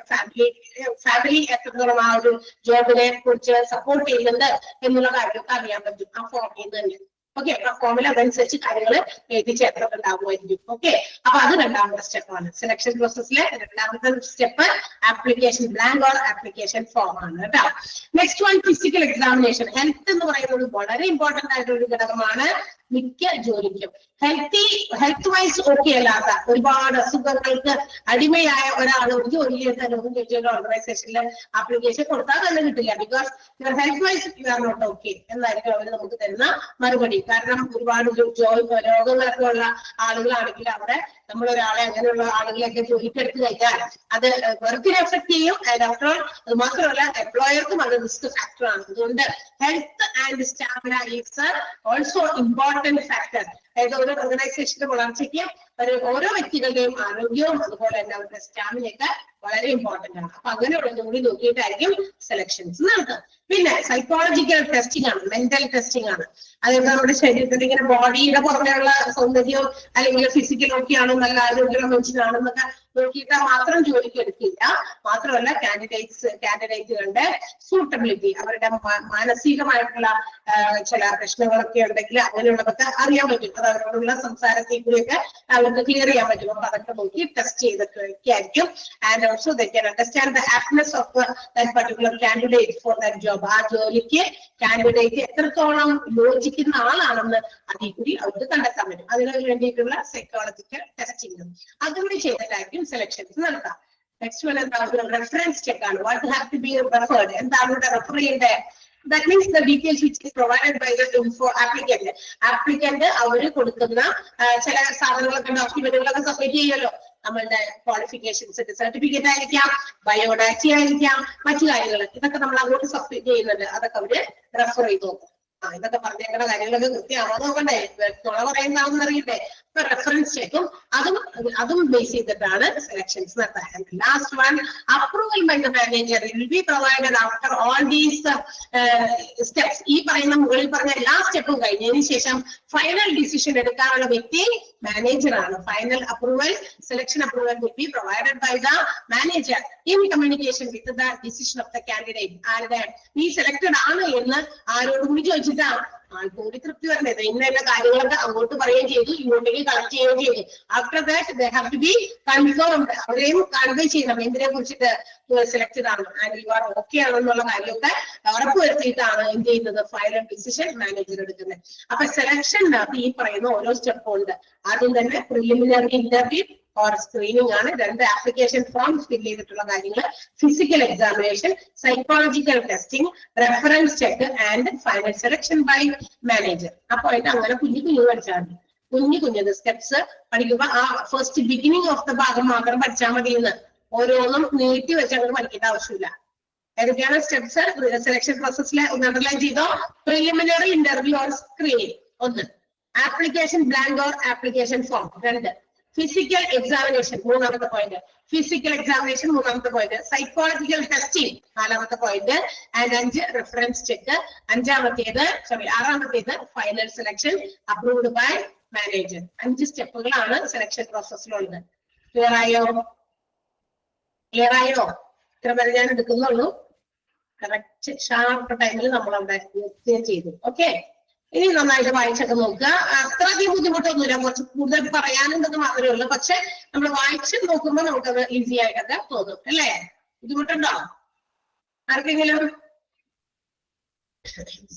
ഫാമിലി എത്രത്തോളം ആ ഒരു ജോബിനെ കുറിച്ച് സപ്പോർട്ട് ചെയ്യുന്നുണ്ട് എന്നുള്ള കാര്യം അറിയാൻ പറ്റും ആ ഫോമിൽ നിന്ന് തന്നെ. ഓക്കെ, ആ ഫോമിൽ അതനുസരിച്ച് കാര്യങ്ങൾ എഴുതി ചേർത്തിട്ടുണ്ടാകുമായിരിക്കും. ഓക്കെ, അപ്പൊ അത് രണ്ടാമത്തെ സ്റ്റെപ്പാണ്. സെലക്ഷൻ പ്രോസസ്സിലെ രണ്ടാമത്തെ step application blank or application form ആണ് കേട്ടോ. Next one physical examination. Health എന്ന് പറയുന്നത് വളരെ ഇമ്പോർട്ടന്റ് ആയിട്ടുള്ള ഒരു ഘടകമാണ് മിക്ക ജോലിക്കും. ഹെൽത്ത് വൈസ് ഓക്കെ അല്ലാത്ത, ഒരുപാട് അസുഖങ്ങൾക്ക് അടിമയായ ഒരാൾ ഒരു ജോലിയിൽ തന്നെ ഒന്നും ചോദിച്ചാൽ ഓർഗനൈസേഷനിൽ ആപ്ലിക്കേഷൻ കൊടുത്താൽ തന്നെ കിട്ടില്ല. Because health wise you are not okay എന്നായിരിക്കും അവർ നമുക്ക് തരുന്ന മറുപടി. കാരണം ഒരുപാട് രോഗങ്ങളൊക്കെ ഉള്ള ആളുകളാണെങ്കിൽ അവിടെ നമ്മളൊരാളെ, അങ്ങനെയുള്ള ആളുകളെയൊക്കെ ജോലിക്കെടുത്ത് കഴിഞ്ഞാൽ അത് വർക്കിനെ എഫക്ട് ചെയ്യും. ഡോക്ടർ അത് മാത്രമല്ല എംപ്ലോയർക്കും അത് റിസ്ക് ഫാക്ടർ ആണ്. അതുകൊണ്ട് health and stamina is also important factor. അതായത് ഒരു ഓർഗനൈസേഷന്റെ വളർച്ചയ്ക്ക് ഓരോ വ്യക്തികളുടെയും ആരോഗ്യവും അതുപോലെ തന്നെ അവരുടെ സ്റ്റാമിനയൊക്കെ വളരെ ഇമ്പോർട്ടന്റ് ആണ്. അപ്പൊ അങ്ങനെയുള്ളത് കൂടി നോക്കിയിട്ടായിരിക്കും സെലക്ഷൻസ് നടത്തുക. പിന്നെ സൈക്കോളജിക്കൽ ടെസ്റ്റിംഗ് ആണ്, മെന്റൽ ടെസ്റ്റിംഗ് ആണ്. അതായത് നമ്മുടെ ശരീരത്തിന്റെ ഇങ്ങനെ ബോഡിയുടെ പുറമെയുള്ള സൗന്ദര്യവും അല്ലെങ്കിൽ ഫിസിക്കൽ ഒക്കെയാണോ, നല്ല ആരോഗ്യമുള്ള മനുഷ്യനാണെന്നൊക്കെ നോക്കിയിട്ട് മാത്രം ജോലിക്ക് എടുക്കില്ല. മാത്രമല്ല കാൻഡിഡേറ്റുകളുടെ സൂട്ടബിലിറ്റി, അവരുടെ മാനസികമായിട്ടുള്ള ചില പ്രശ്നങ്ങളൊക്കെ ഉണ്ടെങ്കിൽ അങ്ങനെയുള്ളതൊക്കെ അറിയാൻ പറ്റും. അത് അവരോടുള്ള സംസാരത്തിൽ കൂടിയൊക്കെ അവർക്ക് ക്ലിയർ ചെയ്യാൻ പറ്റും. അപ്പൊ അതൊക്കെ നോക്കി ടെസ്റ്റ് ചെയ്തിട്ടൊക്കെ ആയിരിക്കും. And also they can understand the aptness of that particular candidate for that job. ആ ജോലിക്ക് കാൻഡിഡേറ്റ് എത്രത്തോളം യോജിക്കുന്ന ആളാണെന്ന് അതിൽ കൂടി അവർക്ക് കണ്ടെത്താൻ പറ്റും. അതിനു വേണ്ടിയിട്ടുള്ള സൈക്കോളജിക്കൽ ടെസ്റ്റിംഗ് അതുകൂടി ചെയ്തിട്ടായിരിക്കും സെലക്ഷൻസ് നടത്താം. നെക്സ്റ്റ് വൺ എന്താണ് റെഫറൻസ് ചെക്ക് ആണ്. What have to be referred, എന്താണ് ഇവിടെ റെഫർ ചെയ്യേണ്ടത്? That means the details which is provided by the applicant. Applicant അവര് കൊടുക്കുന്ന ചില സാധനങ്ങളൊക്കെ ഡോക്യുമെന്റുകളൊക്കെ സബ്മിറ്റ് ചെയ്യുമല്ലോ. നമ്മളുടെ ക്വാളിഫിക്കേഷൻസ്, സർട്ടിഫിക്കറ്റ് ആയിരിക്കാം, ബയോഡാറ്റ ആയിരിക്കാം, മറ്റു കാര്യങ്ങൾ. ഇതൊക്കെ നമ്മൾ അങ്ങോട്ട് സബ്മിറ്റ് ചെയ്യുന്നുണ്ട്. അതൊക്കെ അവര് റെഫർ ചെയ്ത് നോക്കും. ഇതൊക്കെ പറഞ്ഞേക്കുന്ന കാര്യങ്ങളൊക്കെ കൃത്യമാണോ നോക്കണ്ടേ, നുണ പറയുന്നതാണെന്ന് അറിയട്ടെ. ഇപ്പൊ റെഫറൻസ് ചെക്കും അതും ബേസ് ചെയ്തിട്ടാണ് സെലക്ഷൻസ് നടത്താൻ. Last one approval by the manager will be provided after all these steps. ഈ പറയുന്ന മുകളിൽ പറഞ്ഞ എല്ലാ സ്റ്റെപ്പും കഴിഞ്ഞതിന് ശേഷം ഫൈനൽ ഡിസിഷൻ എടുക്കാനുള്ള വ്യക്തി മാനേജർ ആണ്. Final approval, selection approval will be provided by the manager in communication with the decision of the candidate. ആരുടെ നീ സെലക്ടഡ് ആണ് എന്ന് ആരോടും കൂടി ചോദിച്ചിട്ടാണ് ആൾക്കൂടി തൃപ്തി വരുന്നത്. ഇന്ന കാര്യങ്ങളൊക്കെ അങ്ങോട്ട് പറയുകയും ചെയ്തു, ഇങ്ങോട്ടേക്ക് കളക്ട് ചെയ്യുകയും ചെയ്തു. After that they have to be confirmed. അവരെയും കൺവേ ചെയ്യണം എന്തിനെ കുറിച്ചിട്ട് സെലക്ടഡ് ആണ് ആൻഡ് യു ആർ ഓക്കെ ആണെന്നുള്ള കാര്യമൊക്കെ ഉറപ്പുവരുത്തിയിട്ടാണ് എന്ത് ചെയ്യുന്നത്, ഫൈനൽ ഡിസിഷൻ മാനേജർ എടുക്കുന്നത്. അപ്പൊ സെലക്ഷനകത്ത് ഈ പറയുന്ന ഓരോ സ്റ്റെപ്പും ഉണ്ട്. ആദ്യം തന്നെ പ്രിലിമിനറി ഇന്റർവ്യൂ ഓർ സ്ക്രീനിങ് ആണ്. 2 ആപ്ലിക്കേഷൻ ഫോംസ് ഫിൽ ചെയ്തിട്ടുള്ള കാര്യങ്ങൾ, physical examination, psychological testing, reference check and final selection by manager. അപ്പൊ അങ്ങനെ കുഞ്ഞു പഠിച്ചാൽ മതി. കുഞ്ഞത് സ്റ്റെപ്സ് പഠിക്കുമ്പോ ആ ഫസ്റ്റ് ബിഗിനിങ് ഓഫ് ദ ഭാഗം മാത്രം പഠിച്ചാൽ മതി എന്ന് ഓരോന്നും നീട്ടി വെച്ച് അങ്ങോട്ട് പഠിക്കേണ്ട ആവശ്യമില്ല. ഏതൊക്കെയാണ് സ്റ്റെപ്സ് സെലക്ഷൻ പ്രോസസ്സിൽ അണ്ടർലൈൻ ചെയ്തോ? Preliminary interview or screening 1, application blank or application form 2, physical examination 3ാമത്തെ പോയിന്റ്, ഫിസിക്കൽ എക്സാമിനേഷൻ 3ാമത്തെ പോയിന്റ്, സൈക്കോളജിക്കൽ ടെസ്റ്റിംഗ് 4ാമത്തെ പോയിന്റ് ആൻഡ് 5 റെഫറൻസ് ചെക്ക് 6ാമത്തേത് final selection approved by manager. 5 സ്റ്റെപ്പുകളാണ് സെലക്ഷൻ പ്രോസസ്സിലുള്ളത്. ക്ലിയർ ആയോ? ഇത്ര വരെ ഞാൻ എടുക്കുന്നുള്ളൂ. കറക്റ്റ് ഷാർപ്പ് ടൈമിൽ നമ്മൾ അവിടെ ചെയ്തു. ഓക്കെ, ഇനി നന്നായിട്ട് വായിച്ചൊക്കെ നോക്കുക. അത്രയധികം ബുദ്ധിമുട്ടൊന്നുമില്ല, കുറച്ച് കൂടുതൽ പറയാനുണ്ടെന്ന് മാത്രമേ ഉള്ളൂ. പക്ഷെ നമ്മൾ വായിച്ച് നോക്കുമ്പോൾ നമുക്കത് ഈസി ആയിട്ടൊക്കെ തോന്നും അല്ലേ? ബുദ്ധിമുട്ടുണ്ടോ ആർക്കെങ്കിലും?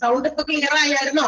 സൗണ്ട് ഇപ്പൊ ക്ലിയർ ആയിരുന്നോ?